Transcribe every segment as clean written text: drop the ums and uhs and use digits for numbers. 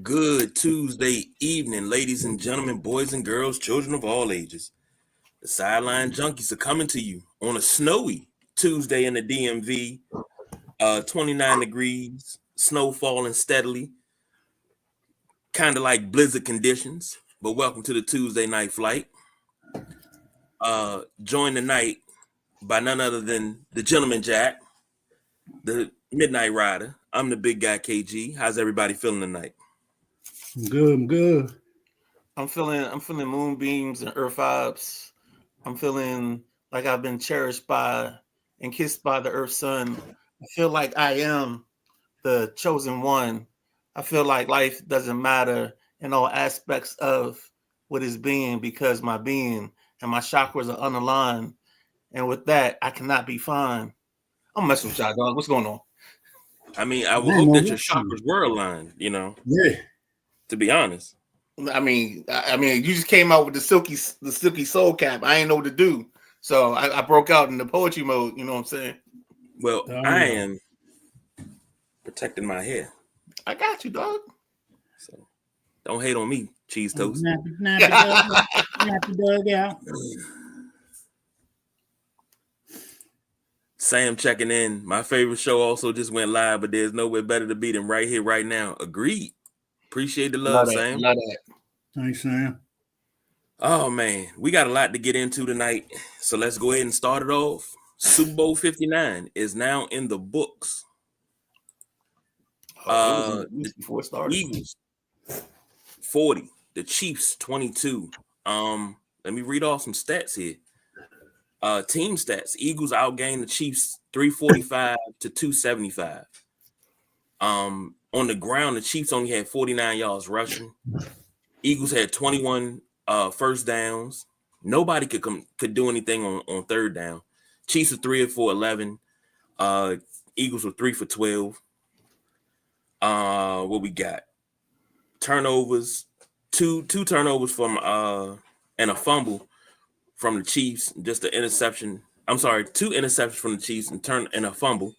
Good Tuesday evening, ladies and gentlemen, boys and girls, children of all ages. The Sideline Junkies are coming to you on a snowy Tuesday in the DMV. 29 degrees, snow falling steadily, kind of like blizzard conditions. But welcome to the Tuesday night flight. Joined tonight by none other than the Gentleman Jack, the Midnight Rider. I'm the big guy KG. How's everybody feeling tonight? I'm good. I'm feeling moonbeams and earth vibes. I'm feeling like I've been cherished by and kissed by the earth sun. I feel like I am the chosen one. I feel like life doesn't matter in all aspects of what is being because my being and my chakras are unaligned. And with that, I cannot be fine. I'm messing with y'all, dog. What's going on? I mean, I would hope that your chakras were aligned, Yeah. to be honest. I mean, you just came out with the silky soul cap. I ain't know what to do, so I broke out in the poetry mode. You know what I'm saying? Well, I am protecting my hair. I got you, dog. So don't hate on me, cheese toast. Nappy dug out. Sam checking in. My favorite show also just went live, but there's nowhere better to be than right here, right now. Agreed. Appreciate the love, Sam. Love that. Thanks, Sam. Oh man, we got a lot to get into tonight. So let's go ahead and start it off. Super Bowl 59 is now in the books. Before it started. Eagles 40, the Chiefs 22. Let me read off some stats here. Team stats: Eagles outgained the Chiefs 345 to 275. On the ground, the Chiefs only had 49 yards rushing. Eagles had 21 first downs. Nobody could do anything on third down. Chiefs were 3 for 11. Eagles were 3 for 12. What we got? Turnovers, two turnovers from and a fumble from the Chiefs. Just an interception. I'm sorry, 2 interceptions from the Chiefs and a fumble.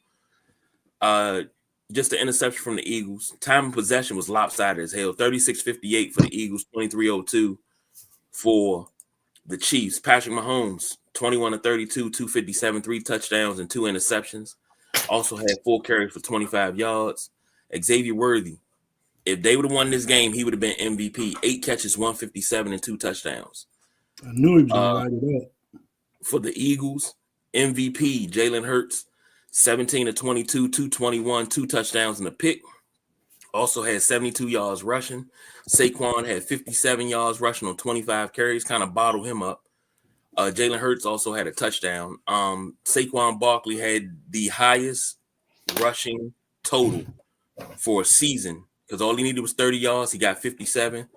Just an interception from the Eagles. Time of possession was lopsided as hell. 36-58 for the Eagles, 23-02 for the Chiefs. Patrick Mahomes, 21-32, 257, 3 touchdowns and 2 interceptions. Also had 4 carries for 25 yards. Xavier Worthy, if they would have won this game, he would have been MVP. 8 catches, 157 and 2 touchdowns. I knew he was going to light it up. For the Eagles, MVP, Jalen Hurts, 17-22, 221, 2 touchdowns and a pick. Also had 72 yards rushing. Saquon had 57 yards rushing on 25 carries, kind of bottled him up. Jalen Hurts also had a touchdown. Saquon Barkley had the highest rushing total for a season because all he needed was 30 yards. He got 57.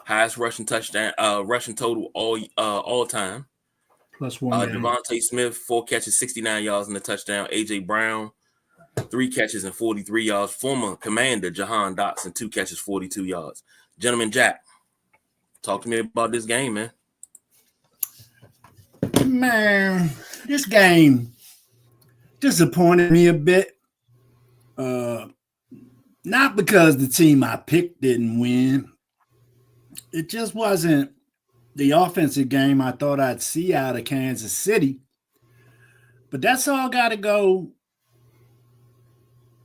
Highest rushing total all time. Plus one. Devontae Smith, 4 catches, 69 yards and a touchdown. AJ Brown, 3 catches and 43 yards. Former commander Jahan Dotson, 2 catches, 42 yards. Gentleman Jack, talk to me about this game, man. Man, this game disappointed me a bit. Not because the team I picked didn't win. It just wasn't the offensive game I thought I'd see out of Kansas City. But that's all got to go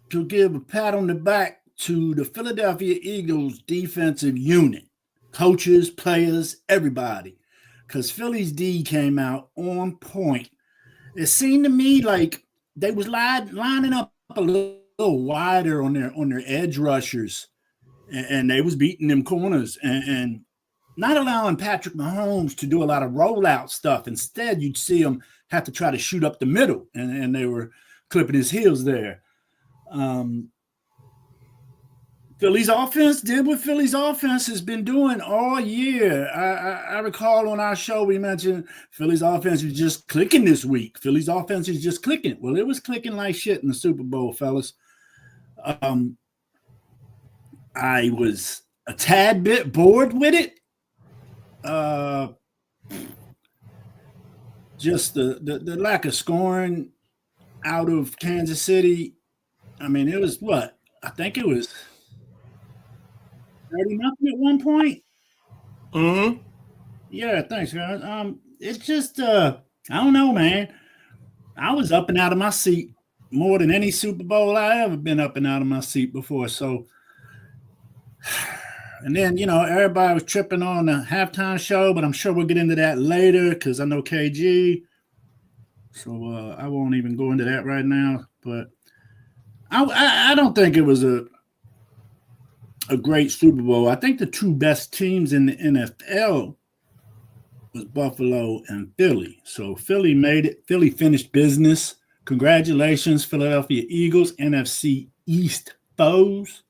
to give a pat on the back to the Philadelphia Eagles defensive unit, coaches, players, everybody. Because Philly's D came out on point. It seemed to me like they was lining up a little wider on their edge rushers, and they was beating them corners and not allowing Patrick Mahomes to do a lot of rollout stuff. Instead, you'd see him have to try to shoot up the middle, and they were clipping his heels there. Philly's offense did what Philly's offense has been doing all year. I recall on our show we mentioned Philly's offense is just clicking this week. Philly's offense is just clicking. Well, it was clicking like shit in the Super Bowl, fellas. I was a tad bit bored with it. Just the lack of scoring out of Kansas City. I mean, it was what? I think it was 30 nothing at one point. Mm-hmm. Yeah, thanks, guys. It's just I don't know, man. I was up and out of my seat more than any Super Bowl I ever been up and out of my seat before. So, and then everybody was tripping on the halftime show, but I'm sure we'll get into that later because I know KG. So I won't even go into that right now. But I don't think it was a great Super Bowl. I think the two best teams in the NFL was Buffalo and Philly. So Philly made it. Philly finished business. Congratulations, Philadelphia Eagles, NFC East foes.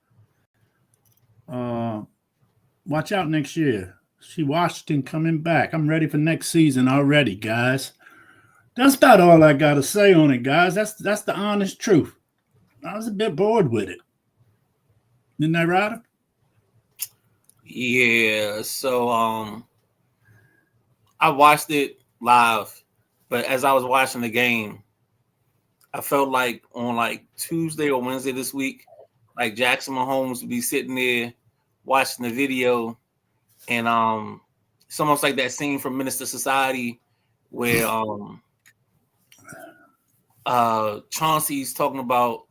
Watch out next year. See Washington coming back. I'm ready for next season already, guys. That's about all I got to say on it, guys. That's the honest truth. I was a bit bored with it. Isn't that right? Yeah. So I watched it live, but as I was watching the game, I felt like on like Tuesday or Wednesday this week, like Jackson Mahomes would be sitting there watching the video, and it's almost like that scene from Minister Society where Chauncey's talking about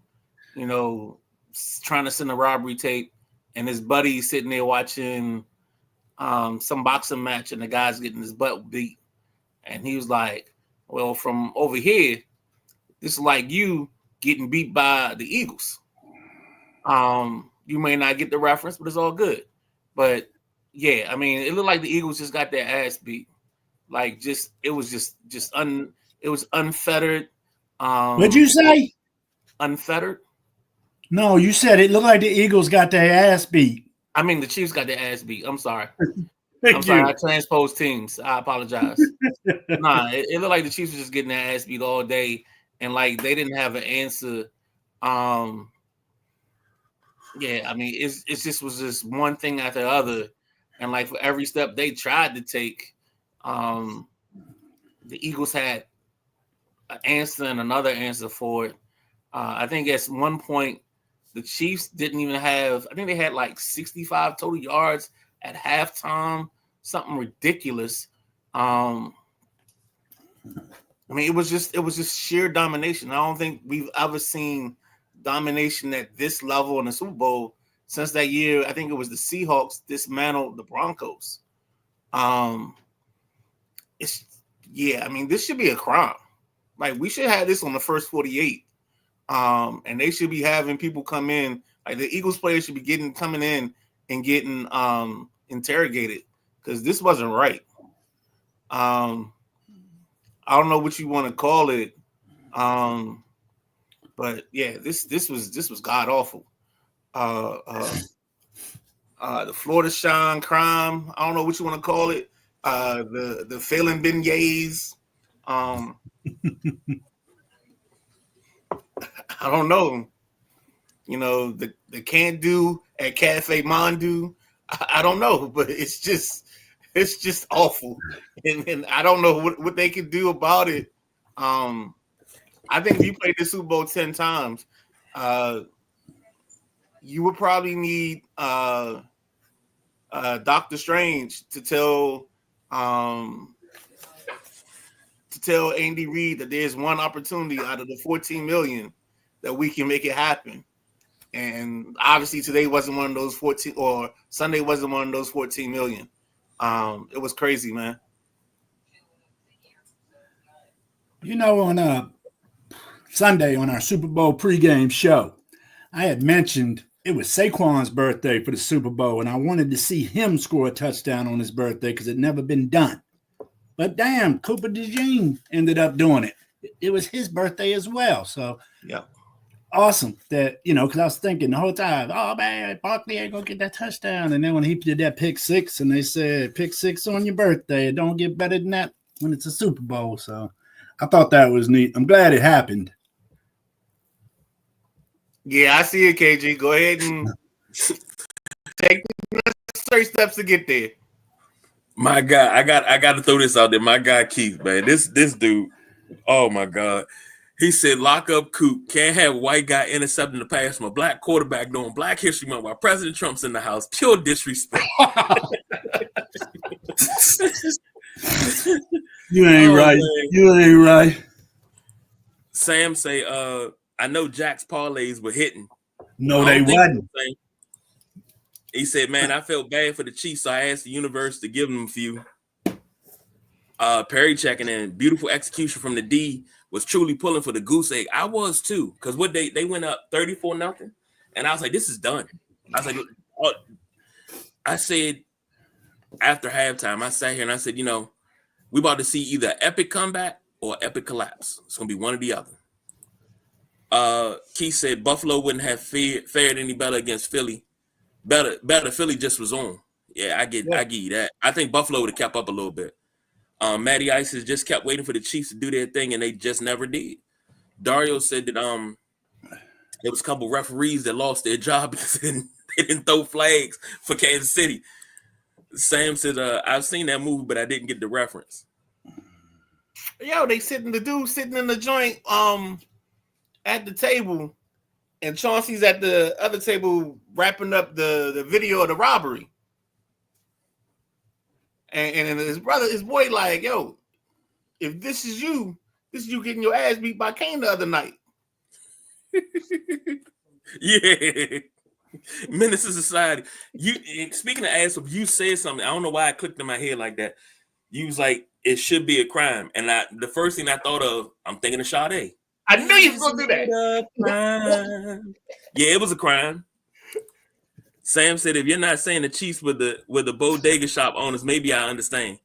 trying to send a robbery tape, and his buddy sitting there watching some boxing match, and the guy's getting his butt beat, and he was like, "Well, from over here, this is like you getting beat by the Eagles." You may not get the reference, but it's all good. But yeah, I mean, it looked like the Eagles just got their ass beat. Like, it was unfettered. What'd you say? Unfettered? No, you said it looked like the Eagles got their ass beat. I mean, the Chiefs got their ass beat. I'm sorry. Thank sorry. you. I transposed teams. I apologize. Nah, it looked like the Chiefs were just getting their ass beat all day, and like they didn't have an answer. Yeah, I mean, it just was just one thing after the other, and like for every step they tried to take, the Eagles had an answer and another answer for it. I think at one point the Chiefs didn't even have. I think they had like 65 total yards at halftime, something ridiculous. I mean, it was just sheer domination. I don't think we've ever seen domination at this level in the Super Bowl since that year. I think it was the Seahawks dismantled the Broncos. I mean, this should be a crime. Like, we should have this on the first 48. And they should be having people come in. Like, the Eagles players should be coming in and getting interrogated because this wasn't right. I don't know what you want to call it. But yeah, this was god awful. The Florida Shine crime. I don't know what you want to call it. The failing beignets. I don't know. The can't do at Cafe Mondu. I don't know, but it's just awful, and I don't know what they can do about it. I think if you played the Super Bowl 10 times, you would probably need Doctor Strange to tell Andy Reid that there's one opportunity out of the 14 million that we can make it happen. And obviously today wasn't one of those 14, or Sunday wasn't one of those 14 million. It was crazy, man. On Sunday on our Super Bowl pregame show, I had mentioned it was Saquon's birthday for the Super Bowl, and I wanted to see him score a touchdown on his birthday because it never been done. But damn, Cooper DeJean ended up doing it. It was his birthday as well. So yeah, awesome that, because I was thinking the whole time, oh man, Barkley ain't gonna get that touchdown. And then when he did that pick six and they said pick six on your birthday, it don't get better than that when it's a Super Bowl. So I thought that was neat. I'm glad it happened. Yeah, I see it, KG. Go ahead and take the necessary steps to get there. My guy, I got to throw this out there. My guy Keith, man, this dude, oh my God, He said, "Lock up Coop. Can't have a white guy intercepting the pass from a black quarterback during Black History Month while President Trump's in the house. Pure disrespect." You ain't right. Man. You ain't right. Sam say, "I know Jack's parlays were hitting." No, they wasn't. He said, "Man, I felt bad for the Chiefs, so I asked the universe to give them a few." Perry checking in. Beautiful execution from the D. Was truly pulling for the goose egg. I was too, because what they went up 34-0, and I was like, "This is done." I was like, I said after halftime, I sat here and I said, we about to see either epic comeback or epic collapse. It's gonna be one or the other. Keith said Buffalo wouldn't have fared any better against Philly. Better. Philly just was on. Yeah, I give you that. I think Buffalo would have kept up a little bit. Matty Ice has just kept waiting for the Chiefs to do their thing, and they just never did. Dario said that there was a couple referees that lost their job because they didn't throw flags for Kansas City. Sam said, "I've seen that movie, but I didn't get the reference." Yo, the dude sitting in the joint at the table, and Chauncey's at the other table wrapping up the video of the robbery. And his boy, like, "Yo, if this is you getting your ass beat by Kane the other night." Yeah. Menace to society. You speaking of ass, you said something. I don't know why I clicked in my head like that. You was like, "It should be a crime," and the first thing I thought of, I'm thinking of Sade. I knew you was gonna do that. Yeah, it was a crime. Sam said, "If you're not saying the Chiefs with the bodega shop owners, maybe I understand."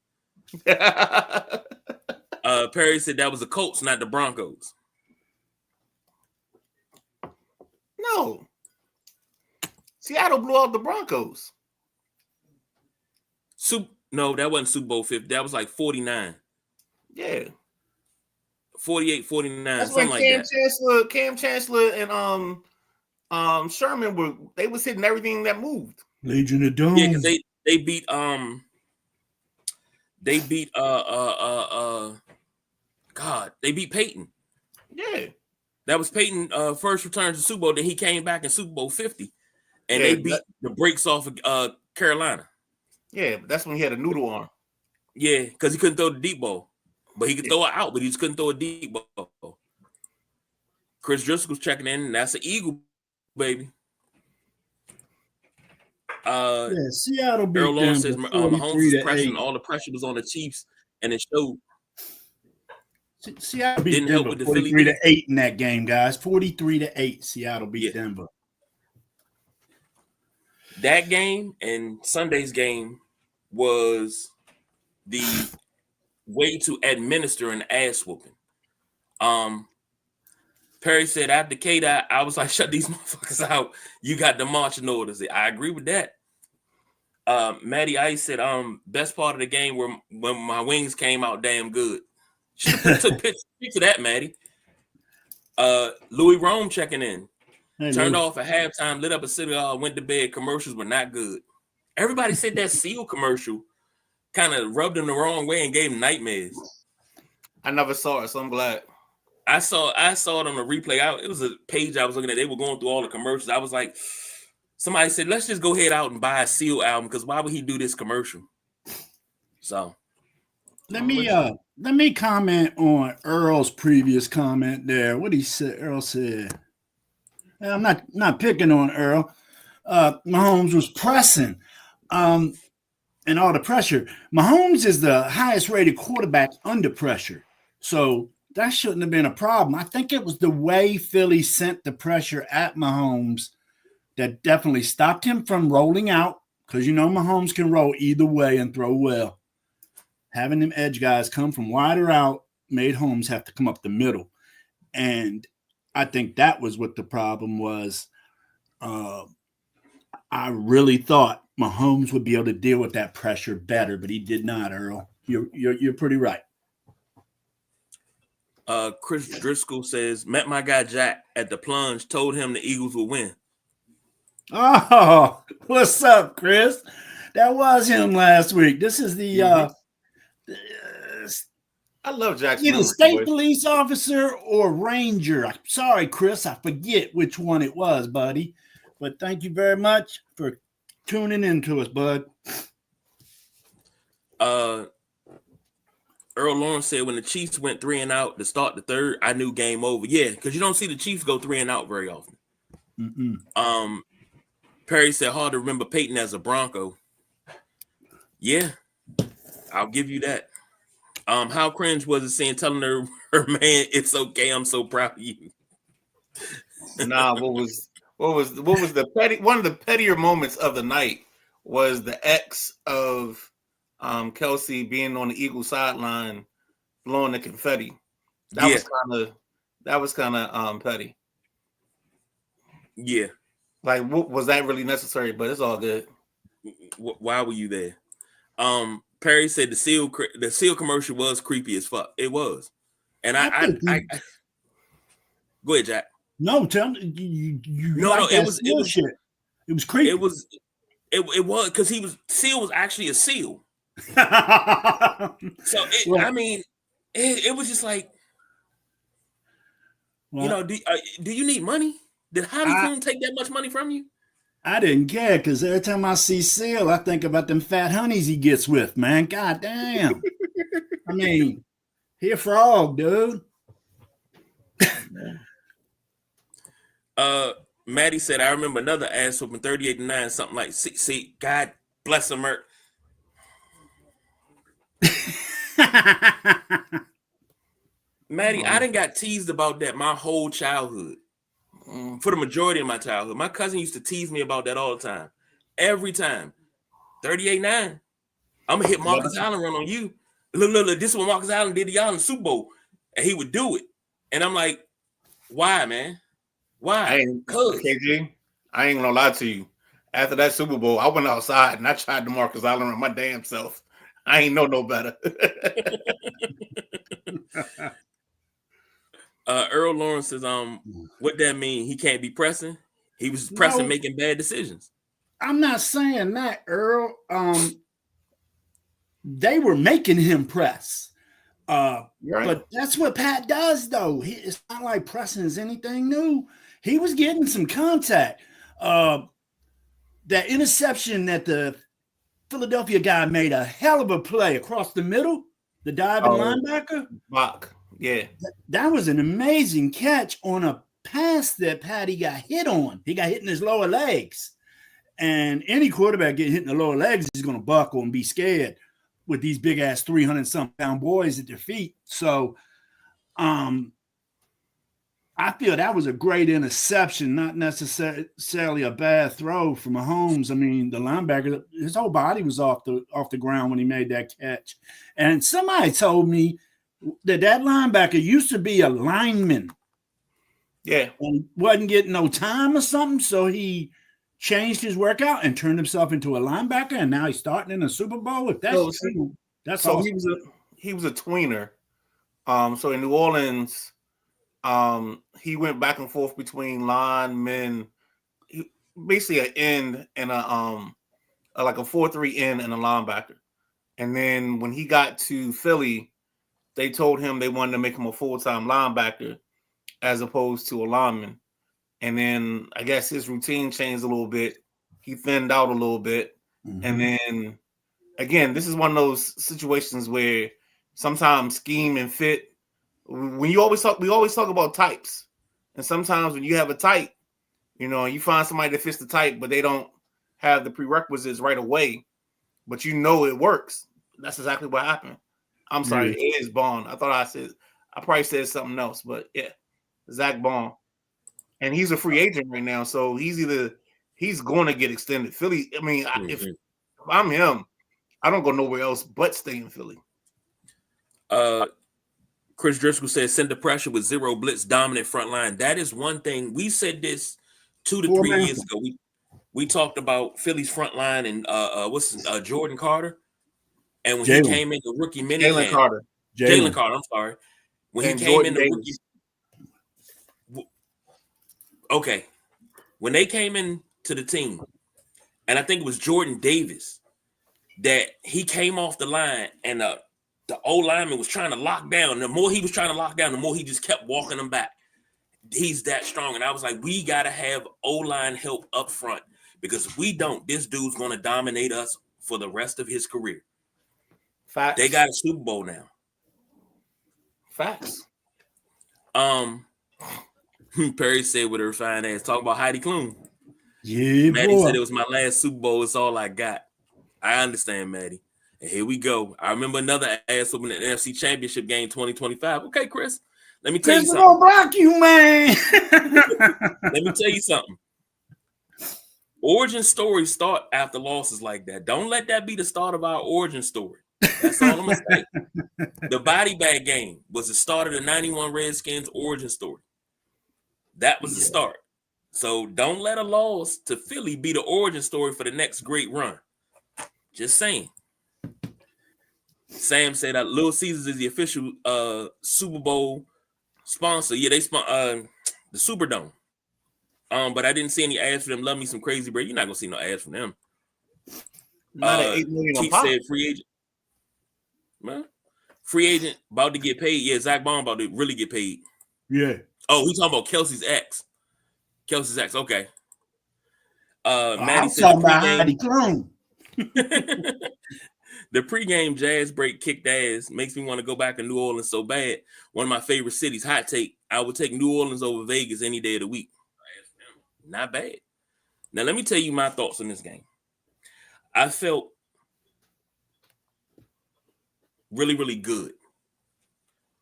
Perry said that was the Colts, not the Broncos. No. Seattle blew out the Broncos. No, that wasn't Super Bowl 50. That was like 49. Yeah. 48, 49, That's something when like that. Cam Chancellor and Sherman they was hitting everything that moved. Legion of Doom. Yeah, because they beat they beat Peyton. Yeah. That was Peyton first return to Super Bowl. Then he came back in Super Bowl 50. And they beat the brakes off of Carolina. Yeah, but that's when he had a noodle arm. Yeah, because he couldn't throw the deep ball. But he could throw it out, but he just couldn't throw a deep ball. Chris Driscoll's checking in, and that's an Eagle, baby. Seattle beat Earl Long says Mahomes was pressing. All the pressure was on the Chiefs, and it showed. Seattle beat Denver 43-8 in that game, guys. 43-8. Seattle beat Denver. That game and Sunday's game was the way to administer an ass whooping. Perry said after K-Dot, I was like, "Shut these motherfuckers out. You got the marching orders." I agree with that. Matty Ice said, best part of the game were when my wings came out damn good. Should have took pictures of that, Matty. Louis Rome checking in. Turned off at halftime, lit up a cigar, went to bed. Commercials were not good. Everybody said that Seal commercial kind of rubbed him the wrong way and gave him nightmares. I never saw it, so I'm glad. I saw it on the replay. It was a page I was looking at. They were going through all the commercials. I was like, somebody said, "Let's just go head out and buy a Seal album because why would he do this commercial?" So let me comment on Earl's previous comment there. What he said, Earl said. I'm not picking on Earl. Mahomes was pressing and all the pressure. Mahomes is the highest rated quarterback under pressure. So that shouldn't have been a problem. I think it was the way Philly sent the pressure at Mahomes that definitely stopped him from rolling out because, Mahomes can roll either way and throw well. Having them edge guys come from wider out made Holmes have to come up the middle. And I think that was what the problem was. I really thought Mahomes would be able to deal with that pressure better, but he did not, Earl. You're pretty right. Chris Driscoll says, met my guy Jack at the plunge, told him the Eagles will win. Oh, what's up, Chris? That was him last week. This is the I love Jack's Either memory, state boy. police officer or ranger. I'm sorry, Chris, I forget which one it was, buddy. But thank you very much for tuning in to us, bud. Earl Lawrence said when the Chiefs went 3 and out to start the third, I knew game over. Yeah, because you don't see the Chiefs go 3 and out very often. Mm-mm. Perry said hard to remember Peyton as a Bronco. Yeah, I'll give you that. How cringe was it saying telling her man, it's okay, I'm so proud of you. Nah, what was the petty one of the pettier moments of the night was the ex of Kelsey being on the Eagle sideline blowing the confetti. That was kind of petty. Yeah. Like, was that really necessary? But it's all good. Why were you there? Perry said the seal commercial was creepy as fuck. It was, and I go ahead, Jack. No, tell me you No, like it was shit. It was creepy. It was because Seal was actually a seal. So I mean, it was just like, do you need money? Did Holly Coon take that much money from you? I didn't care because every time I see Seal, I think about them fat honeys he gets with, man. God damn. I mean, he a frog, dude. Maddie said, I remember another ass whooping 38-9, something like see, God bless him. Maddie, I done got teased about that my whole childhood. For the majority of my childhood. My cousin used to tease me about that all the time. Every time. 38-9. I'm gonna hit Marcus Allen run on you. Look, this is what Marcus Allen did to y'all in the Super Bowl. And he would do it. And I'm like, why, man? Why? KG, I ain't gonna lie to you. After that Super Bowl, I went outside and I tried to Marcus Allen run my damn self. I ain't know no better. Earl Lawrence says, what that mean? He can't be pressing? He was pressing, making bad decisions. I'm not saying that, Earl. They were making him press. Right. But that's what Pat does, though. It's not like pressing is anything new. He was getting some contact. That interception that the Philadelphia guy made a hell of a play across the middle, the diving linebacker. Bach. Yeah. That was an amazing catch on a pass that Patty got hit on. He got hit in his lower legs. And any quarterback getting hit in the lower legs is going to buckle and be scared with these big-ass 300-something pound boys at their feet. So I feel that was a great interception, not necessarily a bad throw from Mahomes. I mean, the linebacker, his whole body was off the ground when he made that catch. And somebody told me that linebacker used to be a lineman. Yeah. And wasn't getting no time or something, so he changed his workout and turned himself into a linebacker, and now he's starting in a Super Bowl. If that's true, that's so awesome. he was a tweener. So in New Orleans, he went back and forth between linemen, basically an end and like a 4-3 end and a linebacker. And then when he got to Philly, they told him they wanted to make him a full-time linebacker as opposed to a lineman. And then I guess his routine changed a little bit. He thinned out a little bit. Mm-hmm. And then, again, this is one of those situations where sometimes scheme and fit. When we always talk about types. And sometimes when you have a type, you find somebody that fits the type, but they don't have the prerequisites right away, but it works. That's exactly what happened. I'm sorry, It is Bond. I probably said something else, but yeah, Zach Bond. And he's a free agent right now, so he's going to get extended. Philly, I mean, if I'm him, I don't go nowhere else but stay in Philly. Chris Driscoll says, send the pressure with zero blitz, dominant front line. That is one thing. We said this 2 to 3 years ago. We talked about Philly's front line and Jordan Carter. And when he came in the rookie mini Jalen Carter. I'm sorry. When he came in the rookie. Okay. When they came in to the team, and I think it was Jordan Davis, that he came off the line and the the O-lineman was trying to lock down. The more he was trying to lock down, the more he just kept walking them back. He's that strong. And I was like, we got to have O-line help up front, because if we don't, this dude's going to dominate us for the rest of his career. Facts. They got a Super Bowl now. Facts. Perry said with her fine ass, talk about Heidi Klum. Yeah, Maddie boy. said it was my last Super Bowl. It's all I got. I understand, Maddie. And here we go. I remember another ass whooping in the NFC Championship game 2025. Okay, Chris, let me tell Chris, you I'm something. gonna block you, man. Let me tell you something. Origin stories start after losses like that. Don't let that be the start of our origin story. That's all I'm gonna say. The body bag game was the start of the 91 Redskins origin story. That was the start. So don't let a loss to Philly be the origin story for the next great run. Just saying. Sam said that Little Caesars is the official Super Bowl sponsor. Yeah, they the Superdome. But I didn't see any ads for them. Love me some Crazy Bread. You're not gonna see no ads from them. Not at $8 million a Keith pop. said free agent. Man, free agent about to get paid. Yeah, Zach Baum about to really get paid. Yeah. Oh, we talking about Kelsey's ex. Kelsey's ex. Okay. Maddie I'm said talking the about pregame, Heidi Klum. the pregame jazz break kicked ass. Makes me want to go back to New Orleans so bad. One of my favorite cities. Hot take. I would take New Orleans over Vegas any day of the week. Not bad. Now let me tell you my thoughts on this game. I felt really, really good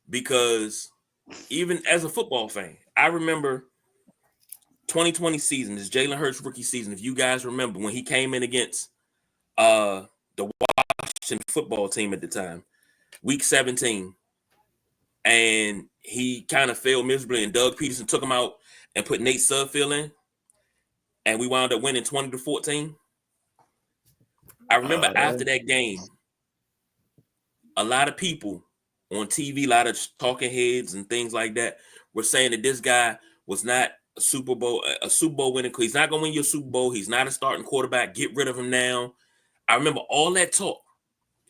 because even as a football fan, I remember 2020 season, this Jalen Hurts rookie season. If you guys remember when he came in against the Washington football team at the time, week 17, and he kind of failed miserably, and Doug Peterson took him out and put Nate Sudfeld in, and we wound up winning 20-14. I remember after that game, a lot of people on TV, a lot of talking heads and things like that were saying that this guy was not a Super Bowl winner. He's not going to win your Super Bowl. He's not a starting quarterback. Get rid of him now. I remember all that talk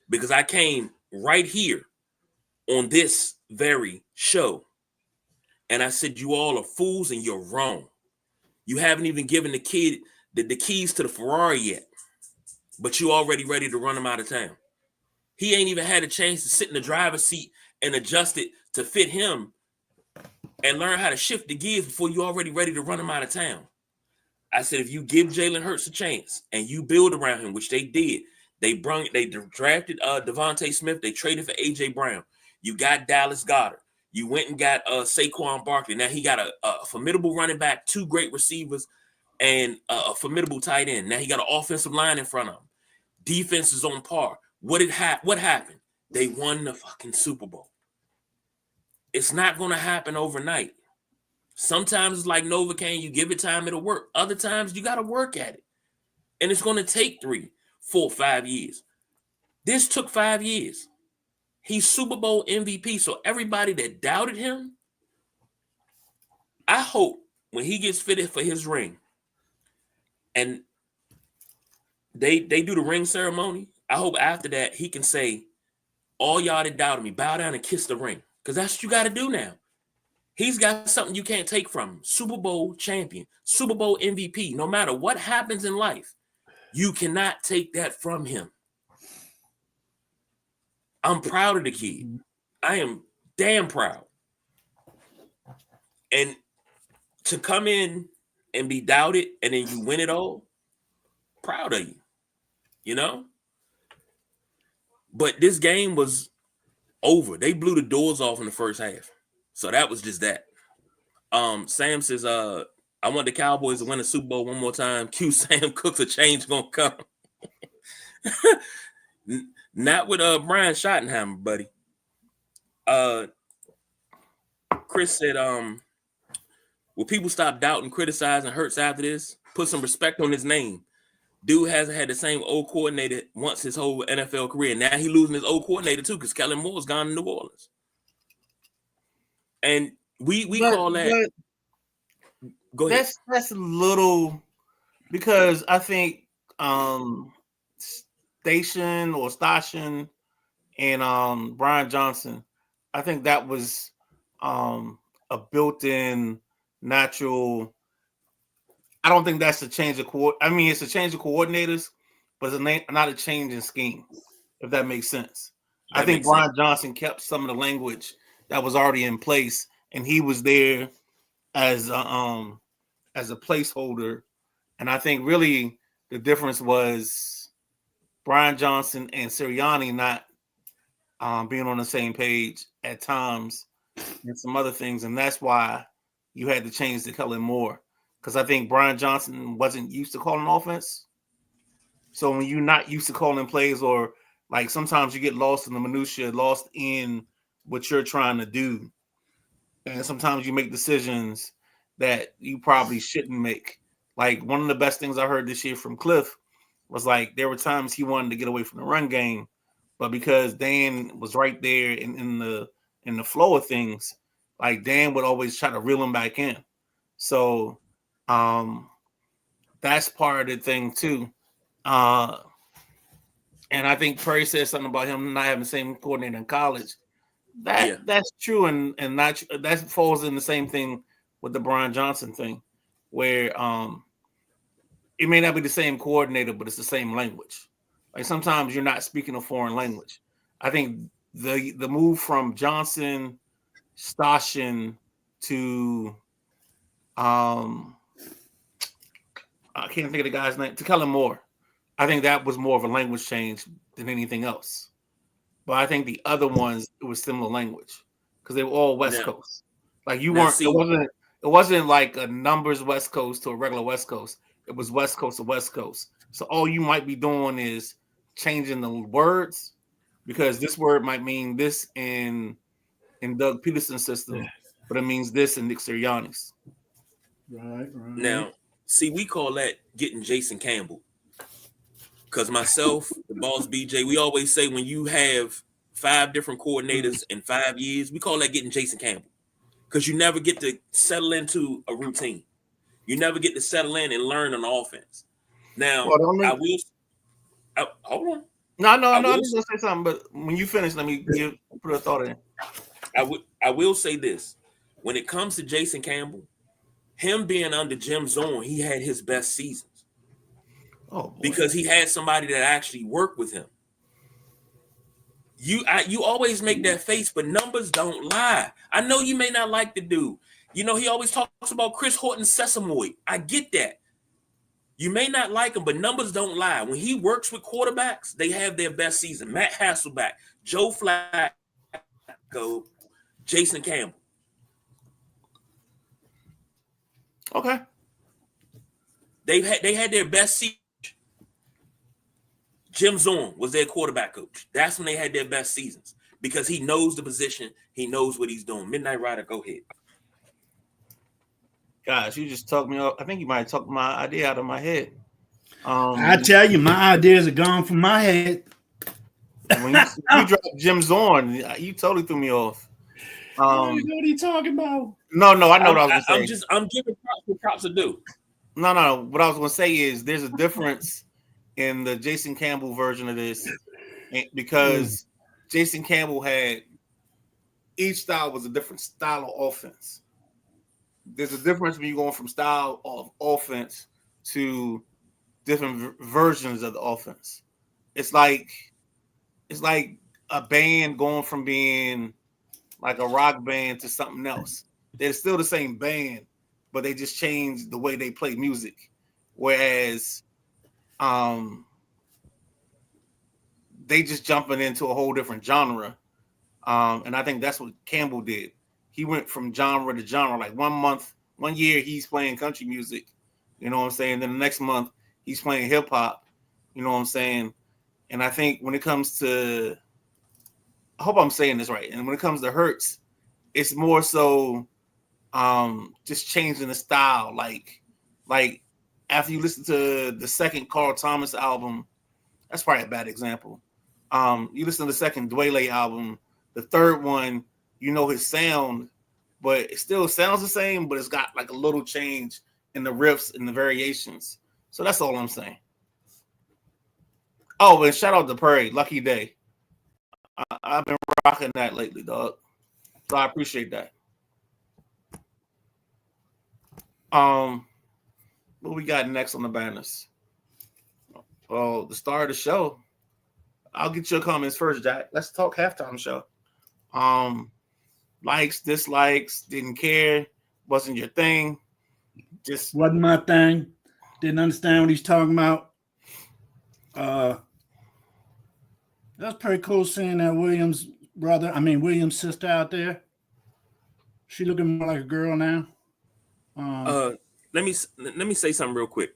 because I came right here on this very show and I said, you all are fools and you're wrong. You haven't even given the kid the keys to the Ferrari yet, but you already ready to run him out of town. He ain't even had a chance to sit in the driver's seat and adjust it to fit him and learn how to shift the gears before you already ready to run him out of town. I said, if you give Jalen Hurts a chance and you build around him, which they did, they drafted Devontae Smith. They traded for A.J. Brown. You got Dallas Goedert. You went and got Saquon Barkley. Now he got a formidable running back, two great receivers, and a formidable tight end. Now he got an offensive line in front of him. Defense is on par. What happened? They won the fucking Super Bowl. It's not going to happen overnight. Sometimes it's like Novocaine. You give it time, it'll work. Other times you got to work at it. And it's going to take 3, 4, 5 years. This took 5 years. He's Super Bowl MVP. So everybody that doubted him, I hope when he gets fitted for his ring and they do the ring ceremony, I hope after that he can say, all y'all that doubted me, bow down and kiss the ring. Because that's what you got to do now. He's got something you can't take from him. Super Bowl champion, Super Bowl MVP. No matter what happens in life, you cannot take that from him. I'm proud of the kid. I am damn proud. And to come in and be doubted and then you win it all, proud of you. You know? But this game was over. They blew the doors off in the first half. So that was just that. Sam says, I want the Cowboys to win the Super Bowl one more time. Q Sam Cooks, a change gonna come. Not with Brian Schottenheimer, buddy. Chris said, will people stop doubting, criticizing Hurts after this? Put some respect on his name. Dude hasn't had the same old coordinator once his whole NFL career. Now he losing his old coordinator too because Kellen Moore's gone to New Orleans. And we call that. Go ahead. That's a little because I think Station and Brian Johnson, I think that was a built-in natural. I don't think that's a change of I mean, it's a change of coordinators, but it's not a change in scheme, if that makes sense. I think Brian Johnson kept some of the language that was already in place, and he was there as a placeholder. And I think really the difference was Brian Johnson and Sirianni not being on the same page at times and some other things. And that's why you had to change to Kellen Moore, because I think Brian Johnson wasn't used to calling offense. So when you're not used to calling plays, or like sometimes you get lost in the minutia, lost in what you're trying to do. And sometimes you make decisions that you probably shouldn't make. Like one of the best things I heard this year from Cliff was like there were times he wanted to get away from the run game, but because Dan was right there in the flow of things, like Dan would always try to reel him back in. So that's part of the thing too. And I think Perry said something about him not having the same coordinator in college. That's true, and not that falls in the same thing with the Brian Johnson thing, where it may not be the same coordinator, but it's the same language. Like sometimes you're not speaking a foreign language. I think the move from Johnson, Stoshin to I can't think of the guy's name, to Kellen Moore. I think that was more of a language change than anything else. But I think the other ones, it was similar language because they were all West Coast. Like you weren't. It wasn't like a numbers West Coast to a regular West Coast. It was West Coast to West Coast. So all you might be doing is changing the words, because this word might mean this in Doug Peterson's system, but it means this in Nick Sirianni's. Right. Now, see, we call that getting Jason Campbell. Because myself, the boss BJ, we always say when you have 5 different coordinators in 5 years, we call that getting Jason Campbell. Because you never get to settle into a routine. You never get to settle in and learn an offense. Now, hold on. No, I'm just gonna say something, but when you finish, let me put a thought in. I will say this. When it comes to Jason Campbell, him being under Jim Zorn, he had his best seasons. Oh, because he had somebody that actually worked with him. You always make that face, but numbers don't lie. I know you may not like the dude. You know, he always talks about Chris Horton Sesamoid. I get that. You may not like him, but numbers don't lie. When he works with quarterbacks, they have their best season. Matt Hasselbeck, Joe Flacco, Jason Campbell. Okay. They had their best season. Jim Zorn was their quarterback coach. That's when they had their best seasons because he knows the position. He knows what he's doing. Midnight Rider, go ahead. Gosh, you just talked me up. I think you might have talked my idea out of my head. I tell you, my ideas are gone from my head. When you dropped Jim Zorn, you totally threw me off. What are you talking about? No, I know what I was going to say. I'm giving props what props to do. No. What I was going to say is there's a difference in the Jason Campbell version of this, because Jason Campbell had each style was a different style of offense. There's a difference when you're going from style of offense to different versions of the offense. It's like a band going from being like a rock band to something else. They're still the same band, but they just changed the way they play music. Whereas they just jumping into a whole different genre. And I think that's what Campbell did. He went from genre to genre. Like 1 year he's playing country music, you know what I'm saying? Then the next month he's playing hip hop, you know what I'm saying? And I think when it comes to, I hope I'm saying this right. And when it comes to Hurts, it's more so just changing the style. Like after you listen to the second Carl Thomas album, that's probably a bad example. You listen to the second Dwele album, the third one, you know his sound, but it still sounds the same, but it's got like a little change in the riffs and the variations. So that's all I'm saying. Oh, and shout out to Perry, Lucky Day. I've been rocking that lately, dog. So I appreciate that. What we got next on the banners? Well, the start of the show. I'll get your comments first, Jack. Let's talk halftime show. Likes, dislikes, didn't care, wasn't your thing. Just wasn't my thing. Didn't understand what he's talking about. That's pretty cool seeing that Williams sister out there. She looking more like a girl now. Let me say something real quick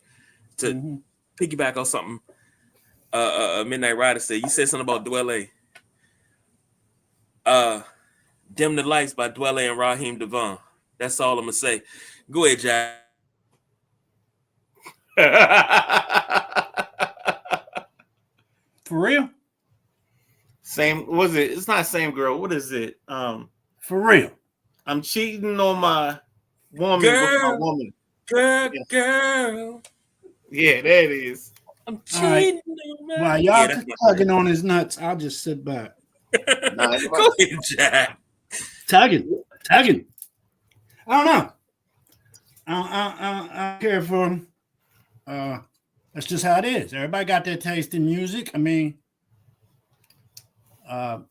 to piggyback on something. Midnight Rider said. You said something about Dwelle. Dim the Lights by Dwelle and Raheem Devon. That's all I'm gonna say. Go ahead, Jack. For real? Same. Was it? It's not same girl. What is it? For real. I'm cheating on my woman Girl. with my woman. Girl. Yeah, there it is. I'm cheating. Right. While y'all tugging on his nuts, I'll just sit back. Go ahead, Jack. Tugging. I don't know. I don't care for him. That's just how it is. Everybody got their taste in music. I mean,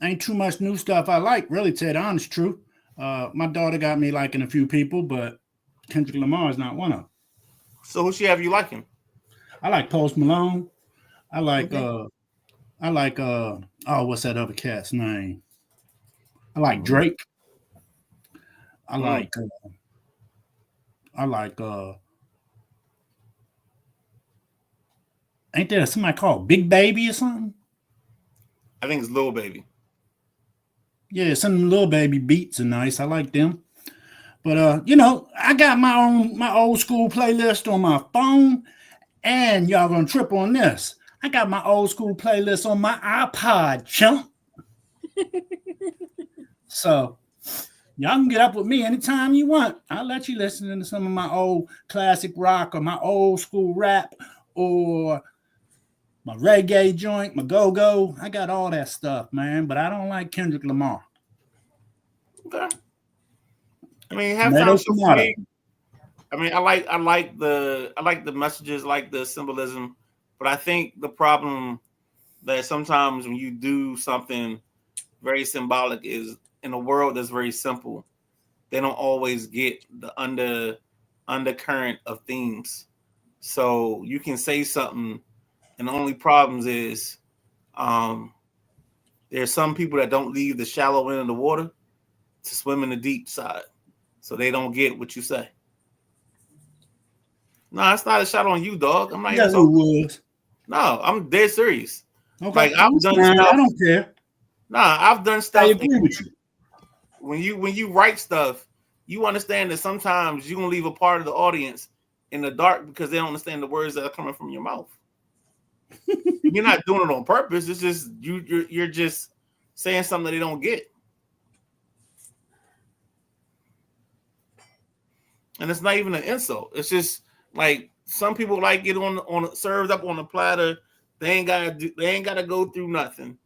ain't too much new stuff I like, really, to tell the honest truth. My daughter got me liking a few people, but Kendrick Lamar is not one of them. So who she have you liking? I like Post Malone. I like what's that other cat's name? I like Drake. I like ain't there somebody called Big Baby or something? I think it's Lil Baby. Yeah, some Lil Baby beats are nice. I like them. But I got my old school playlist on my phone, and y'all gonna trip on this. I got my old school playlist on my iPod, chump. So y'all can get up with me anytime you want. I'll let you listen to some of my old classic rock or my old school rap or my reggae joint, my go-go. I got all that stuff, man. But I don't like Kendrick Lamar. Okay. I mean, halftime show for me. I mean, I like the messages, like the symbolism, but I think the problem that sometimes when you do something very symbolic is in a world that's very simple, they don't always get the undercurrent of themes. So you can say something, and the only problems is there's some people that don't leave the shallow end of the water to swim in the deep side, so they don't get what you say. No, it's not a shot on you, dog. I'm not even talking. No, I'm dead serious. Okay. Like I've done stuff. I don't care. Nah, I've done stuff. I agree with you. When you write stuff, you understand that sometimes you're gonna leave a part of the audience in the dark because they don't understand the words that are coming from your mouth. You're not doing it on purpose. It's just you're just saying something that they don't get. And it's not even an insult. It's just like some people like it on served up on a platter. They ain't gotta go through nothing.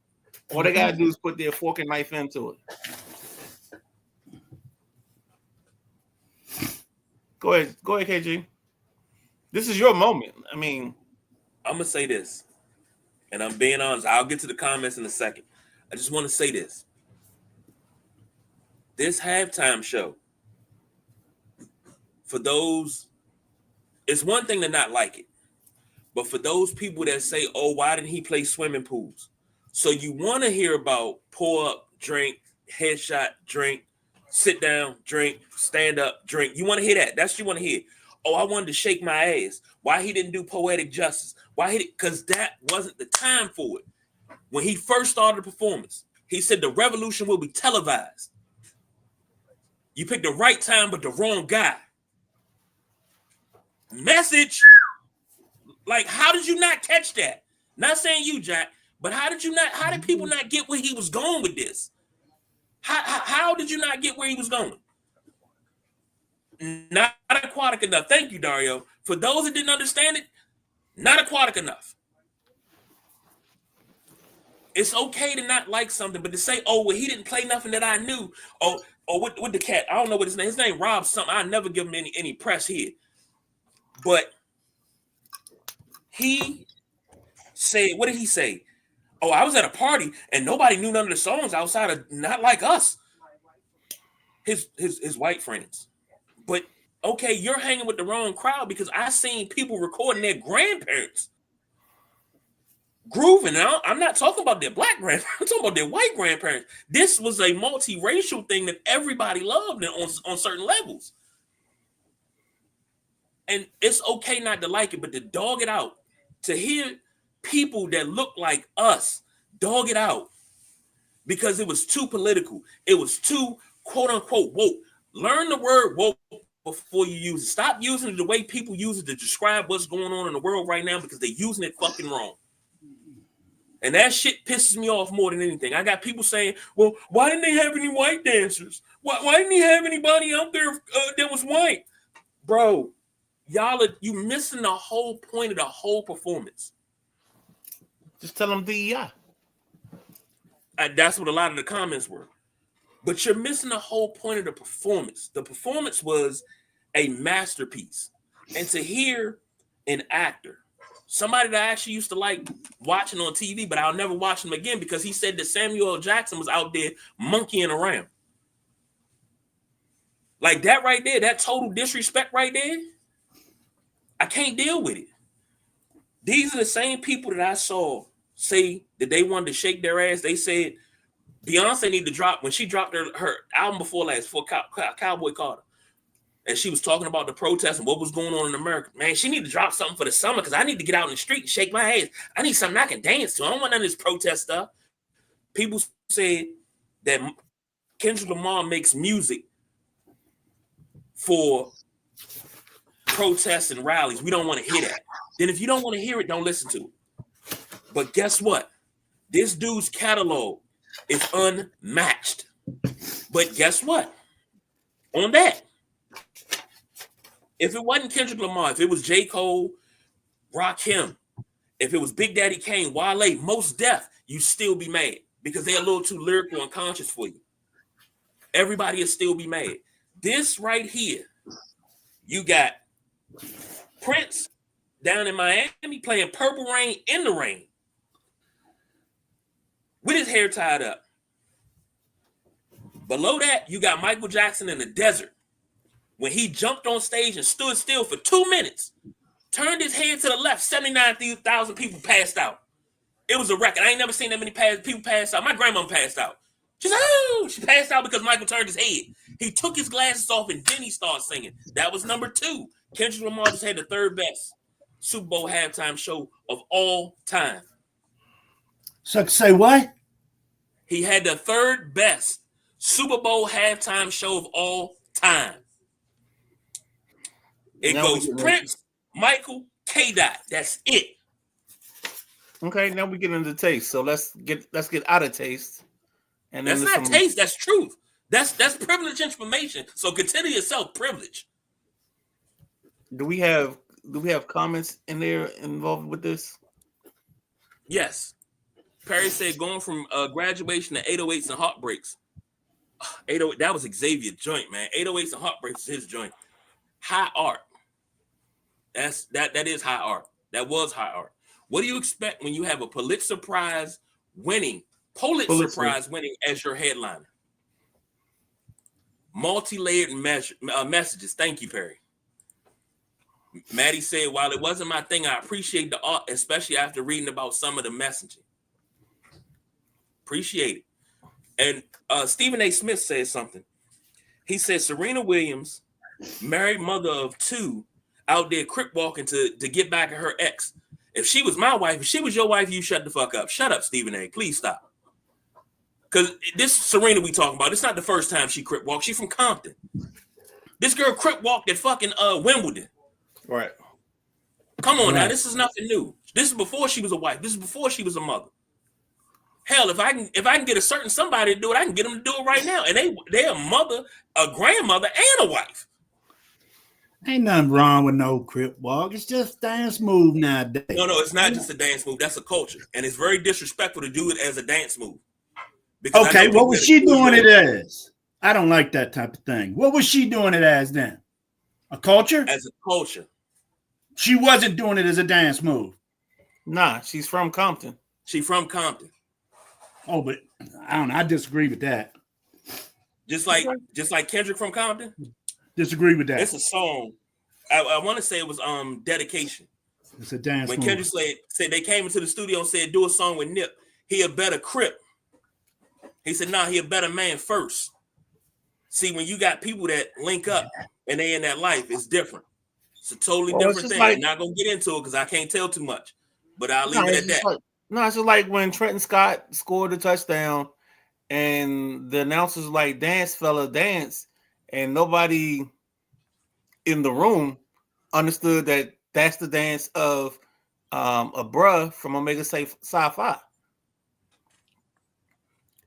All they gotta do is put their fork and knife into it. Go ahead, KG. This is your moment. I mean, I'm gonna say this, and I'm being honest. I'll get to the comments in a second. I just want to say this. This halftime show, for those, it's one thing to not like it, but for those people that say, "Oh, why didn't he play swimming pools?" So you want to hear about pour up, drink, headshot, drink, sit down, drink, stand up, drink. You want to hear that? That's what you want to hear. Oh, I wanted to shake my ass. Why he didn't do poetic justice? Because that wasn't the time for it. When he first started the performance, he said the revolution will be televised. You picked the right time, but the wrong guy. Message. Like, how did you not catch that? Not saying you, Jack, but how did people not get where he was going with this? How did you not get where he was going? Not aquatic enough. Thank you, Dario. For those that didn't understand it, not aquatic enough. It's okay to not like something, but to say, oh, well, he didn't play nothing that I knew. Or with the cat, I don't know what his name. His name Rob something. I never give him any press here. But he said, what did he say? Oh, I was at a party and nobody knew none of the songs outside of Not Like Us. His white friends. But okay, you're hanging with the wrong crowd because I seen people recording their grandparents grooving. Now, I'm not talking about their black grandparents. I'm talking about their white grandparents. This was a multiracial thing that everybody loved on certain levels. And it's okay not to like it, but to dog it out. To hear people that look like us dog it out because it was too political. It was too quote unquote woke. Learn the word woke before you use it. Stop using it the way people use it to describe what's going on in the world right now because they're using it fucking wrong. And that shit pisses me off more than anything. I got people saying, well, why didn't they have any white dancers? Why didn't he have anybody out there that was white? Bro, you missing the whole point of the whole performance. Just tell them DEI. That's what a lot of the comments were. But you're missing the whole point of the performance. The performance was a masterpiece. And to hear an actor, somebody that I actually used to like watching on TV, but I'll never watch him again because he said that Samuel L. Jackson was out there monkeying around. Like that right there, that total disrespect right there, I can't deal with it. These are the same people that I saw say that they wanted to shake their ass. They said Beyonce needed to drop, when she dropped her album before last, for Cowboy Carter, and she was talking about the protests and what was going on in America. Man, she need to drop something for the summer because I need to get out in the street and shake my ass. I need something I can dance to. I don't want none of this protest stuff. People said that Kendrick Lamar makes music for protests and rallies. We don't want to hear that. Then if you don't want to hear it, don't listen to it. But guess what? This dude's catalog is unmatched. But guess what? On that, if it wasn't Kendrick Lamar, if it was J. Cole, Rakim, if it was Big Daddy Kane, Wale, Mos Def, you still be mad because they're a little too lyrical and conscious for you. Everybody will still be mad. This right here, you got Prince down in Miami playing Purple Rain in the rain with his hair tied up. Below that, you got Michael Jackson in the desert when he jumped on stage and stood still for 2 minutes, turned his head to the left, 79,000 people passed out. It was a record. I ain't never seen that many people pass out. My grandma passed out. She passed out because Michael turned his head. He took his glasses off and then he started singing. That was number 2. Kendrick Lamar just had the third best Super Bowl halftime show of all time. So say what? He had the third best Super Bowl halftime show of all time. It Now goes Prince, Michael, K-Dot. That's it. Okay, now we get into taste. So let's get out of taste. And that's not taste, that's truth. That's privileged information. So consider yourself privileged. Do we have comments in there involved with this? Yes. Perry said going from graduation to 808s and heartbreaks. 808, that was Xavier's joint, man. 808s and heartbreaks is his joint. High art. That is high art. That was high art. What do you expect when you have a Pulitzer Prize winning as your headliner? Multi-layered messages. Thank you, Perry. Maddie said, while it wasn't my thing, I appreciate the art, especially after reading about some of the messaging. Appreciate it. And Stephen A. Smith said something. He said, Serena Williams, married mother of 2, out there crip walking to get back at her ex. If she was my wife, if she was your wife, you shut the fuck up. Shut up, Stephen A. Please stop. Because this Serena we talking about, it's not the first time she crip walked. She's from Compton. This girl crip walked at fucking Wimbledon. Right. Come on now, this is nothing new. This is before she was a wife. This is before she was a mother. Hell, if I can get a certain somebody to do it, I can get them to do it right now. And they're a mother, a grandmother, and a wife. Ain't nothing wrong with no crip walk. It's just dance move nowadays. No, it's not just a dance move. That's a culture, and it's very disrespectful to do it as a dance move. Okay, what was she doing it as? I don't like that type of thing. What was she doing it as then? A culture? As a culture. She wasn't doing it as a dance move. Nah, she's from Compton. She from Compton. Oh, but I don't know. I disagree with that. Just like Kendrick from Compton? Disagree with that. It's a song. I want to say it was Dedication. It's a dance when move. Kendrick said they came into the studio and said, do a song with Nip. He a better Crip. He said, nah, he a better man first. See, when you got people that link up and they in that life, it's different. It's a totally different thing. I'm not going to get into it because I can't tell too much. But I'll leave it at that. It's just like when Trenton Scott scored a touchdown and the announcers like, dance, fella, dance. And nobody in the room understood that that's the dance of a bruh from Omega Sci-Fi.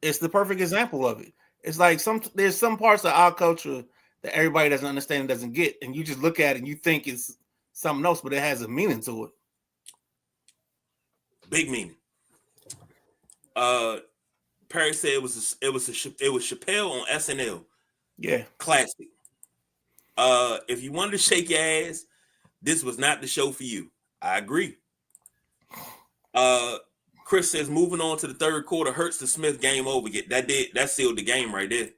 It's the perfect example of it. It's like there's some parts of our culture that everybody doesn't understand and doesn't get, and you just look at it and you think it's something else, but it has a meaning to it. Big meaning. Perry said it was Chappelle on SNL. Yeah, classic. If you wanted to shake your ass, this was not the show for you. I agree. Chris says moving on to the third quarter, Hurts to Smith game over. That sealed the game right there.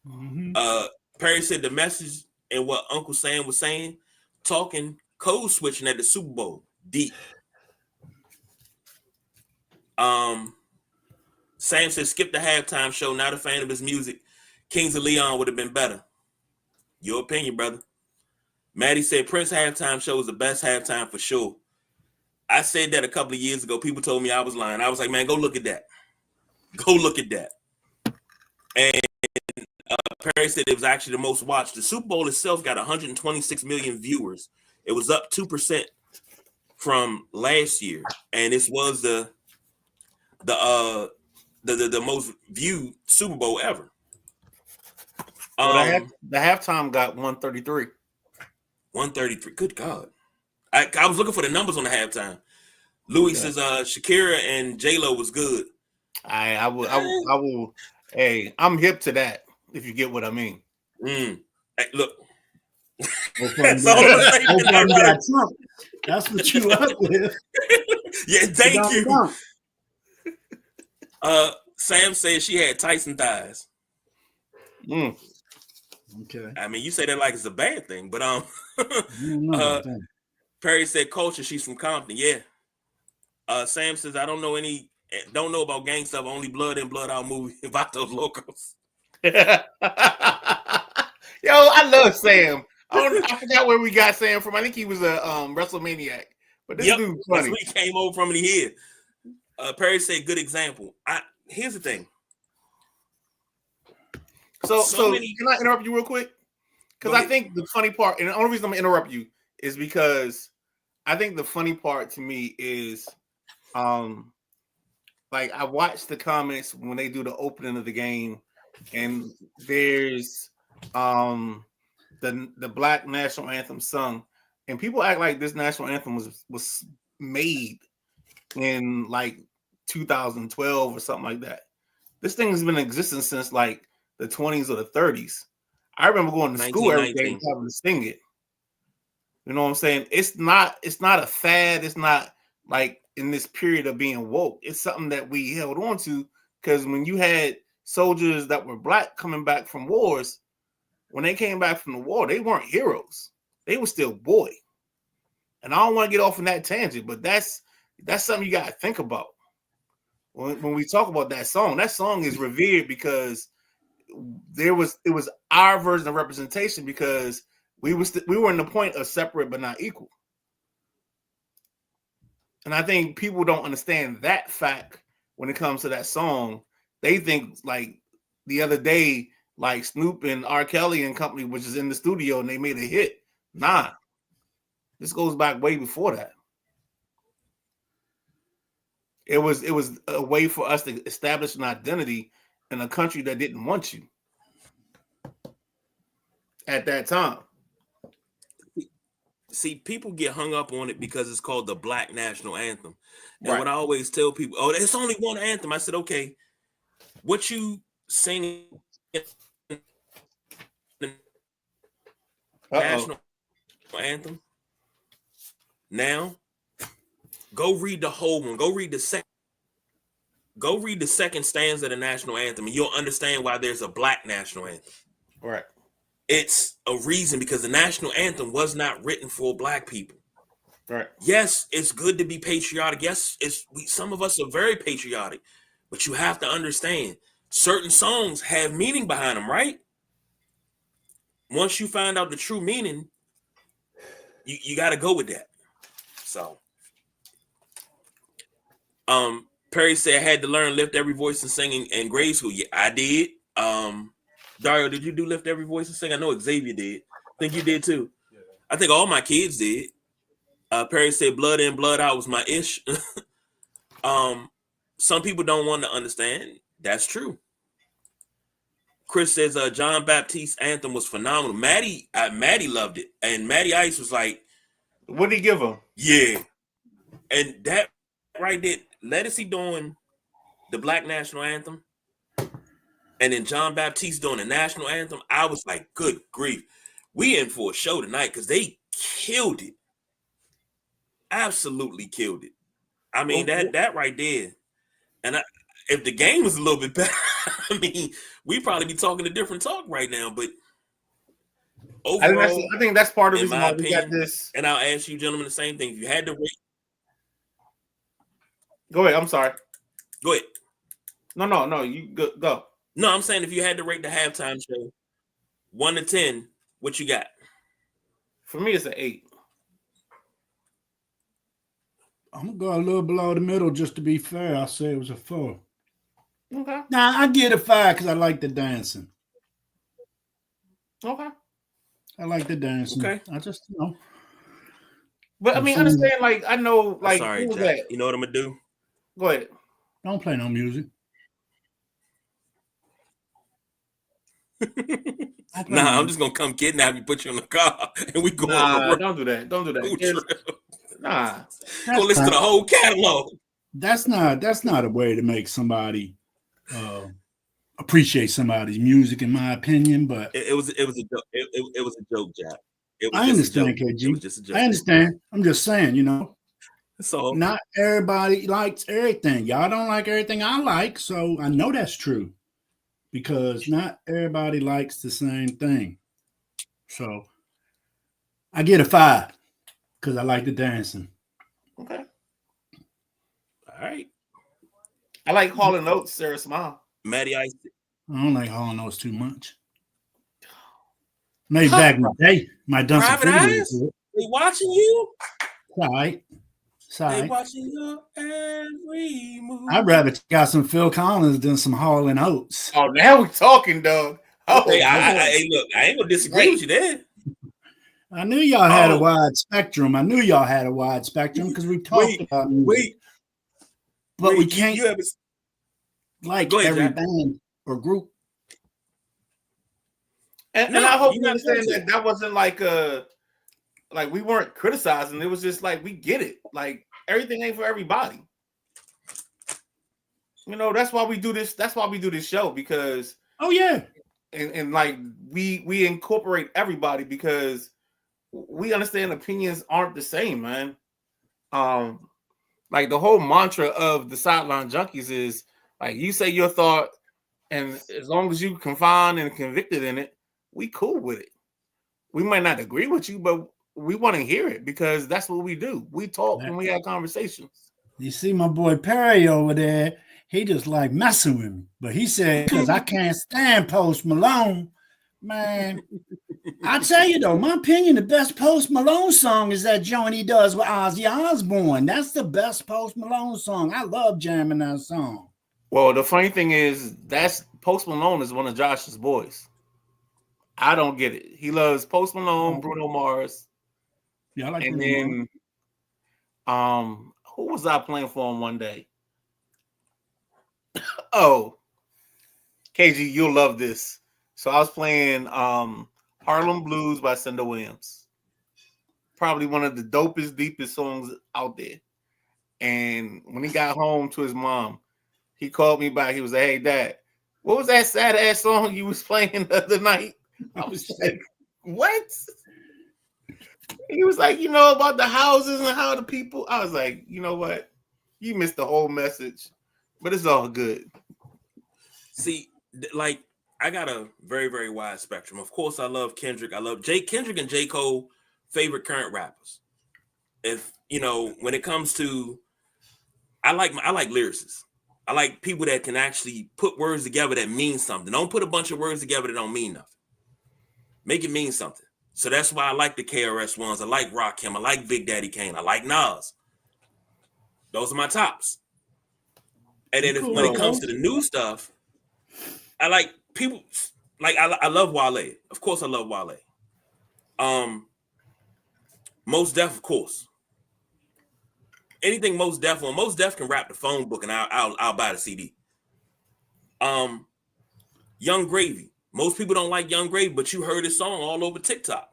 Mm-hmm. Perry said the message and what Uncle Sam was saying, talking code switching at the Super Bowl. Deep. Sam said skip the halftime show, not a fan of his music. Kings of Leon would have been better. Your opinion, brother. Maddie said Prince halftime show is the best halftime for sure. I said that a couple of years ago. People told me I was lying. I was like, man, go look at that. Go look at that. And Perry said it was actually the most watched. The Super Bowl itself got 126 million viewers. It was up 2% from last year. And this was the most viewed Super Bowl ever. The halftime got 133. 133. Good God. I was looking for the numbers on the halftime. Louis says Shakira and J-Lo was good. I will. Hey, I'm hip to that, if you get what I mean. Hey, look. That's what you up with. Yeah, thank you. Sam says she had Tyson thighs. Okay. I mean, you say that like it's a bad thing, but Perry said culture, she's from Compton. Yeah. Sam says I don't know about gang stuff, only Blood In Blood Out movie Vatos Locos. Yo, I love Sam. I forgot where we got Sam from. I think he was a WrestleManiac. But this dude's funny. That's where he came over from in here. Perry said good example. Here's the thing. So can I interrupt you real quick? Because I think the funny part, and the only reason I'm gonna interrupt you is because I think the funny part to me is like I watched the comments when they do the opening of the game, and there's the Black national anthem sung, and people act like this national anthem was made in like 2012 or something like that. This thing has been in existence since like the 20s or the 30s. I remember going to school every day and having to sing it. You know what I'm saying? It's not a fad. It's not like in this period of being woke. It's something that we held on to because when you had soldiers that were Black coming back from wars, when they came back from the war, they weren't heroes. They were still boy. And I don't want to get off on that tangent, but that's something you got to think about. When we talk about that song is revered because it was our version of representation because we were in the point of separate but not equal. And I think people don't understand that fact when it comes to that song. They think like the other day, like Snoop and R. Kelly and company, which is in the studio and they made a hit. Nah, this goes back way before that. It was a way for us to establish an identity in a country that didn't want you at that time. see, people get hung up on it because it's called the Black National Anthem. And Right. what I always tell people, oh, there's only one anthem. I said, okay, what you singing the national anthem now? Go read the whole one. Go read the second stanza of the national anthem, and you'll understand why there's a Black national anthem. Right. It's a reason, because the national anthem was not written for Black people. Right. Yes, it's good to be patriotic. Yes, some of us are very patriotic, but you have to understand certain songs have meaning behind them, right? Once you find out the true meaning, you got to go with that. So, Perry said, I had to learn Lift Every Voice and Sing in grade school. Yeah, I did. Dario, did you do Lift Every Voice and Sing? I know Xavier did. I think you did too. Yeah. I think all my kids did. Perry said, blood in, blood out was my ish. Some people don't want to understand. That's true. Chris says, John Baptiste's anthem was phenomenal. Maddie loved it. And Maddie Ice was like, what did he give him? Yeah. And that right there, Ledisi doing the Black National Anthem, and then John Baptiste doing the National Anthem, I was like, good grief. We in for a show tonight, because they killed it. Absolutely killed it. I mean, that right there. And if the game was a little bit better, I mean, we probably be talking a different talk right now. But overall, I think that's part of the reason why we got this. And I'll ask you gentlemen the same thing. If you had to rate. Go ahead. I'm sorry. Go ahead. No. You go. No, I'm saying if you had to rate the halftime show 1 to 10, what you got? For me, it's an 8. I'm gonna go a little below the middle just to be fair. I'll say it was a 4. Okay. Nah, I get a 5 because I like the dancing. Okay. I like the dancing. Okay. I just But I mean, understand, like, I know, like, sorry, Jack. You know what I'm gonna do? Go ahead. Don't play no music. Nah, I'm just gonna come kidnap you, put you in the car, and we go. Nah, don't do that. Don't do that. Nah. Go listen to the whole catalog. That's not a way to make somebody appreciate somebody's music, in my opinion. But it was a joke. It was a joke, Jack. I understand, KG. It was just a joke. I understand. I'm just saying, so not everybody likes everything. Y'all don't like everything I like, so I know that's true, because not everybody likes the same thing. So I get a 5 because I like the dancing. Okay. All right. I like Hall & Oates, Sarah Smile. Matty Ice. I don't like Hall & Oates too much. Maybe back in the day, my done some Private Eyes? They watching you? Sorry. They watching your every move. I'd rather check out some Phil Collins than some Hall & Oates. Oh, now we talking, Doug. Oh, hey, look, I ain't gonna disagree with you there. I knew y'all had a wide spectrum. Because we talked about music. But we can't like every band or group. And I hope you understand that wasn't like we weren't criticizing. It was just like, we get it. Like, everything ain't for everybody. That's why we do this. That's why we do this show, because and like we incorporate everybody, because we understand opinions aren't the same, man. Like, the whole mantra of the Sideline Junkies is, like, you say your thought, and as long as you confined and convicted in it, we cool with it. We might not agree with you, but we want to hear it, because that's what we do. We talk and we have conversations. You see my boy Perry over there, he just like messing with me. But he said, because I can't stand Post Malone, man. I tell you though, my opinion, the best Post Malone song is that joint he does with Ozzy Osbourne. That's the best Post Malone song. I love jamming that song. Well, the funny thing is, that's Post Malone is one of Josh's boys. I don't get it. He loves Post Malone, Bruno Mars. Yeah, I like and Bruno then who was I playing for him one day? Oh, KG, you'll love this. So I was playing Harlem Blues by Cinder Williams. probably one of the dopest, deepest songs out there. And when he got home to his mom, he called me back. He was like, "Hey, Dad, what was that sad ass song you was playing the other night?" I was like, "What?" He was like, "You know about the houses and how the people." I was like, "You know what? You missed the whole message, but it's all good." See, like I got a very, very wide spectrum. Of course, I love Kendrick. I love Kendrick and J. Cole, favorite current rappers. If you know, when it comes to, I like lyricists. I like people that can actually put words together that mean something. Don't put a bunch of words together that don't mean nothing. Make it mean something. So that's why I like the KRS Ones. I like Rakim. I like Big Daddy Kane. I like Nas. Those are my tops. And then when it comes to the new stuff, I like people like I love Wale. Of course, I love Wale. Most Def, of course. Anything Most Def on. Most Def can rap the phone book, and I'll buy the CD. Young Gravy. Most people don't like Young Gravy, but you heard his song all over TikTok.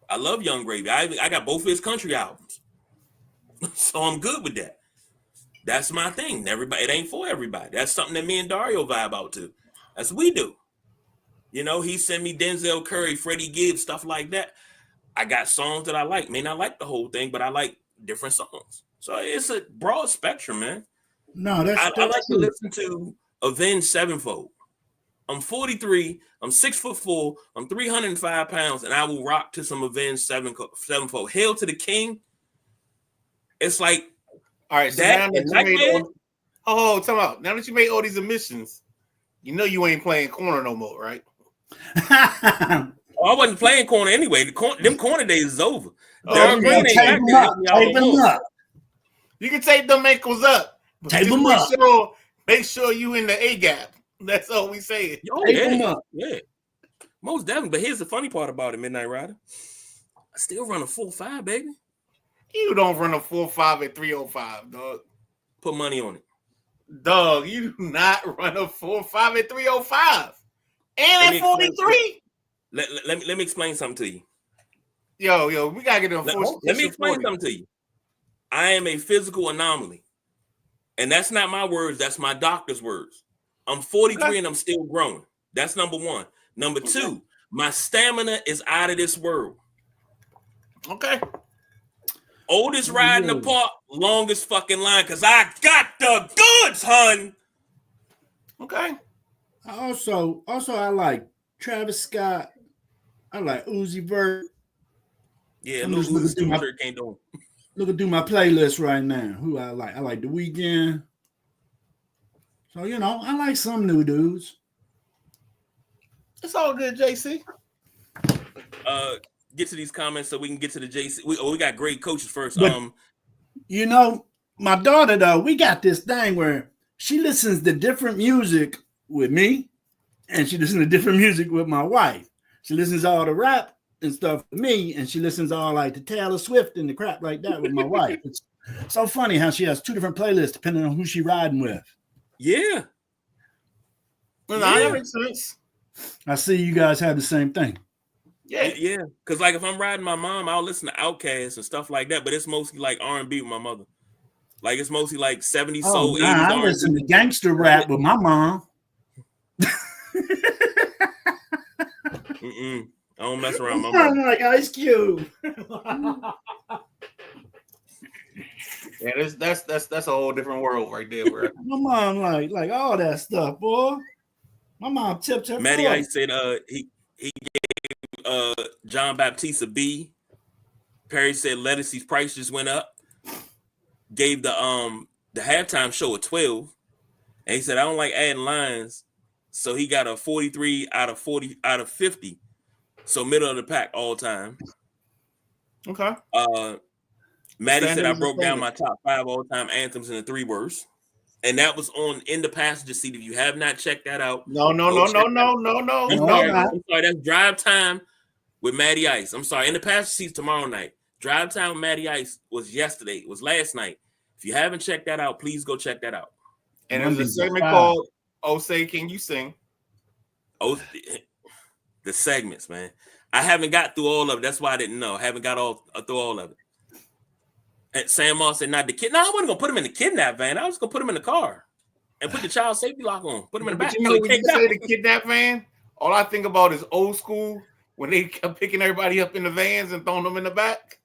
I love Young Gravy. I got both of his country albums, so I'm good with that. That's my thing. Everybody, it ain't for everybody. That's something that me and Dario vibe out to. That's what we do. You know, he sent me Denzel Curry, Freddie Gibbs, stuff like that. I got songs that I like. May not like the whole thing, but I like different songs. So it's a broad spectrum, man. No, that's I like to listen to Avenged Sevenfold. I'm 43. I'm 6'4". I'm 305 pounds, and I will rock to some Avenged Sevenfold. Hail to the King. It's like, all right. So that now that you made time out. Now that you made all these admissions, you know you ain't playing corner no more, right? I wasn't playing corner anyway. Them corner days is over. Oh, tape them up. You can tape them ankles up. Tape them up. Make sure you in the A gap. That's all we say. Yeah. Most definitely. But here's the funny part about it, Midnight Rider. I still run a 4.5, baby. You don't run a 4.5 at 305, dog. Put money on it. Dog, you do not run a 4.5 at 305. And at 43. Let me explain something to you. Yo, we gotta get a Let me explain something to you. I am a physical anomaly. And that's not my words, that's my doctor's words. I'm 43 and I'm still growing. That's number one. Number two, my stamina is out of this world. Okay. Oldest ride in the park, longest fucking line, because I got the goods, hun. Okay. Also, I like Travis Scott. I like Uzi Vert. Yeah, Uzi Vert can't do him. Looking through my playlist right now. Who I like? I like The Weeknd. So, you know, I like some new dudes. It's all good, JC. Get to these comments so we can get to the JC. We got great coaches first. But, you know, my daughter, though, we got this thing where she listens to different music with me, and she listens to different music with my wife. She listens to all the rap and stuff with me, and she listens to all like the Taylor Swift and the crap like that with my wife. It's so funny how she has two different playlists depending on who she riding with. Yeah. Well, that makes sense. I see you guys have the same thing. Yeah. Because like if I'm riding my mom, I'll listen to Outkast and stuff like that, but it's mostly like R&B with my mother. Like it's mostly like 70s soul, 80s I R&B. listen to gangster rap with my mom. I don't mess around with my mom. Like Ice Cube. Yeah, that's a whole different world right there, bro. My mom like all that stuff, boy. My mom tipped her. Matty Ice said he gave John Baptiste a B. Perry said Lettucey's price just went up. Gave the halftime show a 12. And he said I don't like adding lines. So he got a 43 out of 50. So middle of the pack all time. Okay. Maddie said I broke down my top 5 all-time anthems in the 3 words. And that was on In the Passenger Seat. If you have not checked that out. No. I'm sorry, that's Drive Time with Matty Ice. I'm sorry. In the Passenger Seat tomorrow night. Drive Time with Matty Ice was yesterday. It was last night. If you haven't checked that out, please go check that out. And there's a segment called Oh Say Can You Sing? Oh, the segments, man. I haven't got through all of it. That's why I didn't know. I haven't got through all of it. And Sam Moss said, "Not the kid." No, I wasn't gonna put him in the kidnap van. I was gonna put him in the car and put the child safety lock on. Put him in the back. But you know, when you say the kidnap van, all I think about is old school when they kept picking everybody up in the vans and throwing them in the back.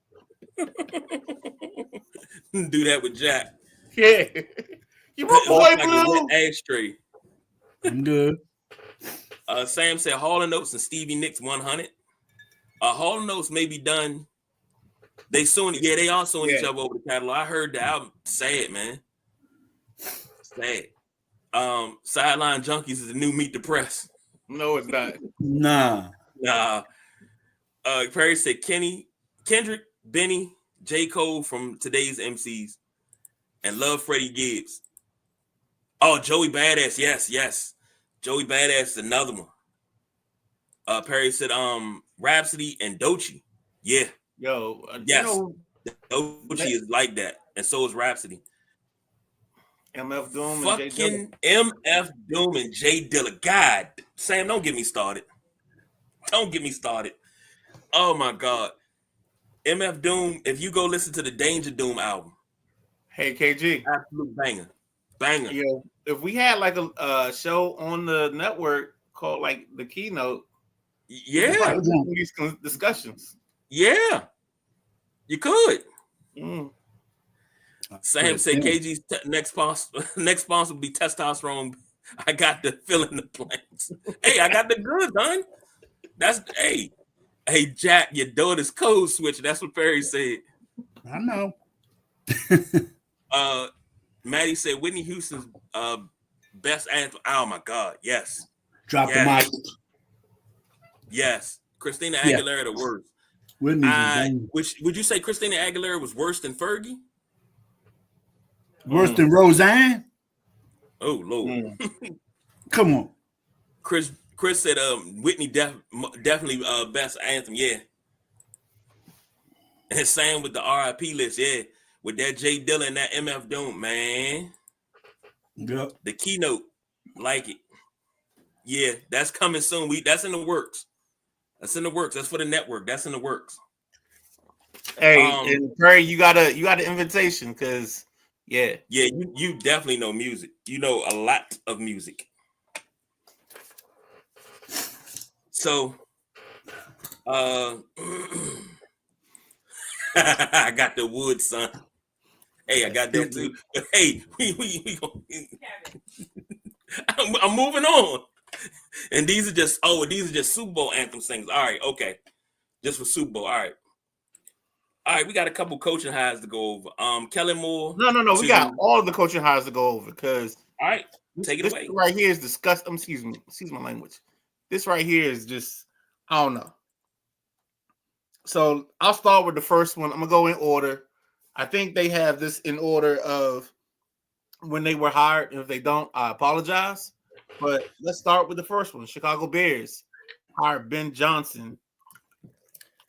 Do that with Jack. Yeah, you my boy, Like Blue. ashtray. I'm good. Sam said Hall and Oates and Stevie Nicks 100. Hall and Oates may be done. They suing. Yeah, they are suing each other over the catalog. I heard that. I'm sad, man. Sad. Sideline Junkies is the new Meet the Press. No, it's not. Nah. Perry said Kendrick, Benny, J. Cole from today's MCs, and love Freddie Gibbs. Oh, Joey Badass. Yes. Joey Badass is another one. Perry said Rhapsody and Doechii. Yeah. Yo, yes. You know, Doechii is like that, and so is Rhapsody. MF Doom Fucking and J MF Doom and J Dilla. God, Sam, don't get me started. Don't get me started. Oh my God. MF Doom, if you go listen to the Danger Doom album. Hey, KG. Absolute banger. Yo, if we had like a show on the network called like The Keynote. Yeah. These discussions. Yeah. You could. Mm. Sam said KG's next sponsor will be testosterone. I got the fill in the blanks. Hey, I got the good, son. That's hey, Jack, your daughter's code switch. That's what Perry said. I know. Maddie said Whitney Houston's best anthem. Oh my God, yes. Drop the mic. Yes. Christina Aguilera the worst. Would you say Christina Aguilera was worse than Fergie? Worse than Roseanne? Oh Lord. Come on. Chris said Whitney definitely best anthem, yeah. And same with the RIP list, yeah. With that J Dilla and that MF Doom, man. Yep. The Keynote, like it. Yeah, that's coming soon. That's in the works. That's in the works. That's for the network. That's in the works. Hey, and Perry, you got an invitation because yeah, you definitely know music. You know a lot of music. So, I got the wood, son. Hey, I got that too. But hey, we I'm moving on. And these are just Super Bowl anthem things. All right, okay. Just for Super Bowl. All right, we got a couple coaching highs to go over. Kellen Moore. No. We got all the coaching highs to go over because all right, take it away. Right here is disgusting. Excuse my language. This right here is just, I don't know. So I'll start with the first one. I'm gonna go in order. I think they have this in order of when they were hired. And if they don't, I apologize. But let's start with the first one. Chicago Bears hired Ben Johnson.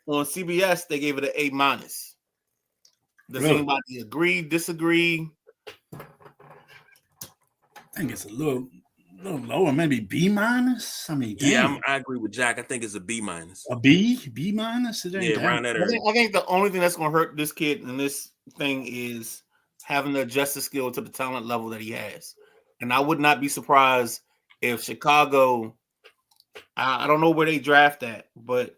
On CBS, they gave it an A-. Does anybody agree, disagree? I think it's a little lower, maybe B-. I mean, yeah, I agree with Jack. I think it's a B-. A B-? B-? Yeah, around that area. I think the only thing that's going to hurt this kid in this thing is having to adjust the skill to the talent level that he has. And I would not be surprised if Chicago, I don't know where they draft at, but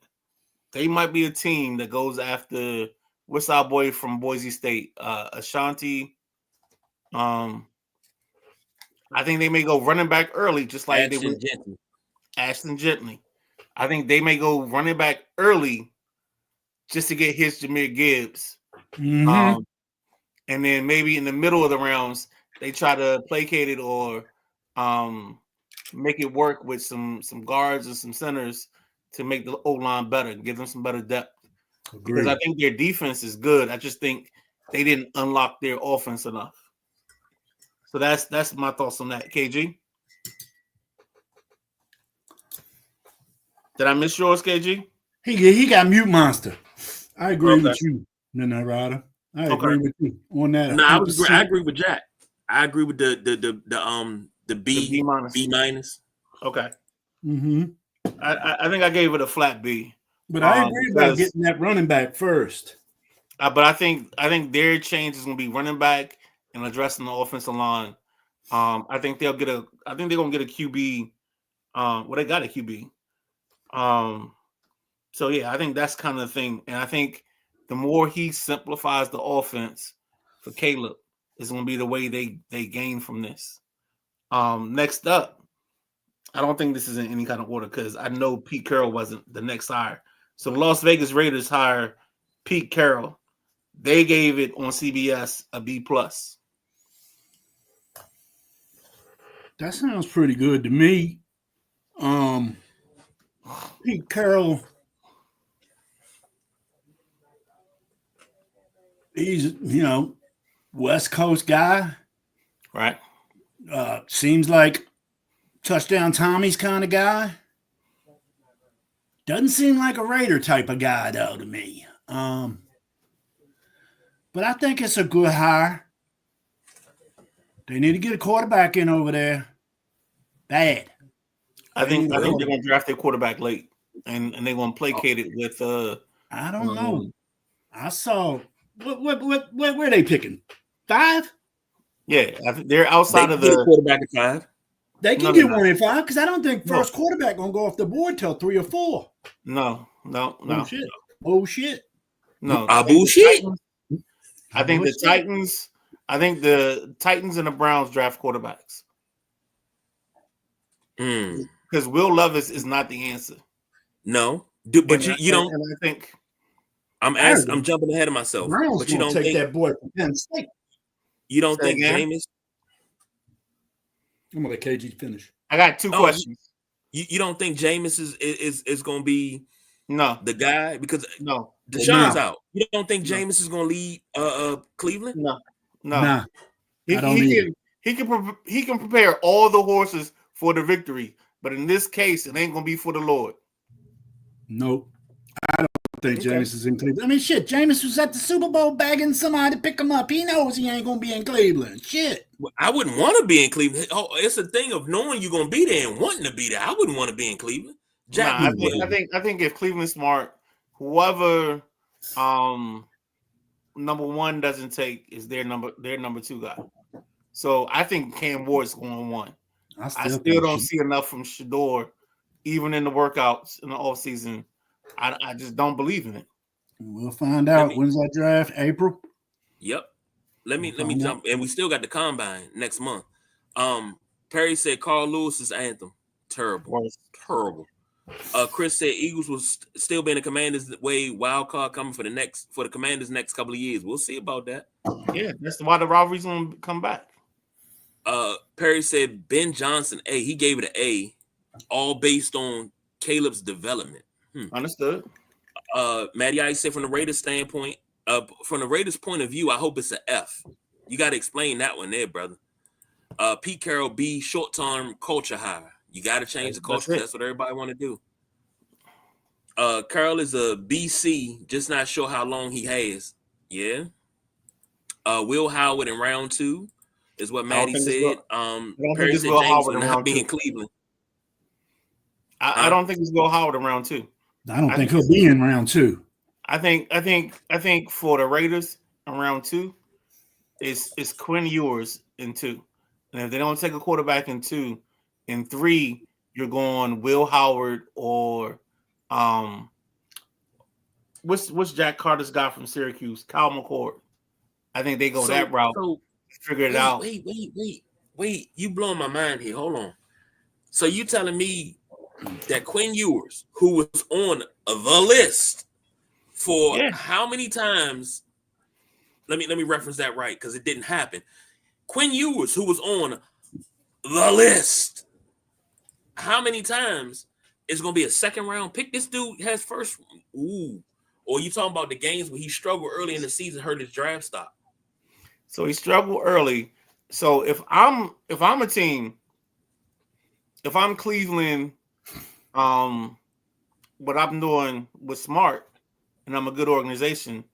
they might be a team that goes after what's our boy from Boise State, Ashanti. I think they may go running back early, just like they were Ashton Gently. I think they may go running back early just to get his Jahmyr Gibbs. Mm-hmm. And then maybe in the middle of the rounds, they try to placate it or make it work with some guards and some centers to make the O-line better, give them some better depth. Agreed. Because I think their defense is good. I just think they didn't unlock their offense enough. So that's my thoughts on that. KG? Did I miss yours, KG? He got mute monster. I agree with you, Nana Ryder. I agree with you on that. No, I agree with Jack. I agree with the B minus. Okay. Mm-hmm. I think I gave it a flat B. But I agree about getting that running back first. But I think their change is going to be running back and addressing the offensive line. I think they're going to get a QB. Well, they got a QB. So yeah, I think that's kind of the thing. And I think the more he simplifies the offense for Caleb is going to be the way they gain from this. Next up, I don't think this is in any kind of order because I know Pete Carroll wasn't the next hire. So the Las Vegas Raiders hire Pete Carroll. They gave it on CBS a B+. That sounds pretty good to me. Pete Carroll, he's, West Coast guy. Right. Seems like Touchdown Tommy's kind of guy. Doesn't seem like a Raider type of guy, though, to me. But I think it's a good hire. They need to get a quarterback in over there. Bad. I think they're going to draft their quarterback late, and they're going to placate it with. I don't know. I saw what where are they picking? 5? Yeah, I think they're outside of the quarterback at 5. They can get 1 and 5 because I don't think first quarterback gonna go off the board till 3 or 4. No. Oh shit. No. Bullshit. I think the Titans. I think the Titans and the Browns draft quarterbacks. Because Will Levis is not the answer. No, but you don't. And I think I'm jumping ahead of myself. Browns but you don't take that boy from Penn State. You don't think Jameis? I'm gonna let KG finish. I got 2 questions. You don't think Jameis is going to be the guy because Deshaun's out? You don't think Jameis is going to lead Cleveland? No. Nah, he can prepare all the horses for the victory, but in this case, it ain't going to be for the Lord. Nope. I don't think Jameis is in Cleveland. I mean, shit, Jameis was at the Super Bowl begging somebody to pick him up. He knows he ain't going to be in Cleveland. Shit. I wouldn't want to be in Cleveland. Oh, it's a thing of knowing you're going to be there and wanting to be there. I wouldn't want to be in Cleveland. I think if Cleveland's smart, whoever number 1 doesn't take is their number 2 guy. So I think Cam Ward's going 1. I still don't see enough from Shador, even in the workouts in the offseason. I just don't believe in it. We'll find out. When's that draft? April? Yep. Let me jump. And we still got the combine next month. Perry said Carl Lewis's anthem. Terrible. Chris said Eagles will still be in the Commanders' way. Wild card coming for the Commanders next couple of years. We'll see about that. Yeah, that's why the rivalry's gonna come back. Perry said Ben Johnson, he gave it an A, all based on Caleb's development. Understood. Matty Ice said from the Raiders standpoint, from the Raiders' point of view, I hope it's an F. You got to explain that one there, brother. Pete Carroll, B, short-term culture hire. You got to change the culture. That's what everybody want to do. Carroll is a BC, just not sure how long he has. Yeah. Will Howard in round 2 is what Matty said. Perry said James will not be in Cleveland. I don't think it's Will Howard in round 2. I don't think he'll be in round 2. I think for the Raiders in round 2 is Quinn Ewers in 2. And if they don't take a quarterback in 2, in 3, you're going Will Howard or what's Jack Carter's guy from Syracuse? Kyle McCord. I think they go that route. Figure it out. Wait. You blowing my mind here. Hold on. So you telling me that Quinn Ewers, who was on the list for how many times? Let me reference that right because it didn't happen. Quinn Ewers, who was on the list, how many times is going to be a second round pick? This dude has first. Ooh. Or you talking about the games where he struggled early in the season, hurt his draft stock? So he struggled early. So if I'm a team, if I'm Cleveland, what I'm doing was smart, and I'm a good organization.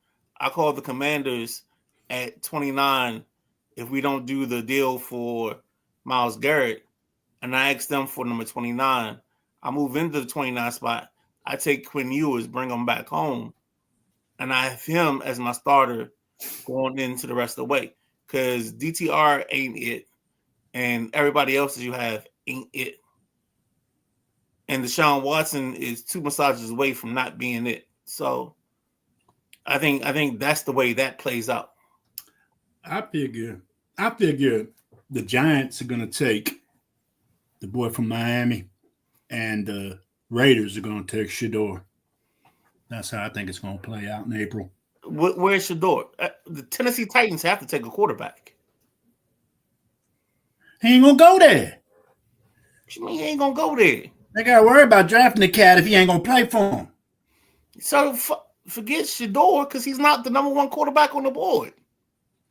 I call the Commanders at 29 if we don't do the deal for Myles Garrett, and I ask them for number 29. I move into the 29 spot. I take Quinn Ewers, bring him back home, and I have him as my starter going into the rest of the way because DTR ain't it, and everybody else that you have ain't it. And Deshaun Watson is 2 massages away from not being it. So I think that's the way that plays out. I figure the Giants are going to take the boy from Miami, and the Raiders are going to take Shador. That's how I think it's going to play out in April. Where's Shador? The Tennessee Titans have to take a quarterback. He ain't going to go there. What you mean he ain't going to go there? They got to worry about drafting the cat if he ain't going to play for him. So forget Shador because he's not the number one quarterback on the board.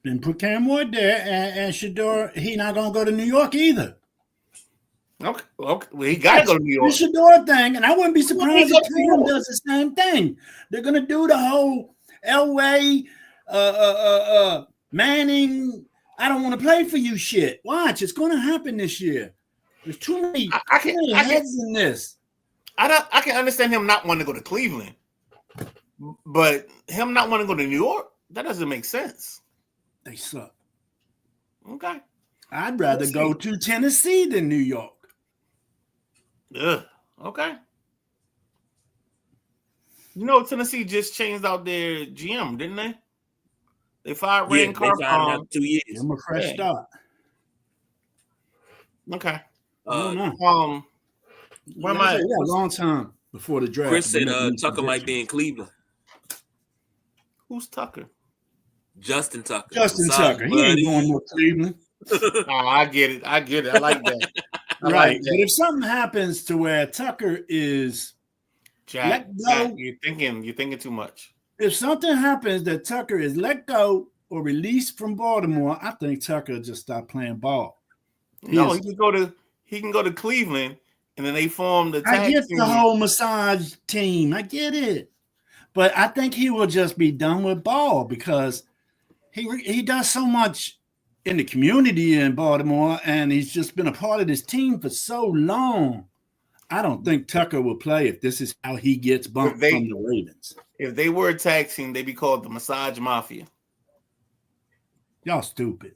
Then put Cam Ward there, and Shador, he not going to go to New York either. Okay. Well, he got to go to New York. The Shador thing, and I wouldn't be surprised if Cam does the same thing. They're going to do the whole Elway, Manning, I don't want to play for you shit. Watch, it's going to happen this year. There's too many heads in this. I can understand him not wanting to go to Cleveland, but him not wanting to go to New York, that doesn't make sense. They suck. Okay. I'd rather go to Tennessee than New York. Ugh. Okay. You know, Tennessee just changed out their GM, didn't they? They fired Rand Carthon. 2 years. Give them a fresh start. Okay. Where am I? Yeah, a long time before the draft. Chris said Tucker might be in Cleveland. Who's Tucker? Justin Tucker. Justin Tucker. He ain't going to Cleveland. Oh, I get it. I like that. Right. But if something happens to where Tucker is Jack, you're thinking too much. If something happens that Tucker is let go or released from Baltimore, I think Tucker just stop playing ball. He can go to Cleveland, and then they form the tag I get team. the whole massage team. I get it. But I think he will just be done with ball because he does so much in the community in Baltimore, and he's just been a part of this team for so long. I don't think Tucker will play if this is how he gets bumped from the Ravens. If they were a tag team, they'd be called the Massage Mafia. Y'all stupid.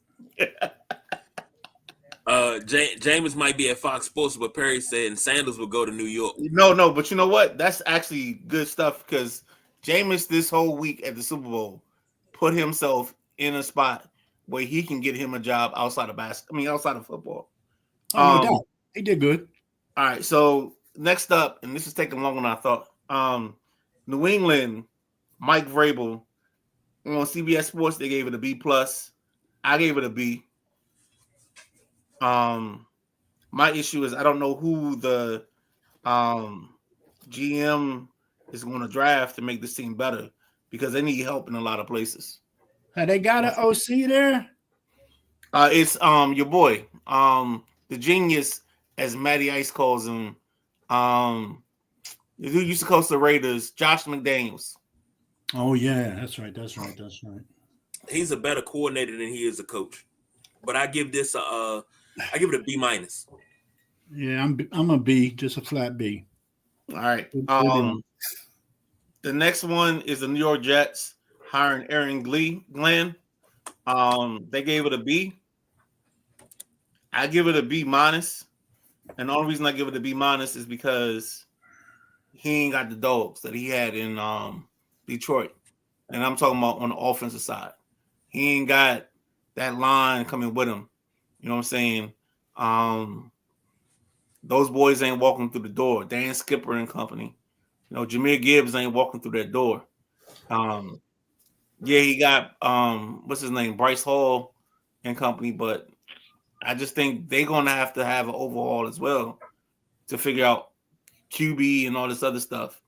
Jameis might be at Fox Sports, but Perry said Sanders will go to New York. No, but you know what? That's actually good stuff because Jameis this whole week at the Super Bowl put himself in a spot where he can get him a job outside of football. Oh, no doubt. He did good. All right, so next up, and this is taking longer than I thought. New England, Mike Vrabel on CBS Sports, they gave it a B+. I gave it a B. My issue is I don't know who the GM is going to draft to make this team better because they need help in a lot of places. Have they got an OC there? It's your boy, the genius, as Matty Ice calls him, who used to coach the Raiders, Josh McDaniels. Oh yeah, that's right. He's a better coordinator than he is a coach. But I give this I give it a B-. Yeah, I'm a B, just a flat B. All right. The next one is the New York Jets hiring Aaron Glenn. They gave it a B. I give it a B-. And the only reason I give it a B- is because he ain't got the dogs that he had in Detroit. And I'm talking about on the offensive side. He ain't got that line coming with him. You know what I'm saying? Those boys ain't walking through the door. Dan Skipper and company. You know, Jahmyr Gibbs ain't walking through that door. Yeah, he got what's his name? Bryce Hall and company, but I just think they're gonna have to have an overhaul as well to figure out QB and all this other stuff.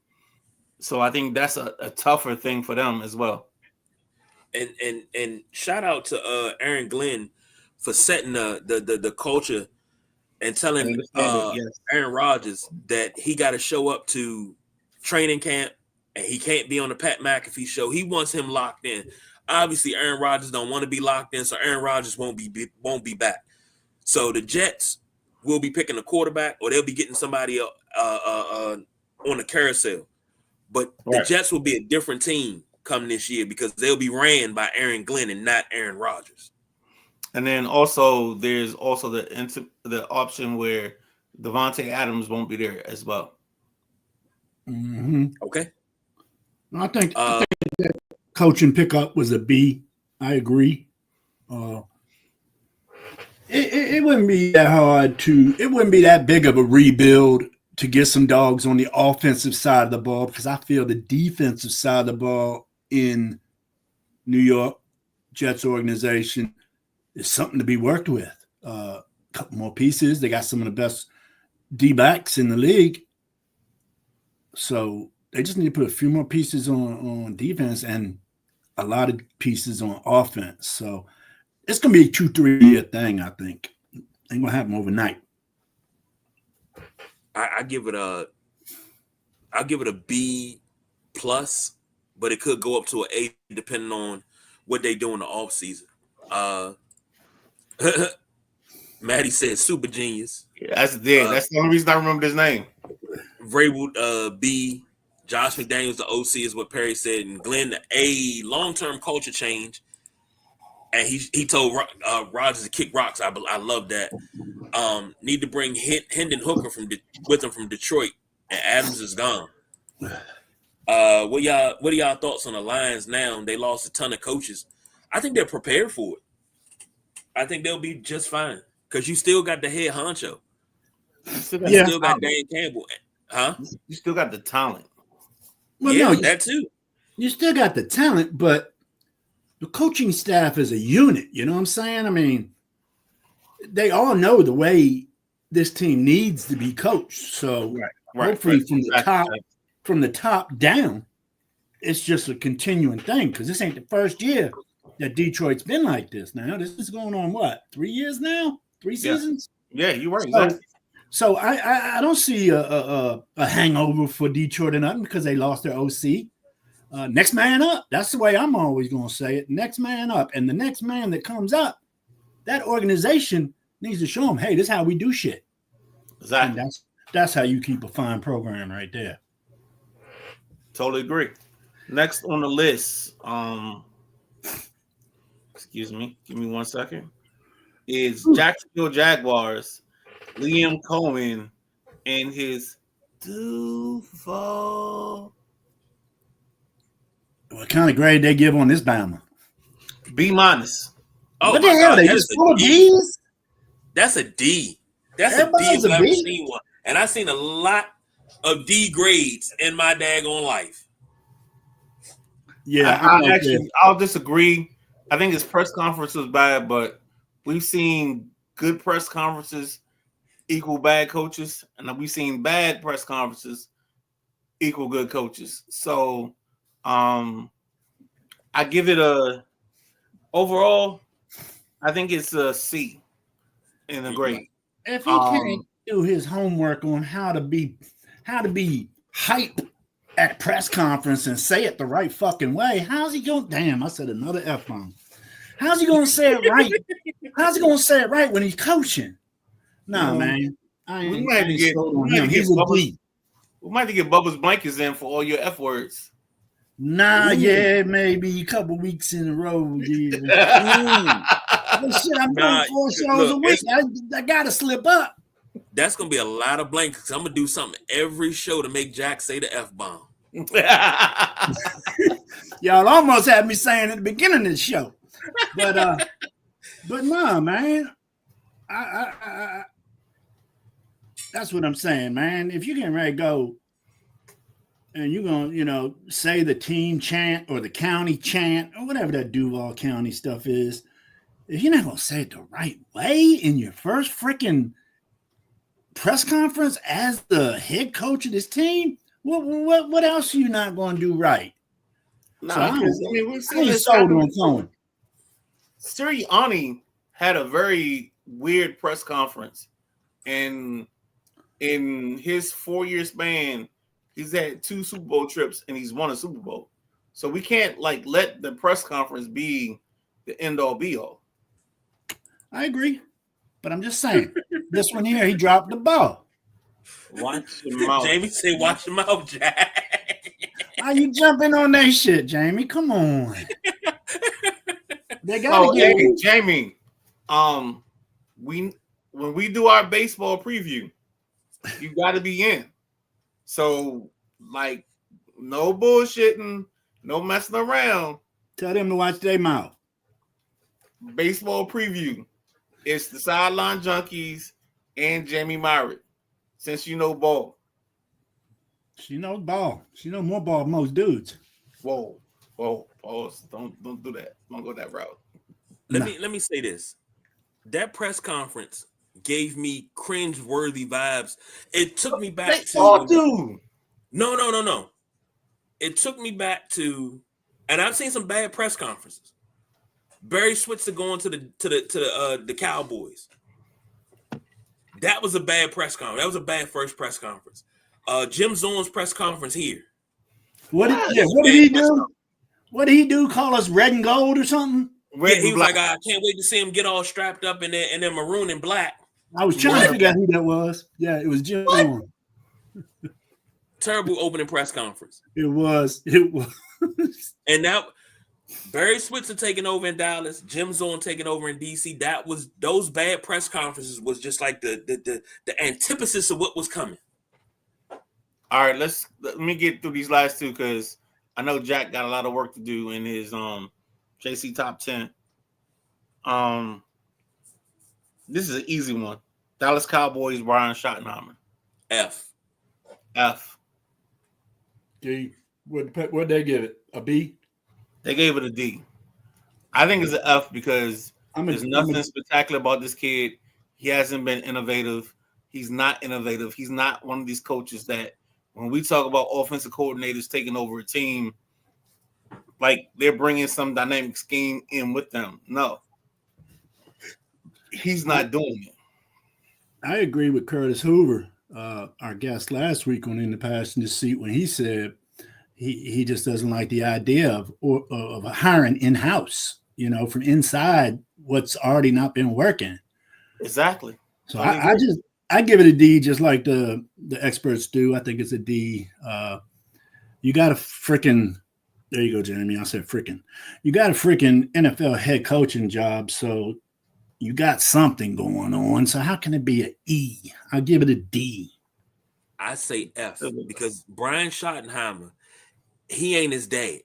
So I think that's a tougher thing for them as well. And shout out to Aaron Glenn for setting the culture and telling Aaron Rodgers that he got to show up to training camp and he can't be on the Pat McAfee show. He wants him locked in. Obviously, Aaron Rodgers don't want to be locked in, so Aaron Rodgers won't be back. So the Jets will be picking a quarterback, or they'll be getting somebody on on the carousel. But the Jets will be a different team come this year because they'll be ran by Aaron Glenn and not Aaron Rodgers. And then also there's also the option where Devontae Adams won't be there as well. Mm-hmm. Okay. I think that coaching pickup was a B. I agree. It wouldn't be that hard it wouldn't be that big of a rebuild to get some dogs on the offensive side of the ball, because I feel the defensive side of the ball in New York Jets organization is something to be worked with. A couple more pieces. They got some of the best D-backs in the league. So they just need to put a few more pieces on defense and a lot of pieces on offense. So it's going to be a 2-3 year thing, I think. Ain't going to happen overnight. I give it a B plus, but it could go up to an A depending on what they do in the offseason. Maddie said super genius. Yeah, that's the only reason I remember his name. Vrabel B. Josh McDaniels, the OC, is what Perry said, and Glenn A. Long-term culture change. And he told Rodgers to kick rocks. I love that. Need to bring Hendon Hooker with him from Detroit, and Adams is gone. What are y'all thoughts on the Lions now? They lost a ton of coaches. I think they're prepared for it. I think they'll be just fine because you still got the head honcho. You still got Dan Campbell, huh? You still got the talent. Well, yeah, no, that too. You still got the talent, but the coaching staff is a unit. You know what I'm saying? I mean, they all know the way this team needs to be coached. So hopefully from the top down, it's just a continuing thing, because this ain't the first year that Detroit's been like this. Now this is going on 3 years now, 3 seasons. Yeah, you were exactly. So I don't see a hangover for Detroit or nothing because they lost their OC. Next man up. That's the way I'm always going to say it. Next man up. And the next man that comes up, that organization needs to show them, hey, this is how we do shit. Exactly. And that's how you keep a fine program right there. Totally agree. Next on the list, excuse me, give me 1 second, is Jacksonville Jaguars, Liam Cohen, and his Duval. What kind of grade they give on this Bama? B-. Oh, what the hell? They just full of D's? That's a D. That's a D if I've ever seen one. And I've seen a lot of D grades in my daggone life. Yeah, I'll disagree. I think his press conference was bad, but we've seen good press conferences equal bad coaches, and we've seen bad press conferences equal good coaches. So I give it overall, I think it's a C in the grade. If he can't do his homework on how to be hype at press conference and say it the right fucking way, how's he going? Damn, I said another F-bomb. How's he going to say it right? How's he going to say it right when he's coaching? Nah, man. We might have to get Bubba's blankets in for all your F words. Nah, yeah, maybe a couple weeks in a row. Shit, I'm doing 4 shows a week. I gotta slip up. That's gonna be a lot of blankets. I'm gonna do something every show to make Jack say the F-bomb. Y'all almost had me saying at the beginning of the show, but nah, man. I that's what I'm saying, man. If you're getting ready to go and you're gonna, say the team chant or the county chant or whatever that Duval County stuff is, if you're not gonna say it the right way in your first freaking press conference as the head coach of this team, what else are you not gonna do right? We've seen this sold on phone. Sirianni had a very weird press conference, and in his 4-year span, he's had 2 Super Bowl trips and he's won a Super Bowl. So we can't let the press conference be the end all be all. I agree, but I'm just saying this one here, he dropped the ball. Watch your mouth. Jamie said, "Watch your mouth, Jack." Why you jumping on that shit, Jamie? Come on. They gotta get hey, Jamie. When we do our baseball preview, you got to be in. So, like, no bullshitting, no messing around. Tell them to watch their mouth. Baseball preview. It's the Sideline Junkies and Jamie Myrick. Since you know ball. She knows ball. She knows more ball than most dudes. Whoa. Pause. Don't do that. Don't go that route. Let me say this. That press conference gave me cringe-worthy vibes. It took me back to all do. No. It took me back to, and I've seen some bad press conferences. Barry Switzer going to the Cowboys. That was a bad press conference. That was a bad first press conference. Jim Zorn's press conference here. What did he do? What did he do? Call us red and gold or something? He was like, I can't wait to see him get all strapped up in their maroon and black. I was trying to figure out who that was. Yeah, it was Jim Zorn. Terrible opening press conference. It was. And now Barry Switzer taking over in Dallas, Jim Zorn taking over in DC. Those bad press conferences was just like the antithesis of what was coming. All right, let me get through these last two because I know Jack got a lot of work to do in his JC top 10. This is an easy one. Dallas Cowboys, Brian Schottenheimer. F. D. What'd they give it? A B? They gave it a D. I think it's an F because there's nothing spectacular about this kid. He hasn't been innovative. He's not innovative. He's not one of these coaches that when we talk about offensive coordinators taking over a team, like they're bringing some dynamic scheme in with them. No. He's not doing it. I agree with Curtis Hoover, our guest last week on In the Passenger Seat, when he said he just doesn't like the idea of hiring in-house, from inside what's already not been working. Exactly. So I give it a D, just like the experts do. I think it's a D. You got a freaking, there you go, Jeremy. I said freaking. You got a freaking NFL head coaching job, so you got something going on. So how can it be an E? I'll give it a D. I say F because Brian Schottenheimer, he ain't his dad.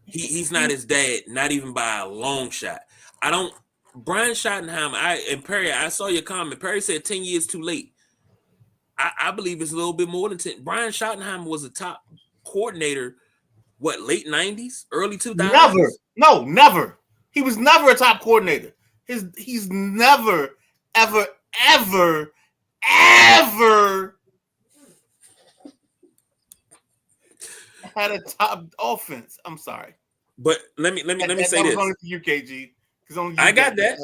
He's not his dad, not even by a long shot. Brian Schottenheimer, and Perry, I saw your comment. Perry said 10 years too late. I believe it's a little bit more than 10. Brian Schottenheimer was a top coordinator, late 90s, early 2000s? Never. He was never a top coordinator. He's never, ever had a top offense. I'm sorry. But let me say this. Only for you, KG. I got that.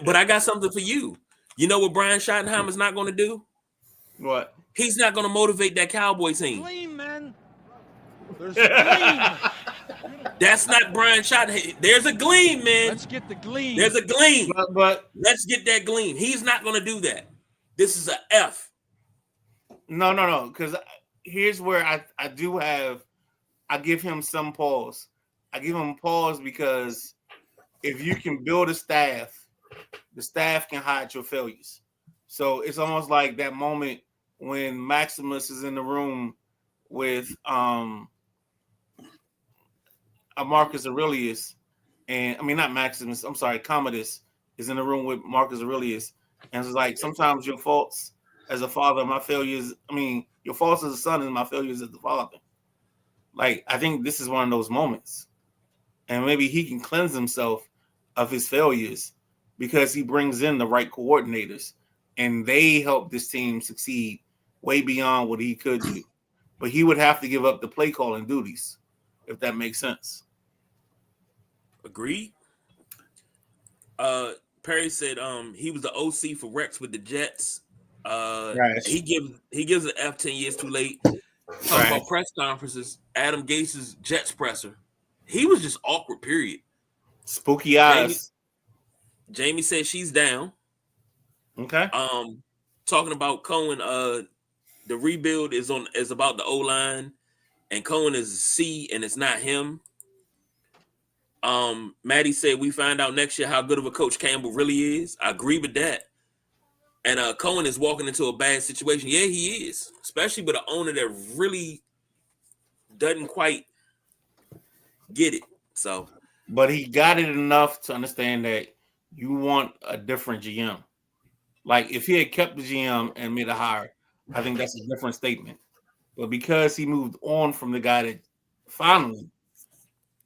But I got something for you. You know what Brian Schottenheimer's not going to do? What? He's not going to motivate that Cowboy team. Gleam, man. There's a gleam. That's not Brian Schottenheimer. There's a gleam, man. Let's get the gleam. There's a gleam. But let's get that gleam. He's not going to do that. This is a F. No. Because here's where I give him some pause. I give him pause because if you can build a staff, the staff can hide your failures. So it's almost like that moment when Maximus is in the room with Marcus Aurelius, and I mean not Maximus. I'm sorry, Commodus is in the room with Marcus Aurelius, and it's like sometimes your faults as a father, my failures. I mean, your faults as a son and my failures as the father. Like I think this is one of those moments, and maybe he can cleanse himself of his failures because he brings in the right coordinators, and they help this team succeed way beyond what he could do. But he would have to give up the play calling duties, if that makes sense. Agreed. Perry said he was the OC for Rex with the Jets. Right. He gives an F 10 years too late. Talking about press conferences, Adam Gase's Jets presser. He was just awkward, period. Spooky eyes. Jamie said she's down. Okay. talking about Cohen, the rebuild is about the O-line, and Cohen is a C, and it's not him. Maddie said we find out next year how good of a coach Campbell really is. I agree with that. And Cohen is walking into a bad situation. Yeah, he is, especially with an owner that really doesn't quite get it. So, but he got it enough to understand that you want a different GM. Like if he had kept the GM and made a hire, I think that's a different statement. But because he moved on from the guy that finally,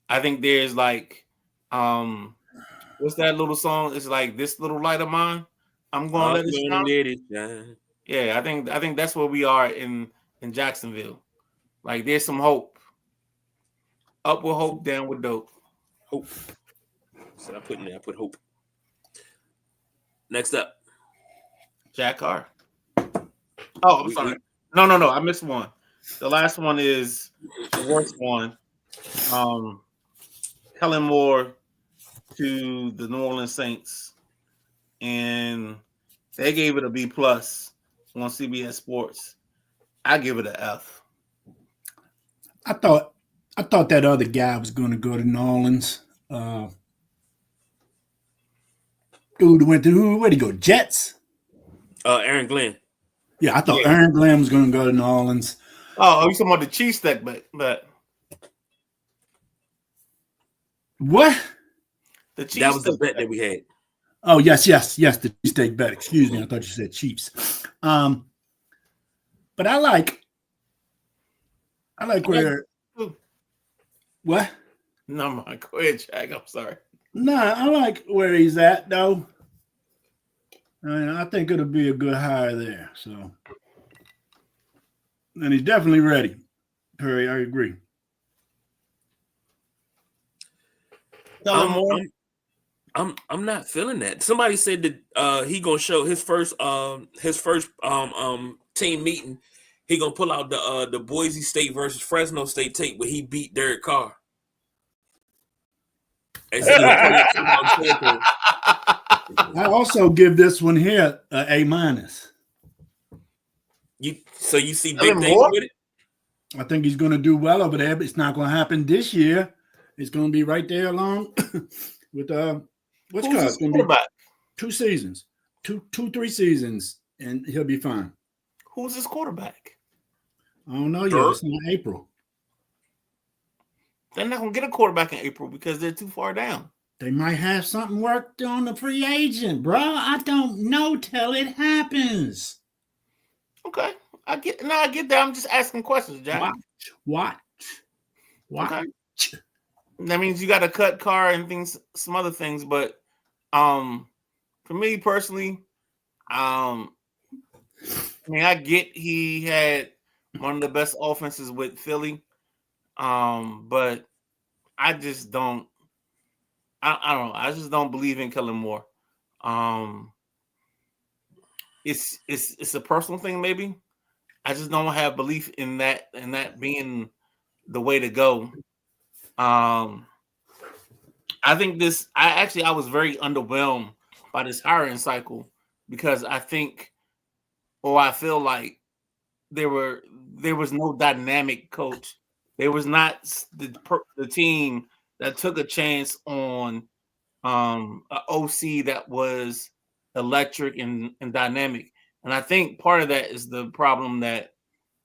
I think there's like, what's that little song? It's like this little light of mine. I'm gonna let it shine. Yeah, I think that's where we are in Jacksonville. Like there's some hope. Up with hope, down with dope. Hope. So I put in there. I put hope. Next up, Jack Carr. Oh, I'm sorry. No. I missed one. The last one is the worst one. Kellen Moore to the New Orleans Saints, and they gave it a B+ on CBS Sports. I give it an F. I thought that other guy was going to go to New Orleans. Dude went to where'd he go? Jets. Aaron Glenn. Yeah, I thought Aaron Glenn was going to go to New Orleans. Oh, you talking about the Chiefs that but what? The Chiefs that was the bet that we had. Oh, yes, the steak bet. Excuse me, I thought you said Chiefs. But I like where what? No, man, go ahead, Jack. I'm sorry. Nah, I like where he's at though. I think it'll be a good hire there. So, and he's definitely ready. Perry, I agree. I'm not feeling that. Somebody said that he gonna show his first team meeting. He gonna pull out the Boise State versus Fresno State tape where he beat Derek Carr. I also give this one here an A-. You see big things with it? I think he's going to do well over there, but it's not going to happen this year. It's going to be right there along with what's called? It's going to be 2 seasons, 3 seasons, and he'll be fine. Who's his quarterback? I don't know yet. It's not April. They're not going to get a quarterback in April because they're too far down. They might have something worked on the free agent, bro. I don't know till it happens. Okay. I get that. I'm just asking questions, Jack. Watch. Okay. That means you got to cut Carr and some other things. But for me personally, I get he had one of the best offenses with Philly. But I just don't. I don't know. I just don't believe in Kellen Moore. It's a personal thing, maybe. I just don't have belief in that being the way to go. I think I was very underwhelmed by this hiring cycle because I feel like there was no dynamic coach. There was not the team that took a chance on an OC that was electric and dynamic. And I think part of that is the problem that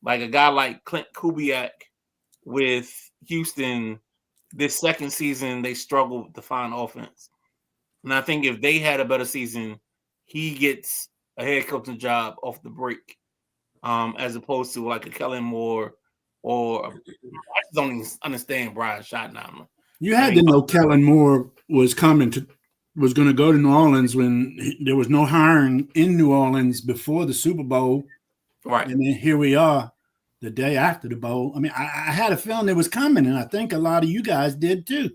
like a guy like Clint Kubiak with Houston, this second season, they struggled to find offense. And I think if they had a better season, he gets a head coaching job off the break, as opposed to like a Kellen Moore or I just don't even understand Brian Schottenheimer. You had to know Kellen Moore was going to go to New Orleans when there was no hiring in New Orleans before the Super Bowl. Right. And then here we are the day after the bowl. I mean, I had a feeling it was coming, and I think a lot of you guys did too.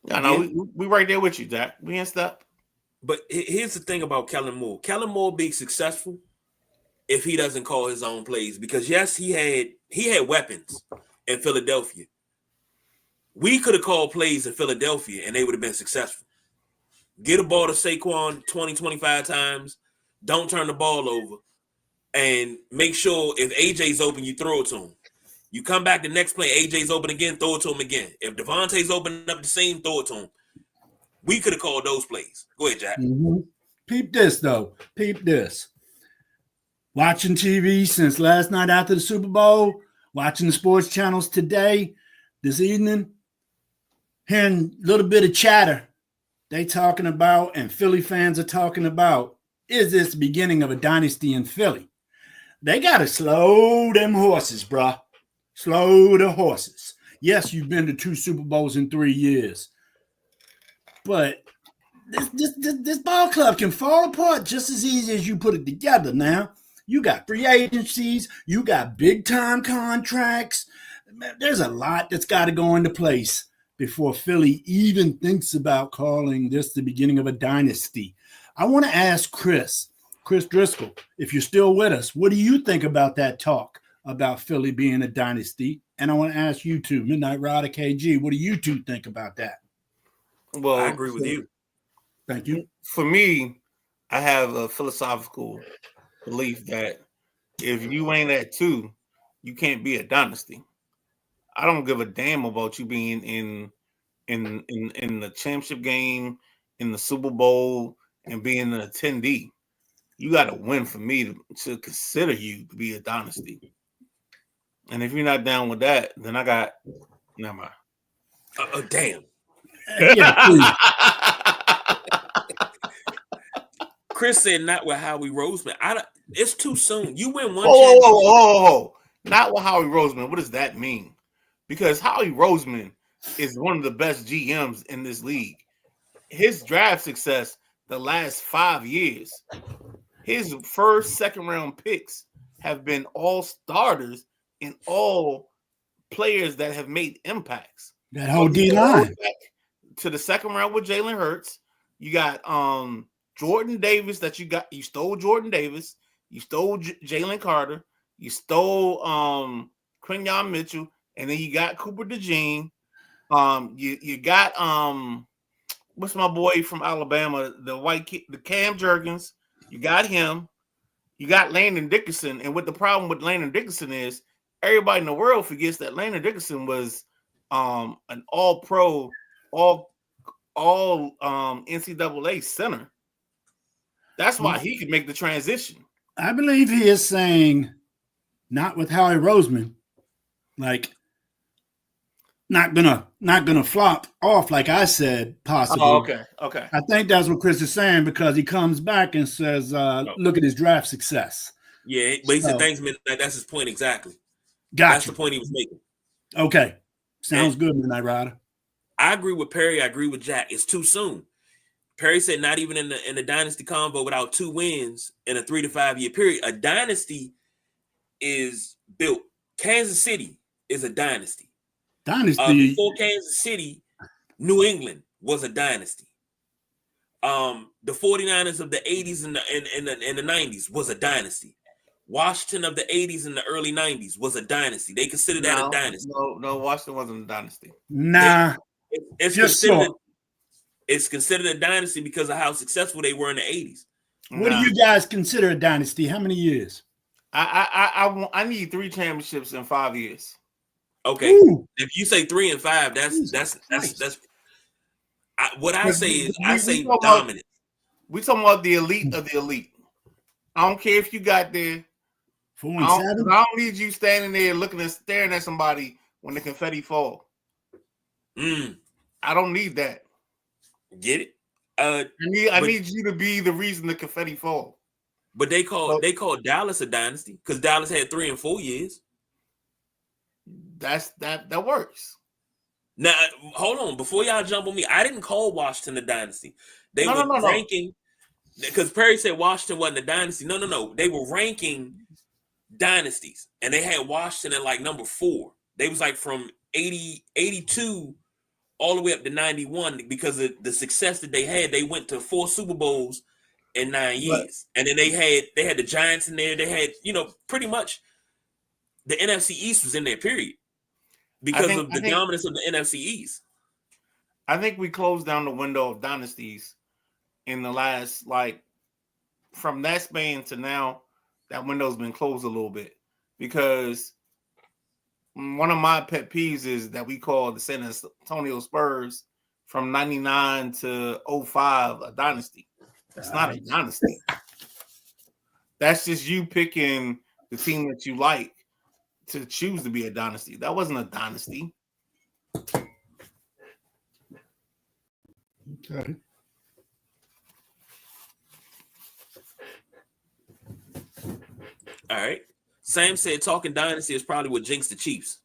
I know we right there with you, Jack. We ain't stop. But here's the thing about Kellen Moore. Kellen Moore be successful if he doesn't call his own plays. Because yes, he had weapons in Philadelphia. We could have called plays in Philadelphia and they would have been successful. Get a ball to Saquon 20, 25 times. Don't turn the ball over. and make sure if AJ's open, you throw it to him. You come back the next play, AJ's open again, throw it to him again. If Devontae's open up the same, throw it to him. We could have called those plays. Go ahead, Jack. Mm-hmm. Peep this, though. Peep this. Watching TV since last night after the Super Bowl, watching the sports channels today, this evening, hearing a little bit of chatter they talking about, and Philly fans are talking about, is this the beginning of a dynasty in Philly? They got to slow them horses, bruh. Slow the horses. Yes, you've been to 2 Super Bowls in 3 years, but this ball club can fall apart just as easy as you put it together. Now, you got free agencies, you got big-time contracts. There's a lot that's got to go into place before Philly even thinks about calling this the beginning of a dynasty. I want to ask Chris Driscoll, if you're still with us, what do you think about that talk about Philly being a dynasty? And I want to ask you two, Midnight Rider, KG, what do you two think about that? Well, I agree with you. Thank you. For me, I have a philosophical belief that if you ain't at 2, you can't be a dynasty. I don't give a damn about you being in the championship game, in the Super Bowl, and being an attendee. You got to win for me to consider you to be a dynasty. And if you're not down with that, then I got never mind. Damn. Yeah, please. Chris said not with Howie Roseman. It's too soon. You win one Whoa. championship. Not with Howie Roseman. What does that mean? Because Howie Roseman is one of the best GMs in this league. His draft success the last 5 years, his first, second round picks have been all starters and all players that have made impacts. That whole D-line. To the second round with Jalen Hurts. You got Jordan Davis that you stole Jordan Davis. You stole Jalen Carter. You stole Quinyon Mitchell. And then you got Cooper DeJean. You got what's my boy from Alabama, the white kid, the Cam Jurgens. You got him. You got Landon Dickerson. And what the problem with Landon Dickerson is, everybody in the world forgets that Landon Dickerson was an all-pro, all NCAA center. That's why he could make the transition. I believe he is saying, not with Howie Roseman, like not gonna flop off like I said, possibly. Oh, okay. I think that's what Chris is saying, because he comes back and says, look at his draft success. Yeah, but he said thanks, Midnight. That's his point exactly. Gotcha. That's the point he was making. Okay. Sounds good, Midnight Rider. I agree with Perry. I agree with Jack. It's too soon. Perry said not even in the dynasty convo without 2 wins in a 3 to 5 year period. A dynasty is built. Kansas City is a dynasty. Before Kansas City, New England was a dynasty. The 49ers of the 80s and the 90s was a dynasty. Washington of the 80s and the early 90s was a dynasty. They considered that a dynasty. No, Washington wasn't a dynasty. Nah. It's considered a dynasty because of how successful they were in the 80s. What do you guys consider a dynasty? How many years? I need 3 championships in 5 years. Okay. Ooh. If you say 3 and 5, that's what I say is I say dominant. We talking about the elite of the elite. I don't care if you got there. 4 and 7. I don't need you standing there looking and staring at somebody when the confetti fall. I don't need that. Get it? I need you to be the reason the confetti fall. But they call Dallas a dynasty because Dallas had 3 and 4 years. That works. Now hold on, before y'all jump on me, I didn't call Washington a dynasty. They were ranking because Perry said Washington wasn't a dynasty. No. They were ranking dynasties, and they had Washington at like number 4. They was like from 82 all the way up to 91 because of the success that they had. They went to 4 Super Bowls in 9 years, and then they had the Giants in there. They had pretty much the NFC East was in there. Period. Because of the dominance of the NFC East. I think we closed down the window of dynasties in the last, from that span to now, that window's been closed a little bit, because one of my pet peeves is that we call the San Antonio Spurs from 99 to 05 a dynasty. That's not a dynasty. That's just you picking the team that you like to choose to be a dynasty. That wasn't a dynasty. Okay. All right. Sam said talking dynasty is probably what jinxed the Chiefs.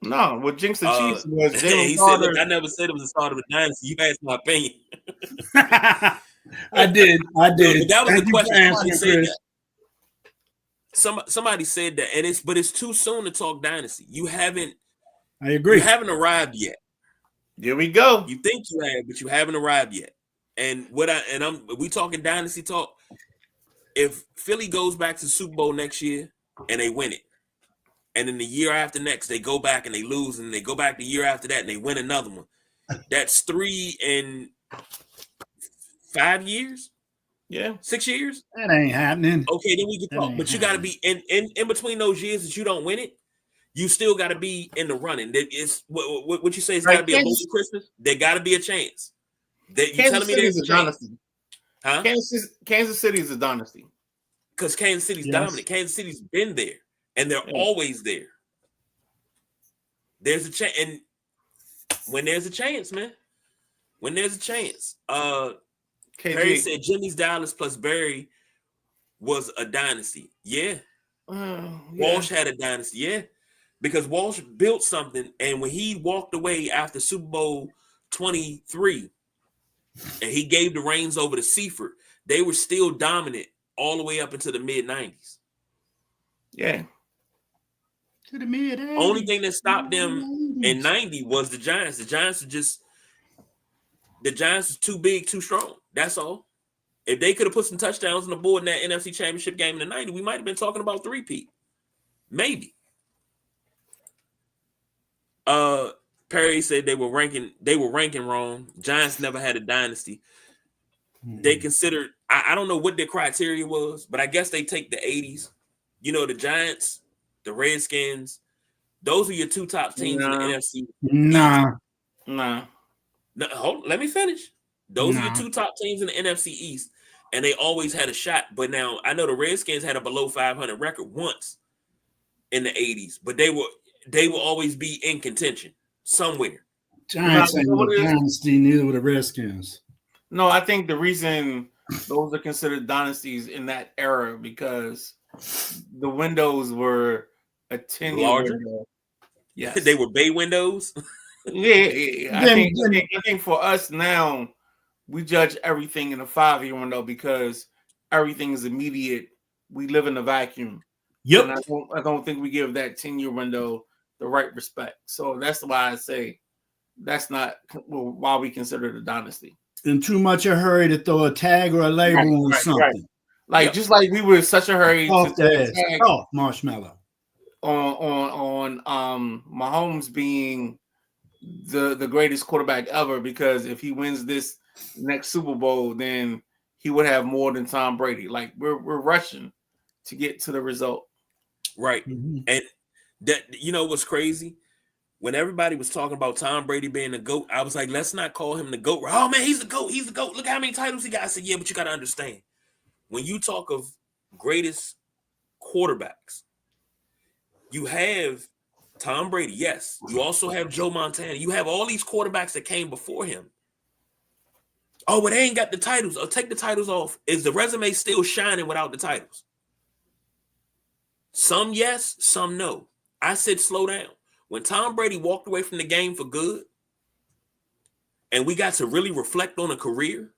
No, what jinxed the Chiefs was Jalen he Carter. said, look, I never said it was the start of a dynasty. You asked my opinion. I did. But that was Thank the you for question. answering, Chris. Somebody said that, and it's too soon to talk dynasty. You haven't agree. You haven't arrived yet. Here we go. You think you have, but you haven't arrived yet. And we talking dynasty talk. If Philly goes back to the Super Bowl next year and they win it, and then the year after next they go back and they lose, and they go back the year after that and they win another one, that's 3 in 5 years. Yeah, 6 years. That ain't happening. Okay, then we can talk. But you got to be in between those years that you don't win it. You still got to be in the running. It's what you say. It's got to be a movie Christmas. There got to be a chance. You telling me there's a dynasty? Huh? Kansas City is a dynasty because Kansas City's dominant. Kansas City's been there, and they're always there. There's a chance, and when there's a chance, man, when there's a chance. Perry said Jimmy's Dallas plus Barry was a dynasty. Yeah. Walsh had a dynasty. Yeah. Because Walsh built something, and when he walked away after Super Bowl 23 and he gave the reins over to Seifert, they were still dominant all the way up into the mid-90s. Yeah. To the mid-80s. Only thing that stopped them in 90 was the Giants. The Giants are too big, too strong. That's all. If they could have put some touchdowns on the board in that NFC Championship game in the 90s, we might have been talking about three-peat. Maybe. Perry said they were ranking wrong. Giants never had a dynasty. They considered, I don't know what their criteria was, but I guess they take the 80s. You know, the Giants, the Redskins, those are your two top teams in the NFC. Nah. No, let me finish. Those are your two top teams in the NFC East, and they always had a shot. But now I know the Redskins had a below 500 record once in the 80s, but they will always be in contention somewhere. Giants ain't a dynasty, neither were the Redskins. No, I think the reason those are considered dynasties in that era because the windows were a 10-year larger. Window. Yes, they were bay windows. Yeah. I think for us now, we judge everything in a 5-year window because everything is immediate. We live in a vacuum. Yep. And I don't think we give that 10-year window the right respect. So that's why I say that's not why we consider it a dynasty. In too much a hurry to throw a tag or a label on something. Right. Like just like we were in such a hurry to throw a tag marshmallow on Mahomes being the greatest quarterback ever, because if he wins this next Super Bowl, then he would have more than Tom Brady. Like we're rushing to get to the result. Right. Mm-hmm. And that, you know what's crazy? When everybody was talking about Tom Brady being the GOAT, I was like, let's not call him the GOAT. Oh man, he's the GOAT. He's the GOAT. Look how many titles he got. I said, yeah, but you got to understand. When you talk of greatest quarterbacks, you have Tom Brady, yes. You also have Joe Montana. You have all these quarterbacks that came before him. Oh, but they ain't got the titles. Oh, take the titles off. Is the resume still shining without the titles? Some yes, some no. I said slow down. When Tom Brady walked away from the game for good, and we got to really reflect on a career,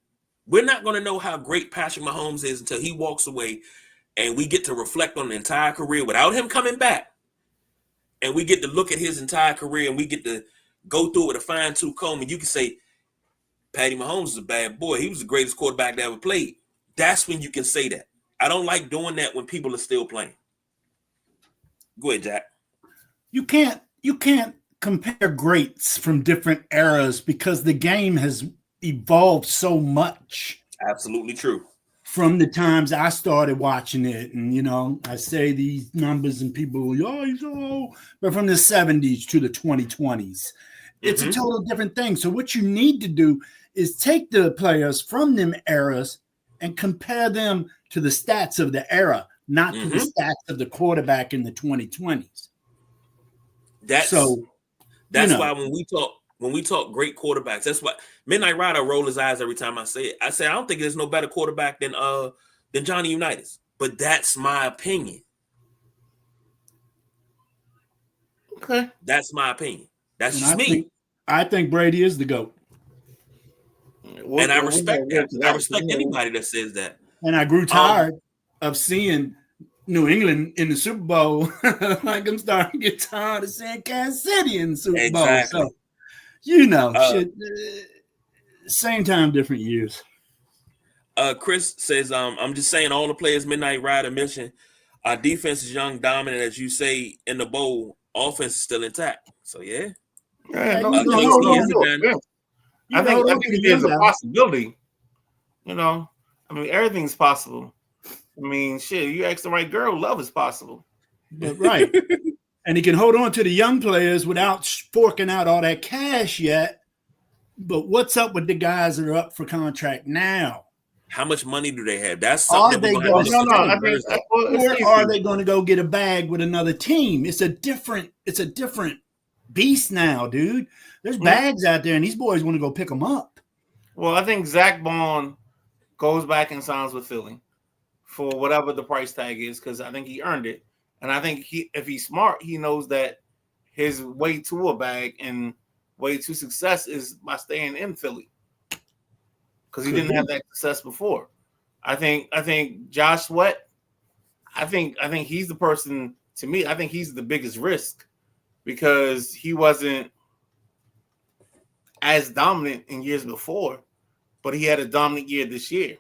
we're not going to know how great Patrick Mahomes is until he walks away and we get to reflect on the entire career without him coming back. And we get to look at his entire career and we get to go through it with a fine-tooth comb. And you can say, Patty Mahomes is a bad boy. He was the greatest quarterback that ever played. That's when you can say that. I don't like doing that when people are still playing. Go ahead, Jack. You can't compare greats from different eras because the game has evolved so much. Absolutely true. from the times I started watching it. And, you know, I say these numbers and people, oh, he's so old. But from the 70s to the 2020s, it's a total different thing. So what you need to do is take the players from them eras and compare them to the stats of the era, not to the stats of the quarterback in the 2020s. That's why when we talk great quarterbacks, that's why Midnight Rider roll his eyes every time I say it. I say I don't think there's no better quarterback than Johnny Unitas, but that's my opinion. Okay, that's my opinion. That's And just me. I think Brady is the GOAT. And I respect that. I respect anybody that says that. And I grew tired of seeing New England in the Super Bowl. Like I'm starting to get tired of seeing Kansas City in the Super Bowl. So, you know, same time, different years. Chris says, I'm just saying all the players Midnight Rider mentioned, our defense is young, dominant, as you say, in the bowl. Offense is still intact. So, yeah. I think there's a possibility. You know, I mean, everything's possible. I mean, shit, you ask the right girl, love is possible. Right. And he can hold on to the young players without forking out all that cash yet. But what's up with the guys that are up for contract now? How much money do they have? That's something Or are they going to go get a bag with another team? It's a different beast now, dude. There's bags out there, and these boys want to go pick them up. Well, I think Zach Bond goes back and signs with Philly for whatever the price tag is, because I think he earned it. And I think if he's smart, he knows that his way to a bag and way to success is by staying in Philly, because he didn't have that success before. I think Josh Sweat, I think he's the person, to me, I think he's the biggest risk, because he wasn't as dominant in years before, but he had a dominant year this year.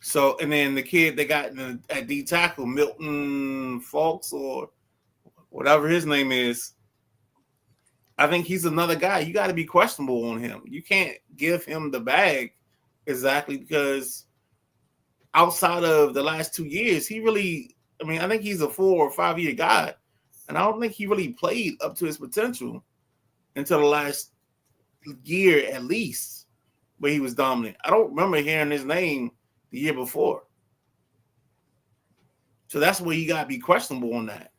So, and then the kid they got at D tackle, Milton Falks or whatever his name is, I think he's another guy. You got to be questionable on him. You can't give him the bag exactly, because outside of the last 2 years, I think he's a 4 or 5 year guy. And I don't think he really played up to his potential until the last year at least, where he was dominant. I don't remember hearing his name the year before. So that's where you got to be questionable on that.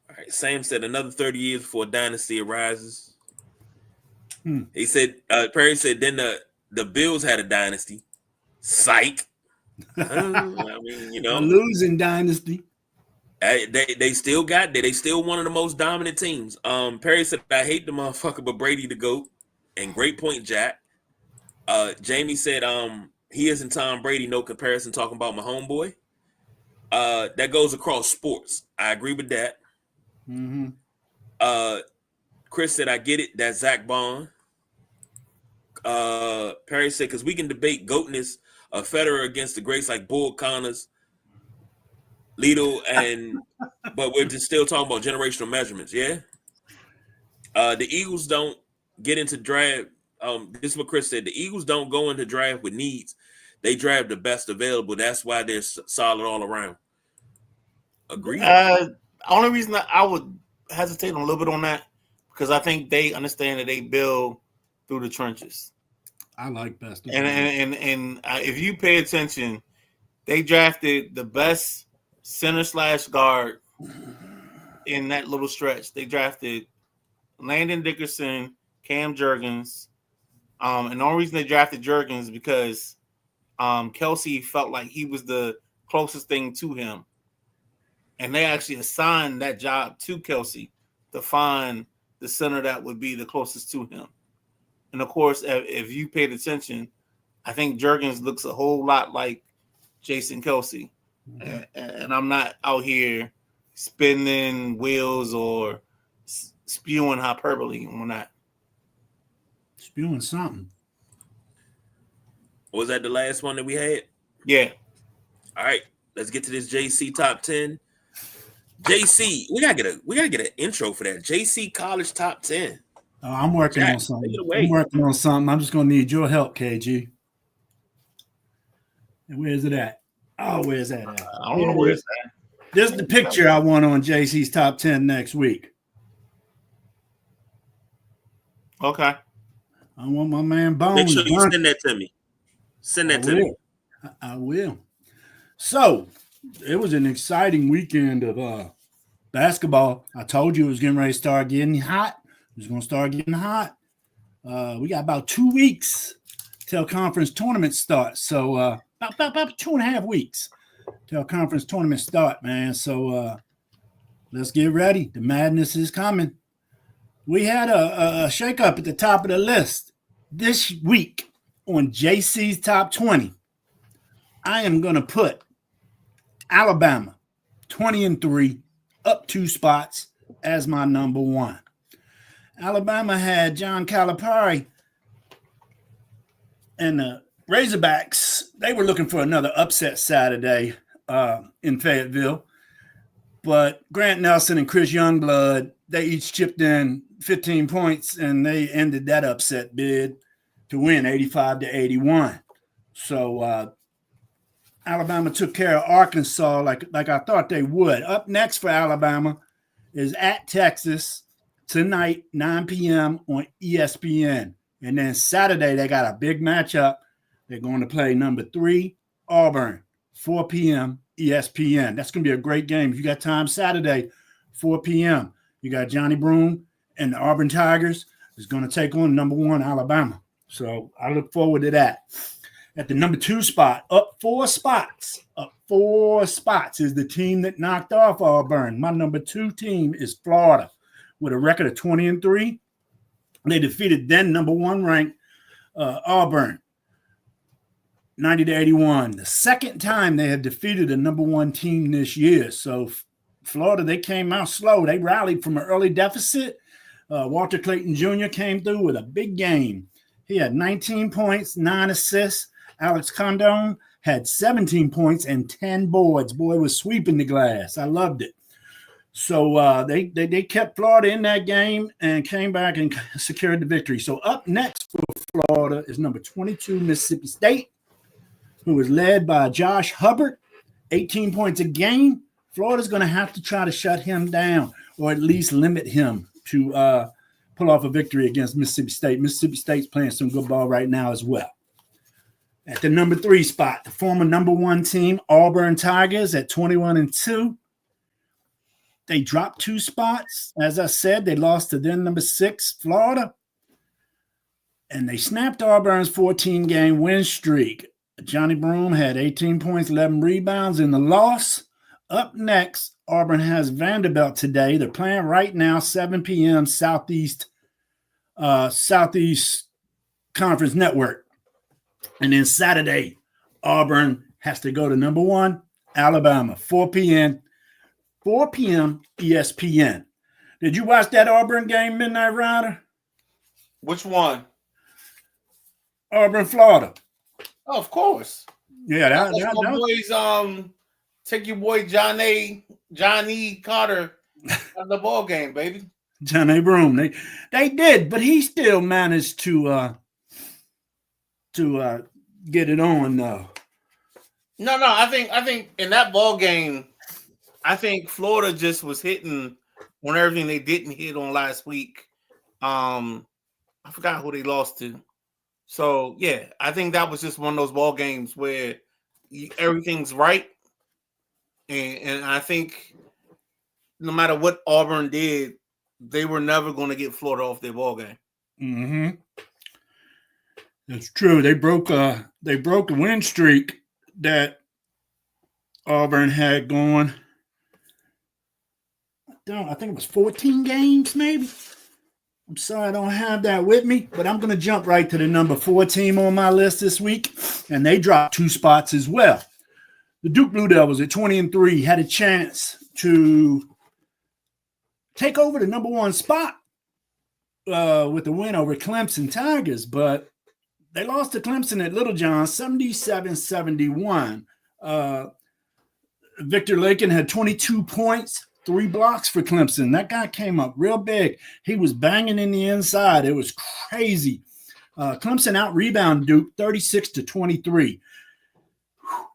All right. Sam said another 30 years before dynasty arises. He said, Perry said, then the Bills had a dynasty. Psych. I mean, you know, a losing dynasty. They still got there. They still one of the most dominant teams. Perry said, I hate the motherfucker, but Brady the GOAT. And great point, Jack. Jamie said, he isn't Tom Brady, no comparison, talking about my homeboy. That goes across sports. I agree with that. Chris said, I get it. That's Zach Bond. Perry said, because we can debate GOATness of Federer against the greats like Bull Connors, Lido, but we're just still talking about generational measurements, yeah? The Eagles don't get into draft. This is what Chris said. The Eagles don't go into draft with needs. They draft the best available. That's why they're solid all around. Agree? Only reason I would hesitate a little bit on that, because I think they understand that they build through the trenches. I like best. And if you pay attention, they drafted the best center/guard in that little stretch. They drafted Landon Dickerson, Cam Jurgens. And the only reason they drafted Jurgens because Kelsey felt like he was the closest thing to him. And they actually assigned that job to Kelsey to find the center that would be the closest to him. And of course, if you paid attention, I think Jurgens looks a whole lot like Jason Kelsey. And I'm not out here spinning wheels or spewing hyperbole on that. Spewing something. Was that the last one that we had? Yeah. All right, let's get to this JC top 10. JC, we gotta get an intro for that. JC College top 10. I'm working Jack, on something. take it away. I'm working on something. I'm just going to need your help, KG. And where's it at? Oh, where's that at? I don't know where it's at. This is the picture I want on JC's top 10 next week. Okay. I want my man Bones. Make sure you burnt. send that to me. Send I that to me. will. I will. So it was an exciting weekend of basketball. I told you it was getting ready to start getting hot. It was going to start getting hot. We got about 2 weeks till conference tournament starts. So about 2.5 weeks till conference tournament start, man. So let's get ready. The madness is coming. We had a shakeup at the top of the list this week on JC's top 20. I am going to put Alabama 20-3 up 2 spots as my number 1. Alabama had John Calipari and the Razorbacks. They were looking for another upset Saturday in Fayetteville. But Grant Nelson and Chris Youngblood, they each chipped in 15 points, and they ended that upset bid to win 85-81. So Alabama took care of Arkansas like I thought they would. Up next for Alabama is at Texas tonight, 9 p.m. on ESPN. And then Saturday, they got a big matchup. They're going to play number 3, Auburn, 4 p.m. ESPN. That's going to be a great game. If you got time Saturday, 4 p.m., you got Johnny Broome and the Auburn Tigers is going to take on number 1 Alabama. So I look forward to that. At the number 2 spot, up 4 spots is the team that knocked off Auburn. My number 2 team is Florida with a record of 20-3. They defeated then number 1 ranked Auburn 90-81. The second time they have defeated a number 1 team this year. So Florida, they came out slow. They rallied from an early deficit. Walter Clayton Jr. came through with a big game. He had 19 points, 9 assists. Alex Condon had 17 points and 10 boards. Boy was sweeping the glass. I loved it. So they kept Florida in that game and came back and secured the victory. So up next for Florida is number 22, Mississippi State, who is led by Josh Hubbard, 18 points a game. Florida's going to have to try to shut him down or at least limit him to pull off a victory against Mississippi State. Mississippi State's playing some good ball right now as well. At the number 3 spot, the former number 1 team, Auburn Tigers at 21-2. They dropped 2 spots. As I said, they lost to then number 6, Florida. And they snapped Auburn's 14-game win streak. Johnny Broome had 18 points, 11 rebounds in the loss. Up next, Auburn has Vanderbilt today. They're playing right now, 7 p.m. Southeast Conference Network. And then Saturday, Auburn has to go to number 1, Alabama, 4 p.m. ESPN. Did you watch that Auburn game, Midnight Rider? Which one? Auburn, Florida. Oh, of course. Yeah, That's my boys. Take your boy Johnny Carter at the ball game, baby. Johnny Broome. They did, but he still managed to get it on though. No. I think in that ball game, I think Florida just was hitting on everything they didn't hit on last week. I forgot who they lost to. So yeah, I think that was just one of those ball games where everything's right. And I think no matter what Auburn did, they were never going to get Florida off their ball game. Mm-hmm. That's true. They broke the win streak that Auburn had going. I think it was 14 games, maybe. I'm sorry I don't have that with me, but I'm going to jump right to the number 4 team on my list this week, and they dropped 2 spots as well. The Duke Blue Devils at 20-3 had a chance to take over the number 1 spot with the win over Clemson Tigers, but they lost to Clemson at Littlejohn 77-71. Victor Lakin had 22 points, 3 blocks for Clemson. That guy came up real big. He was banging in the inside. It was crazy. Clemson out-rebounded Duke 36-23.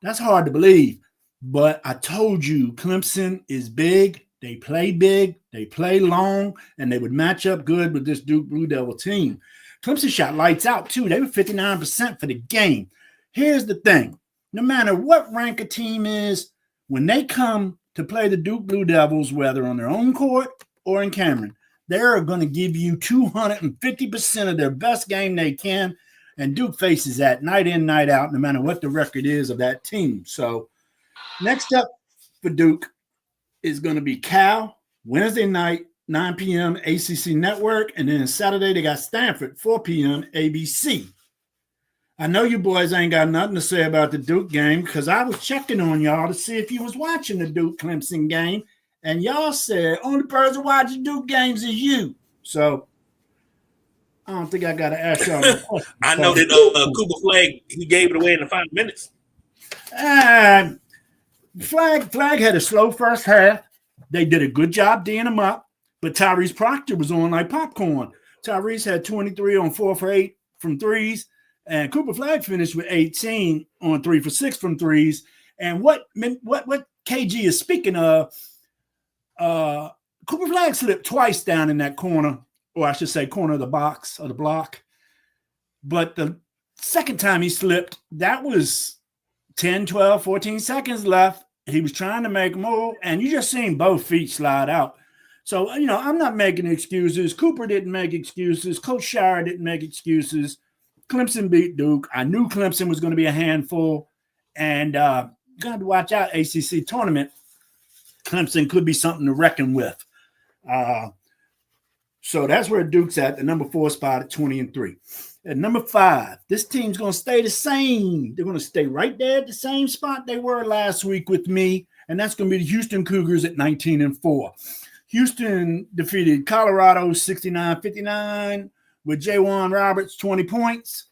That's hard to believe. But I told you, Clemson is big. They play big. They play long. And they would match up good with this Duke Blue Devil team. Clemson shot lights out, too. They were 59% for the game. Here's the thing. No matter what rank a team is, when they come to play the Duke Blue Devils, whether on their own court or in Cameron, they're going to give you 250% of their best game they can. And Duke faces that night in, night out, no matter what the record is of that team. So next up for Duke is going to be Cal, Wednesday night, 9 p.m. ACC Network. And then Saturday, they got Stanford, 4 p.m. ABC. I know you boys ain't got nothing to say about the Duke game because I was checking on y'all to see if you was watching the Duke-Clemson game, and y'all said only person watching Duke games is you. So I don't think I got to ask y'all no questions. I know that Cooper Flag, he gave it away in the 5 minutes. Flag had a slow first half. They did a good job D'ing him up, but Tyrese Proctor was on like popcorn. Tyrese had 23 on 4 for 8 from threes. And Cooper Flag finished with 18 on 3 for 6 from threes. And what KG is speaking of, Cooper Flag slipped twice down in that corner, or I should say corner of the box or the block. But the second time he slipped, that was 10, 12, 14 seconds left. He was trying to make a move, and you just seen both feet slide out. So, I'm not making excuses. Cooper didn't make excuses. Coach Shire didn't make excuses. Clemson beat Duke. I knew Clemson was going to be a handful, and got to watch out ACC tournament. Clemson could be something to reckon with. So that's where Duke's at, the number 4 spot at 20-3. At number 5, this team's going to stay the same. They're going to stay right there at the same spot they were last week with me, and that's going to be the Houston Cougars at 19-4. Houston defeated Colorado 69-59. with J'Wan Roberts, 20 points.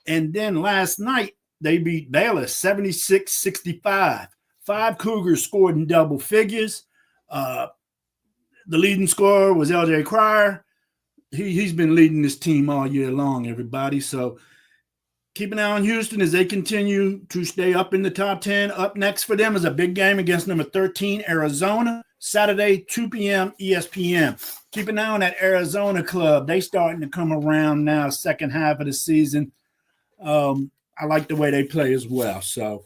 And then last night, they beat Baylor 76-65. 5 Cougars scored in double figures. The leading scorer was L.J. Cryer. He's been leading this team all year long, everybody. So keep an eye on Houston as they continue to stay up in the top 10. Up next for them is a big game against number 13, Arizona. Saturday, 2 p.m. ESPN. Keep an eye on that Arizona club. They starting to come around now, second half of the season. I like the way they play as well. So,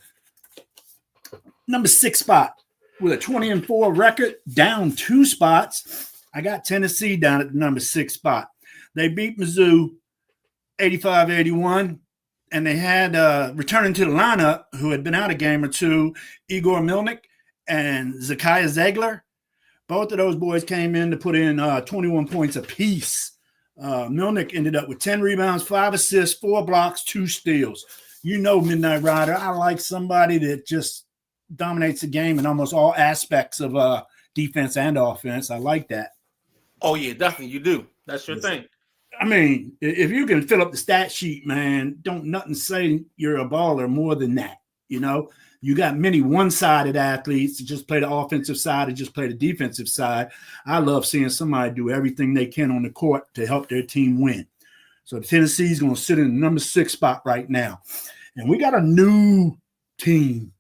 number 6 spot with a 20-4 record, down 2 spots. I got Tennessee down at the number 6 spot. They beat Mizzou 85-81, and they had returning to the lineup, who had been out a game or two, Igor Milnik and Zakiya Zegler. Both of those boys came in to put in 21 points apiece. Milnick ended up with 10 rebounds, 5 assists, 4 blocks, 2 steals. You know, Midnight Rider, I like somebody that just dominates the game in almost all aspects of defense and offense. I like that. Oh, yeah, definitely you do. That's your thing. I mean, if you can fill up the stat sheet, man, don't nothing say you're a baller more than that, you know? You got many one-sided athletes that just play the offensive side and just play the defensive side. I love seeing somebody do everything they can on the court to help their team win. So Tennessee's going to sit in the number 6 spot right now. And we got a new team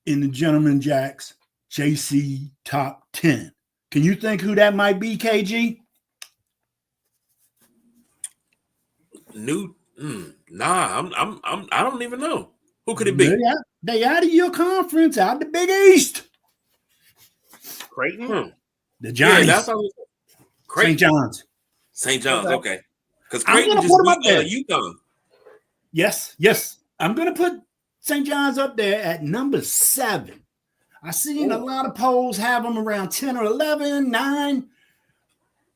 in the Gentleman Jacks JC Top 10. Can you think who that might be, KG? Nah, I don't even know. Who could it be? They out of your conference, out the Big East. Creighton? The Giants. Yeah, that's how St. John's. St. John's, okay. Because I'm Creighton gonna just put 'em up beat there. UConn. Yes. I'm going to put St. John's up there at number 7. I've seen a lot of polls have them around 10 or 11, 9.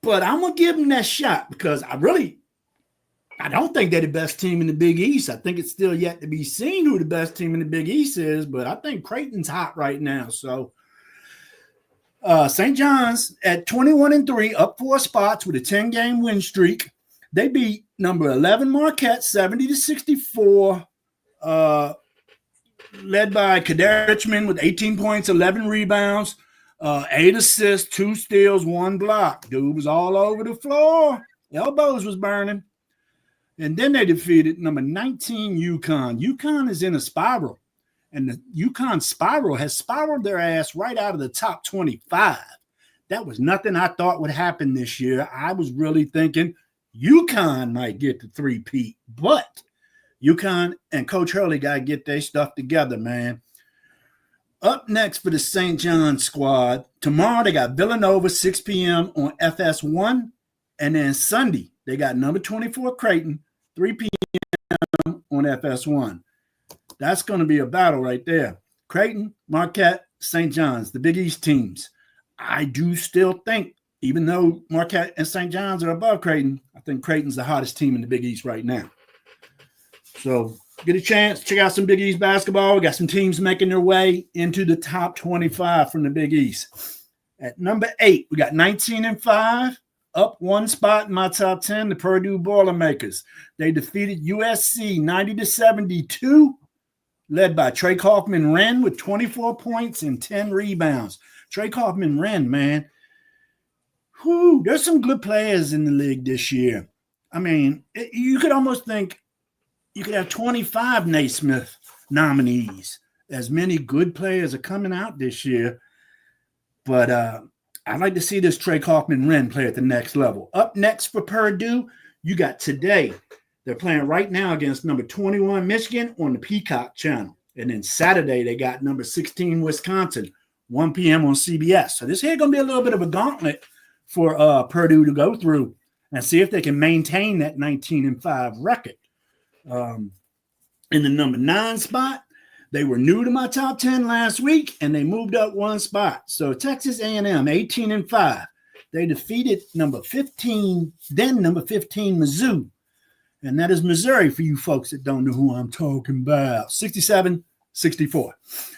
But I'm going to give them that shot because I don't think they're the best team in the Big East. I think it's still yet to be seen who the best team in the Big East is, but I think Creighton's hot right now. So St. John's at 21-3, up 4 spots with a 10-game win streak. They beat number 11 Marquette 70-64, led by Kader Richmond with 18 points, 11 rebounds. 8 assists, 2 steals, 1 block. Dude was all over the floor. Elbows was burning. And then they defeated number 19 UConn. UConn is in a spiral. And the UConn spiral has spiraled their ass right out of the top 25. That was nothing I thought would happen this year. I was really thinking UConn might get the three-peat. But UConn and Coach Hurley got to get their stuff together, man. Up next for the St. John's squad, tomorrow they got Villanova, 6 p.m. on FS1. And then Sunday, they got number 24 Creighton, 3 p.m. on FS1. That's going to be a battle right there. Creighton, Marquette, St. John's, the Big East teams. I do still think, even though Marquette and St. John's are above Creighton, I think Creighton's the hottest team in the Big East right now. So get a chance, check out some Big East basketball. We got some teams making their way into the top 25 from the Big East. At number 8, we got 19-5, up 1 spot in my top 10, the Purdue Boilermakers. They defeated USC 90-72, led by Trey Kaufman-Renn with 24 points and 10 rebounds. Trey Kaufman-Renn, man. Whew, there's some good players in the league this year. I mean, you could almost think you could have 25 Naismith nominees. As many good players are coming out this year. But I'd like to see this Trey Kaufman-Renn play at the next level. Up next for Purdue, you got today. They're playing right now against number 21 Michigan on the Peacock channel. And then Saturday, they got number 16 Wisconsin, 1 p.m. on CBS. So this here going to be a little bit of a gauntlet for Purdue to go through and see if they can maintain that 19-5 record. In the number 9 spot, they were new to my top 10 last week, and they moved up 1 spot. So Texas A&M, 18-5. They defeated number 15 Mizzou. And that is Missouri for you folks that don't know who I'm talking about. 67-64.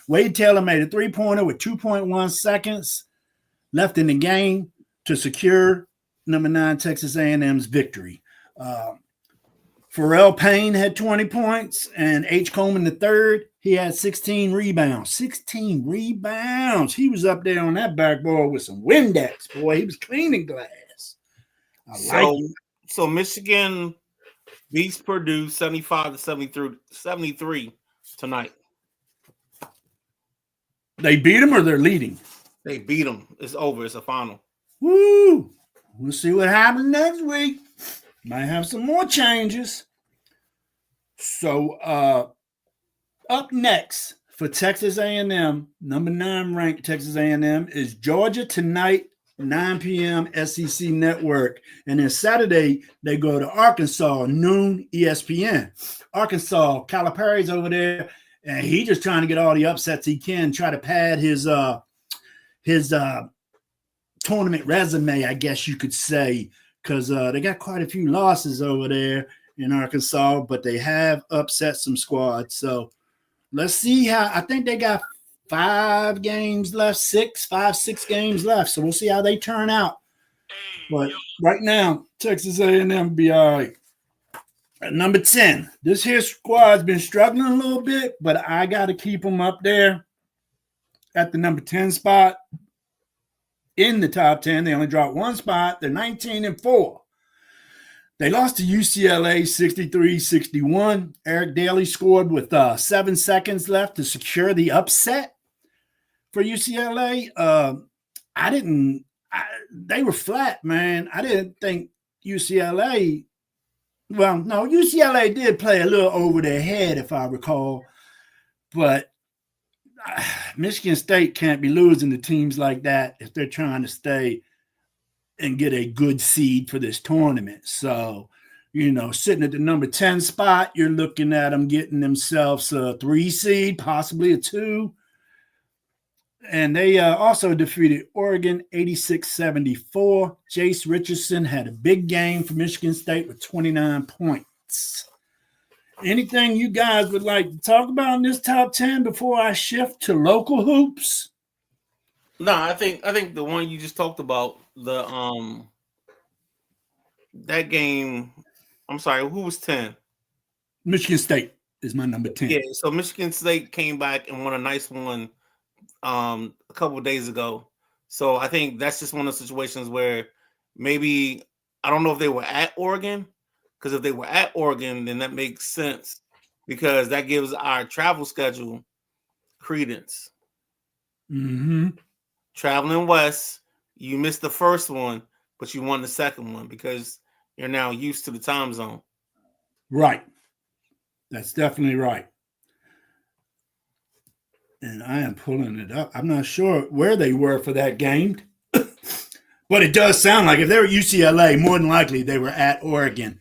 Wade Taylor made a three-pointer with 2.1 seconds left in the game to secure number 9 Texas A&M's victory. Pharrell Payne had 20 points, and H. Coleman III, he had 16 rebounds. 16 rebounds. He was up there on that backboard with some Windex, boy. He was cleaning glass. So Michigan beats Purdue 75-73 tonight. They beat them or they're leading? They beat them. It's over. It's a final. Woo! We'll see what happens next week. Might have some more changes. So up next for Texas A&M, number 9 ranked Texas A&M is Georgia tonight, 9 p.m. SEC Network. And then Saturday, they go to Arkansas, noon ESPN. Arkansas, Calipari's over there, and he just trying to get all the upsets he can, try to pad his tournament resume, I guess you could say, because they got quite a few losses over there in Arkansas, but they have upset some squads. So let's see how. I think they got 5 games left, 6 games left. So we'll see how they turn out. But right now, Texas A&M be all right. At number 10, this here squad's been struggling a little bit, but I got to keep them up there at the number 10 spot. In the top 10, they only dropped 1 spot. They're 19-4. They lost to UCLA 63-61. Eric Daly scored with 7 seconds left to secure the upset for UCLA. They were flat, man. I didn't think UCLA. Well, no, UCLA did play a little over their head, if I recall. But Michigan State can't be losing to teams like that if they're trying to stay and get a good seed for this tournament. So, sitting at the number 10 spot, you're looking at them getting themselves a 3 seed, possibly a 2. And they also defeated Oregon 86-74. Jace Richardson had a big game for Michigan State with 29 points. Anything you guys would like to talk about in this top 10 before I shift to local hoops? No, I think the one you just talked about, that game. I'm sorry, who was 10? Michigan State is my number 10. Yeah, so Michigan State came back and won a nice one a couple of days ago. So I think that's just one of those situations where maybe I don't know if they were at Oregon, because if they were at Oregon, then that makes sense because that gives our travel schedule credence. Mm-hmm. Traveling west, you missed the first one, but you won the second one because you're now used to the time zone. Right. That's definitely right. And I am pulling it up. I'm not sure where they were for that game, but it does sound like if they were UCLA, more than likely they were at Oregon.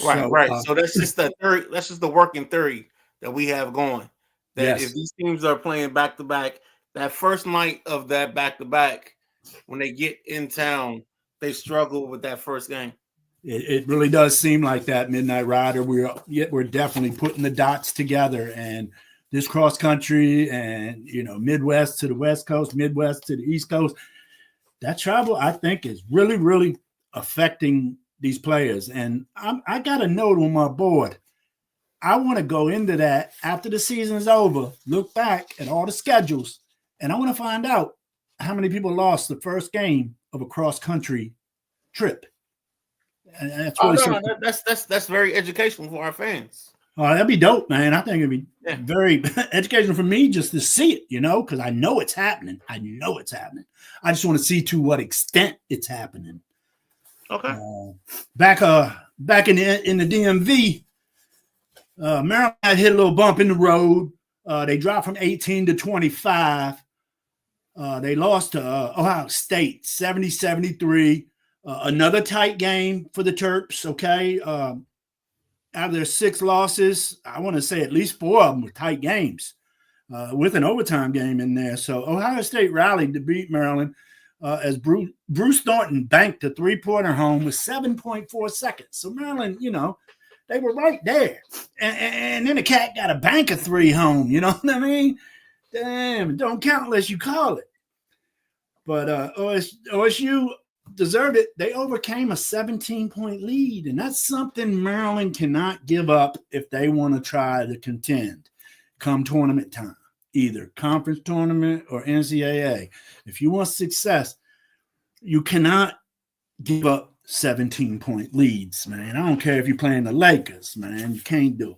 Right. So that's just the theory. That's just the working theory that we have going. That Yes. if these teams are playing back to back, that first night of that back to back, when they get in town, they struggle with that first game. It really does seem like that, Midnight Rider. We're definitely putting the dots together, and this cross country and Midwest to the West Coast, Midwest to the East Coast. That travel, I think, is really, really affecting these players. And I got a note on my board. I want to go into that after the season's over, look back at all the schedules, and I want to find out how many people lost the first game of a cross country trip. And that's really that's very educational for our fans. Oh, that'd be dope, man. I think it'd be very educational for me just to see it, because I know it's happening. I just want to see to what extent it's happening. Okay. Back in the DMV, Maryland had hit a little bump in the road. They dropped from 18 to 25. They lost to Ohio State 70-73. Another tight game for the Terps, okay? Out of their 6 losses, I want to say at least 4 of them were tight games with an overtime game in there. So Ohio State rallied to beat Maryland as Bruce Thornton banked a 3-pointer home with 7.4 seconds. So Maryland, they were right there. And then the Cat got a bank of 3 home, you know what I mean? Damn, it don't count unless you call it. But OSU deserved it. They overcame a 17-point lead, and that's something Maryland cannot give up if they want to try to contend come tournament time, either conference tournament or NCAA. If you want success, you cannot give up 17-point leads, man. I don't care if you're playing the Lakers, man. You can't do it.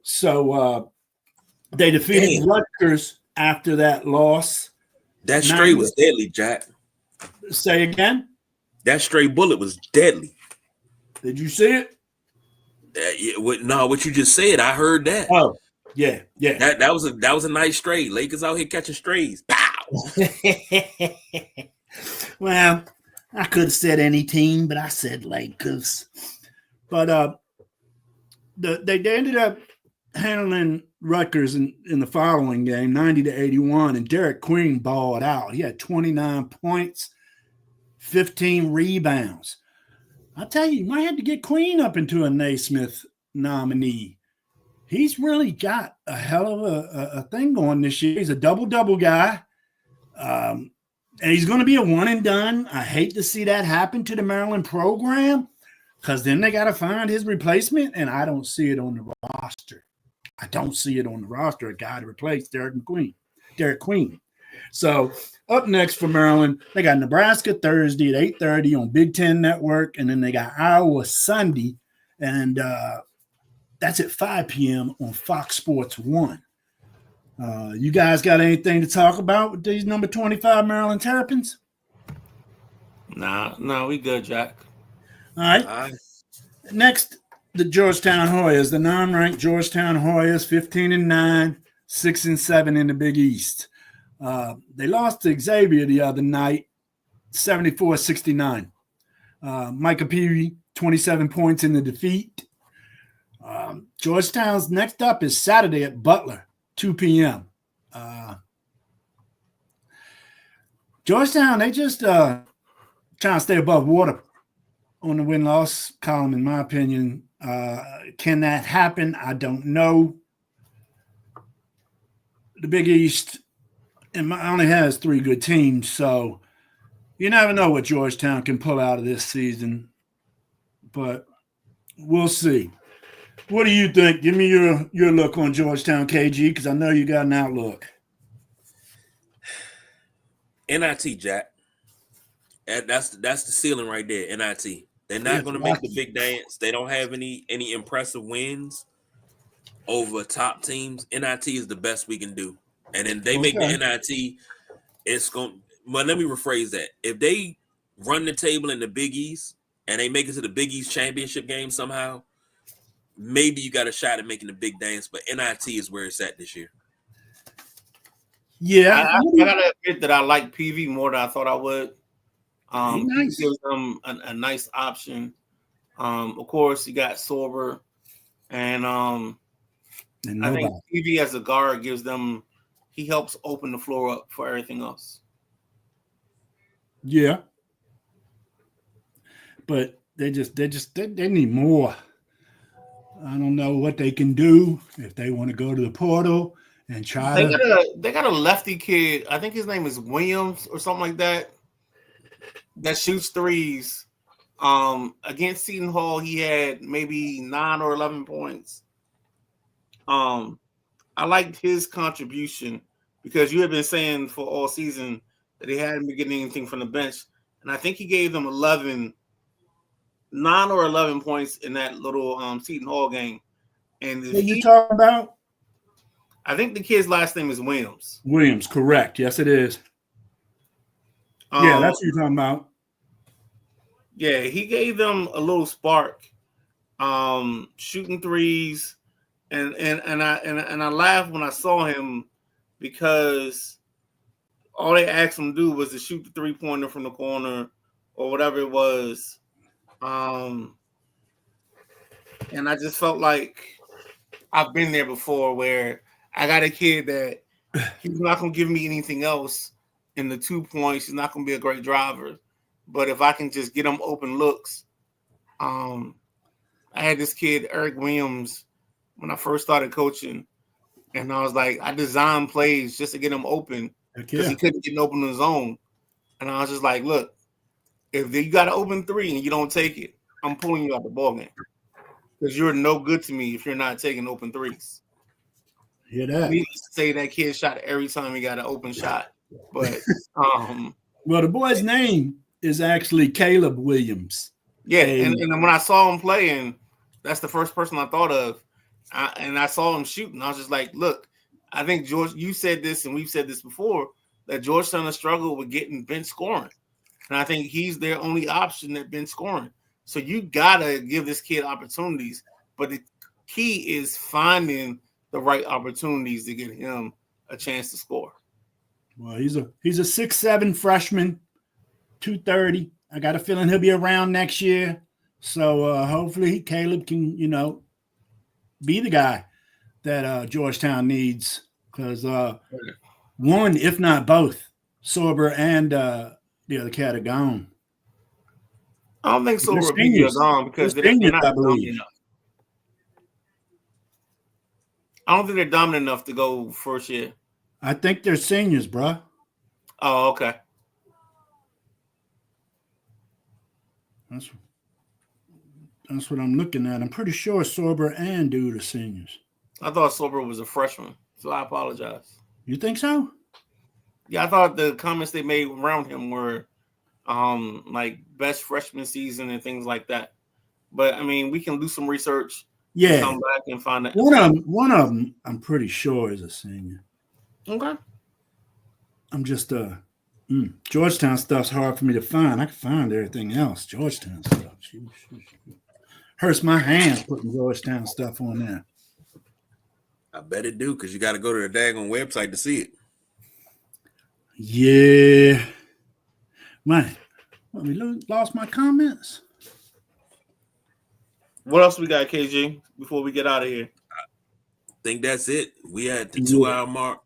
So they defeated Rutgers after that loss. That stray was deadly, Jack. Say again? That stray bullet was deadly. Did you see it? What you just said, I heard that. Oh, yeah. That was a nice stray. Lakers out here catching strays. Pow! Well, I could have said any team, but I said Lakers. But they ended up handling Rutgers in the following game, 90-81, and Derek Queen balled out. He had 29 points, 15 rebounds. I'll tell you might have to get Queen up into a Naismith nominee. He's really got a hell of a thing going this year. He's a double-double guy, and he's going to be a one-and-done. I hate to see that happen to the Maryland program because then they got to find his replacement, and I don't see it on the roster. I don't see it on the roster, a guy to replace Derek Queen. So up next for Maryland, they got Nebraska Thursday at 8:30 on Big Ten Network, and then they got Iowa Sunday, and that's at 5 p.m. on Fox Sports 1. You guys got anything to talk about with these number 25 Maryland Terrapins? Nah, we good, Jack. All right. Next, the Georgetown Hoyas, the non-ranked Georgetown Hoyas, 15-9, 6-7 in the Big East. They lost to Xavier the other night, 74-69. Micah Peavy, 27 points in the defeat. Georgetown's next up is Saturday at Butler, 2 p.m. Georgetown, they just trying to stay above water on the win-loss column, in my opinion. Can that happen? I don't know. The Big East only has 3 good teams, so you never know what Georgetown can pull out of this season, but we'll see. What do you think? Give me your look on Georgetown, KG, because I know you got an outlook. NIT, Jack. That's the ceiling right there. NIT. They're not going to make the big dance. They don't have any impressive wins over top teams. NIT is the best we can do. And then they make the NIT. It's going. Well, let me rephrase that. If they run the table in the Big East and they make it to the Big East championship game somehow, maybe you got a shot at making the big dance. But NIT is where it's at this year. Yeah, I gotta admit that I like PV more than I thought I would. Nice. He gives them a nice option. Of course, you got Sorber, and I think PV as a guard gives them. He helps open the floor up for everything else. Yeah, but they need more. I don't know what they can do if they want to go to the portal and try. They got a lefty kid. I think his name is Williams or something like that. That shoots threes. Against Seton Hall, he had maybe 9 or 11 points. I liked his contribution because you have been saying for all season that he hadn't been getting anything from the bench. And I think he gave them 9 or 11 points in that little Seton Hall game. And what you talking about? I think the kid's last name is Williams. Williams, correct. Yes, it is. Yeah, that's what you're talking about. Yeah, he gave them a little spark, shooting threes, and I laughed when I saw him because all they asked him to do was to shoot the 3-pointer from the corner or whatever it was, and I just felt like I've been there before where I got a kid that he's not gonna give me anything else in the 2 points. He's not gonna be a great driver. But if I can just get them open looks, I had this kid, Eric Williams, when I first started coaching, and I was like, I designed plays just to get him open because he couldn't get open in his own. And I was just like, look, if you got an open 3 and you don't take it, I'm pulling you out the ball game because you're no good to me if you're not taking open 3s. Hear that? Needless to say, that kid shot every time he got an open shot. But well, the boy's name is actually Caleb Williams. Yeah, and when I saw him playing, that's the first person I thought of. And I saw him shooting. I was just like, look, I think George, you said this, and we've said this before, that Georgetown has struggled with getting bench scoring. And I think he's their only option at bench scoring. So you got to give this kid opportunities. But the key is finding the right opportunities to get him a chance to score. Well, he's a 6'7" freshman. 230. I got a feeling he'll be around next year. So hopefully Caleb can, be the guy that Georgetown needs because one, if not both, Sorber and the other cat are gone. I don't think Sorber will be gone because they're not dominant enough. I don't think they're dominant enough to go first year. I think they're seniors, bro. Oh, okay. That's what I'm looking at. I'm pretty sure Sorber and Dude are seniors. I thought Sorber was a freshman, so I apologize. You think so? Yeah, I thought the comments they made around him were like best freshman season and things like that. But I mean, we can do some research. Yeah, come back and find out. One of them, I'm pretty sure is a senior. Okay. I'm just Georgetown stuff's hard for me to find. I can find everything else. Georgetown stuff. Hurts my hands putting Georgetown stuff on there. I bet it do, because you got to go to the daggone website to see it. Yeah. Man, we lost my comments. What else we got, KG, before we get out of here? I think that's it. We had the 2-hour mark.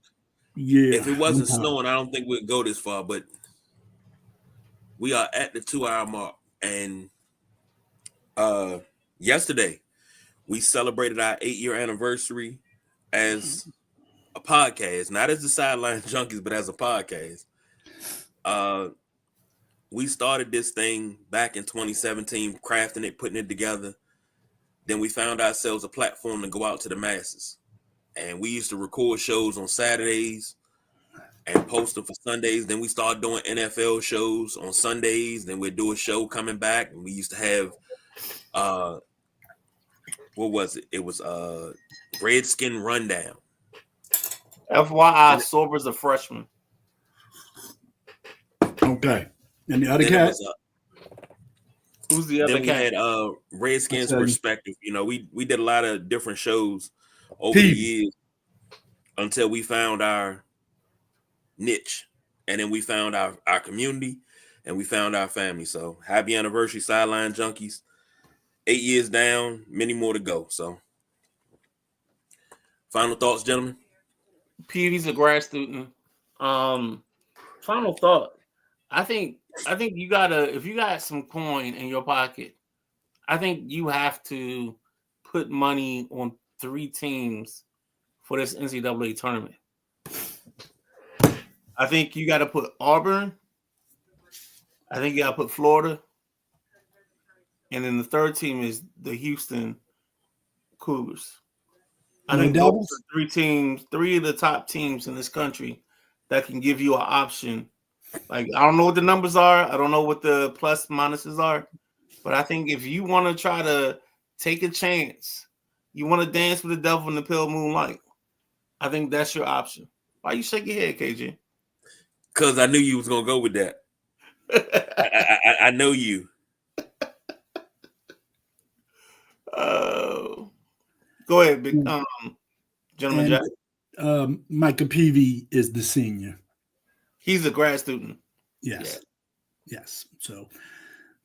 Yeah. If it wasn't snowing, I don't think we'd go this far, but we are at the 2-hour mark. And yesterday, we celebrated our 8-year anniversary as a podcast, not as the Sideline Junkies, but as a podcast. We started this thing back in 2017, crafting it, putting it together. Then we found ourselves a platform to go out to the masses. And we used to record shows on Saturdays and post them for Sundays. Then we started doing NFL shows on Sundays. Then we'd do a show coming back. And we used to have what was it? It was Redskin Rundown. FYI, Sober's a freshman. Okay. And the other Then cat? Who's the other then we cat? had Redskins Okay. Perspective. You know, we did a lot of different shows over the years until we found our niche. And then we found our community and we found our family. So happy anniversary, Sideline Junkies. 8 years down, many more to go. So final thoughts, gentlemen. Peavy's a grad student. Final thought. I think you gotta, if you got some coin in your pocket, I think you have to put money on 3 teams for this NCAA tournament. I think you got to put Auburn. I think you got to put Florida. And then the third team is the Houston Cougars. I think those are 3 teams, 3 of the top teams in this country that can give you an option. Like, I don't know what the numbers are. I don't know what the plus minuses are. But I think if you want to try to take a chance, you want to dance with the devil in the pale moonlight, I think that's your option. Why you shake your head, KJ? Because I knew you was going to go with that. I know you. Go ahead, big gentleman Jack. Micah Peavy is the senior. He's a grad student. Yes. Yeah. Yes. So,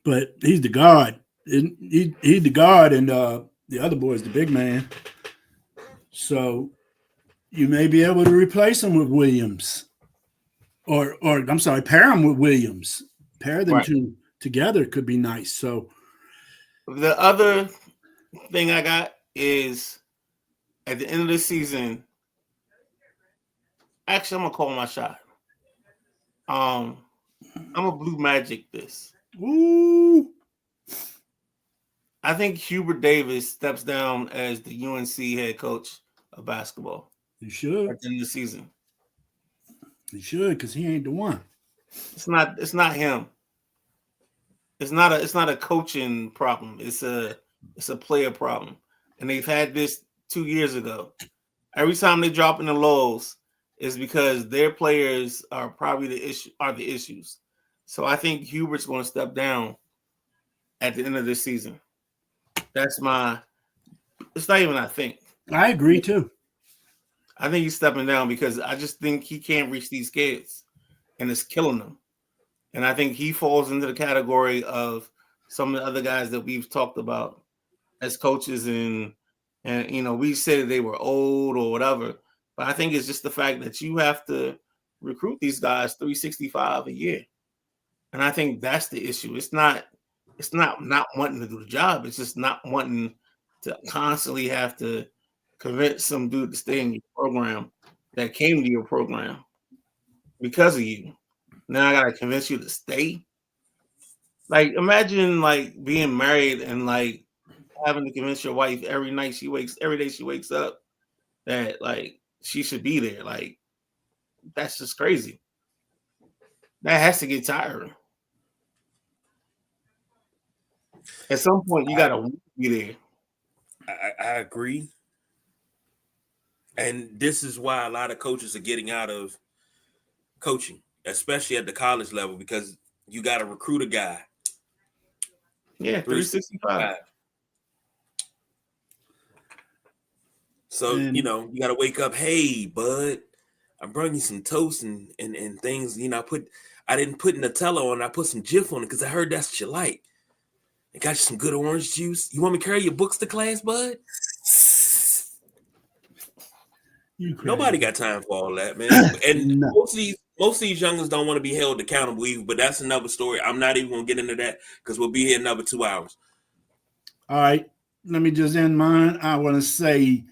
but he's the guard. He's the guard, and the other boy is the big man. So you may be able to replace him with Williams. Or I'm sorry, pair him with Williams. Pair them two together could be nice. So the other thing I got is at the end of the season. Actually, I'm gonna call my shot. I'm a Blue Magic this. Ooh. I think Hubert Davis steps down as the UNC head coach of basketball. You should. At the end of the season. He should, because he ain't the one. It's not him. It's not a coaching problem. It's a player problem. And they've had this 2 years ago. Every time they drop in the lows is because their players are probably the issues. So I think Hubert's going to step down at the end of this season. It's not even I think. I agree too. I think he's stepping down because I just think he can't reach these kids and it's killing them. And I think he falls into the category of some of the other guys that we've talked about as coaches and you know, we said they were old or whatever, but I think it's just the fact that you have to recruit these guys 365 a year. And I think that's the issue. It's not wanting to do the job. It's just not wanting to constantly have to convince some dude to stay in your program that came to your program because of you. Now I gotta convince you to stay. Like, imagine like being married and like having to convince your wife every day she wakes up that like she should be there. Like, that's just crazy. That has to get tiring. At some point, you gotta be there. I agree. And this is why a lot of coaches are getting out of coaching, especially at the college level, because you got to recruit a guy. Yeah, 365. So, you know, you got to wake up. Hey, bud, I'm bringing you some toast and things. You know, I didn't put Nutella on. I put some Jif on it because I heard that's what you like. I got you some good orange juice. You want me to carry your books to class, bud? Nobody got time for all that, man. And No. most of these youngins don't want to be held accountable either, but that's another story. I'm not even going to get into that because we'll be here another 2 hours. All right. Let me just end mine. I want to say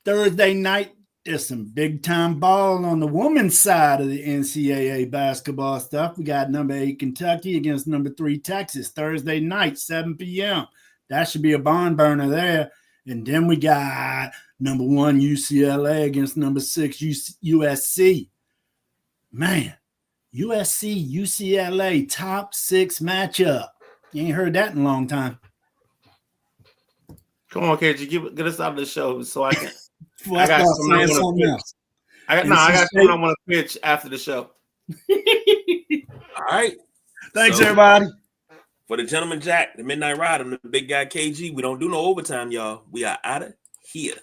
Thursday night, there's some big time ball on the women's side of the NCAA basketball stuff. We got number 8 Kentucky against number 3 Texas Thursday night, 7 p.m. That should be a barn burner there. And then we got number 1 UCLA against number 6 USC. Man, USC, UCLA, top 6 matchup. You ain't heard that in a long time. Come on, KG, get us out of the show so I can. Before I got start something I saying wanna something pitch. else. I got NC something I want to pitch after the show. All right. Thanks, So, everybody. For the Gentleman Jack, the Midnight Rider, and the big guy KG, we don't do no overtime, y'all. We are out of here.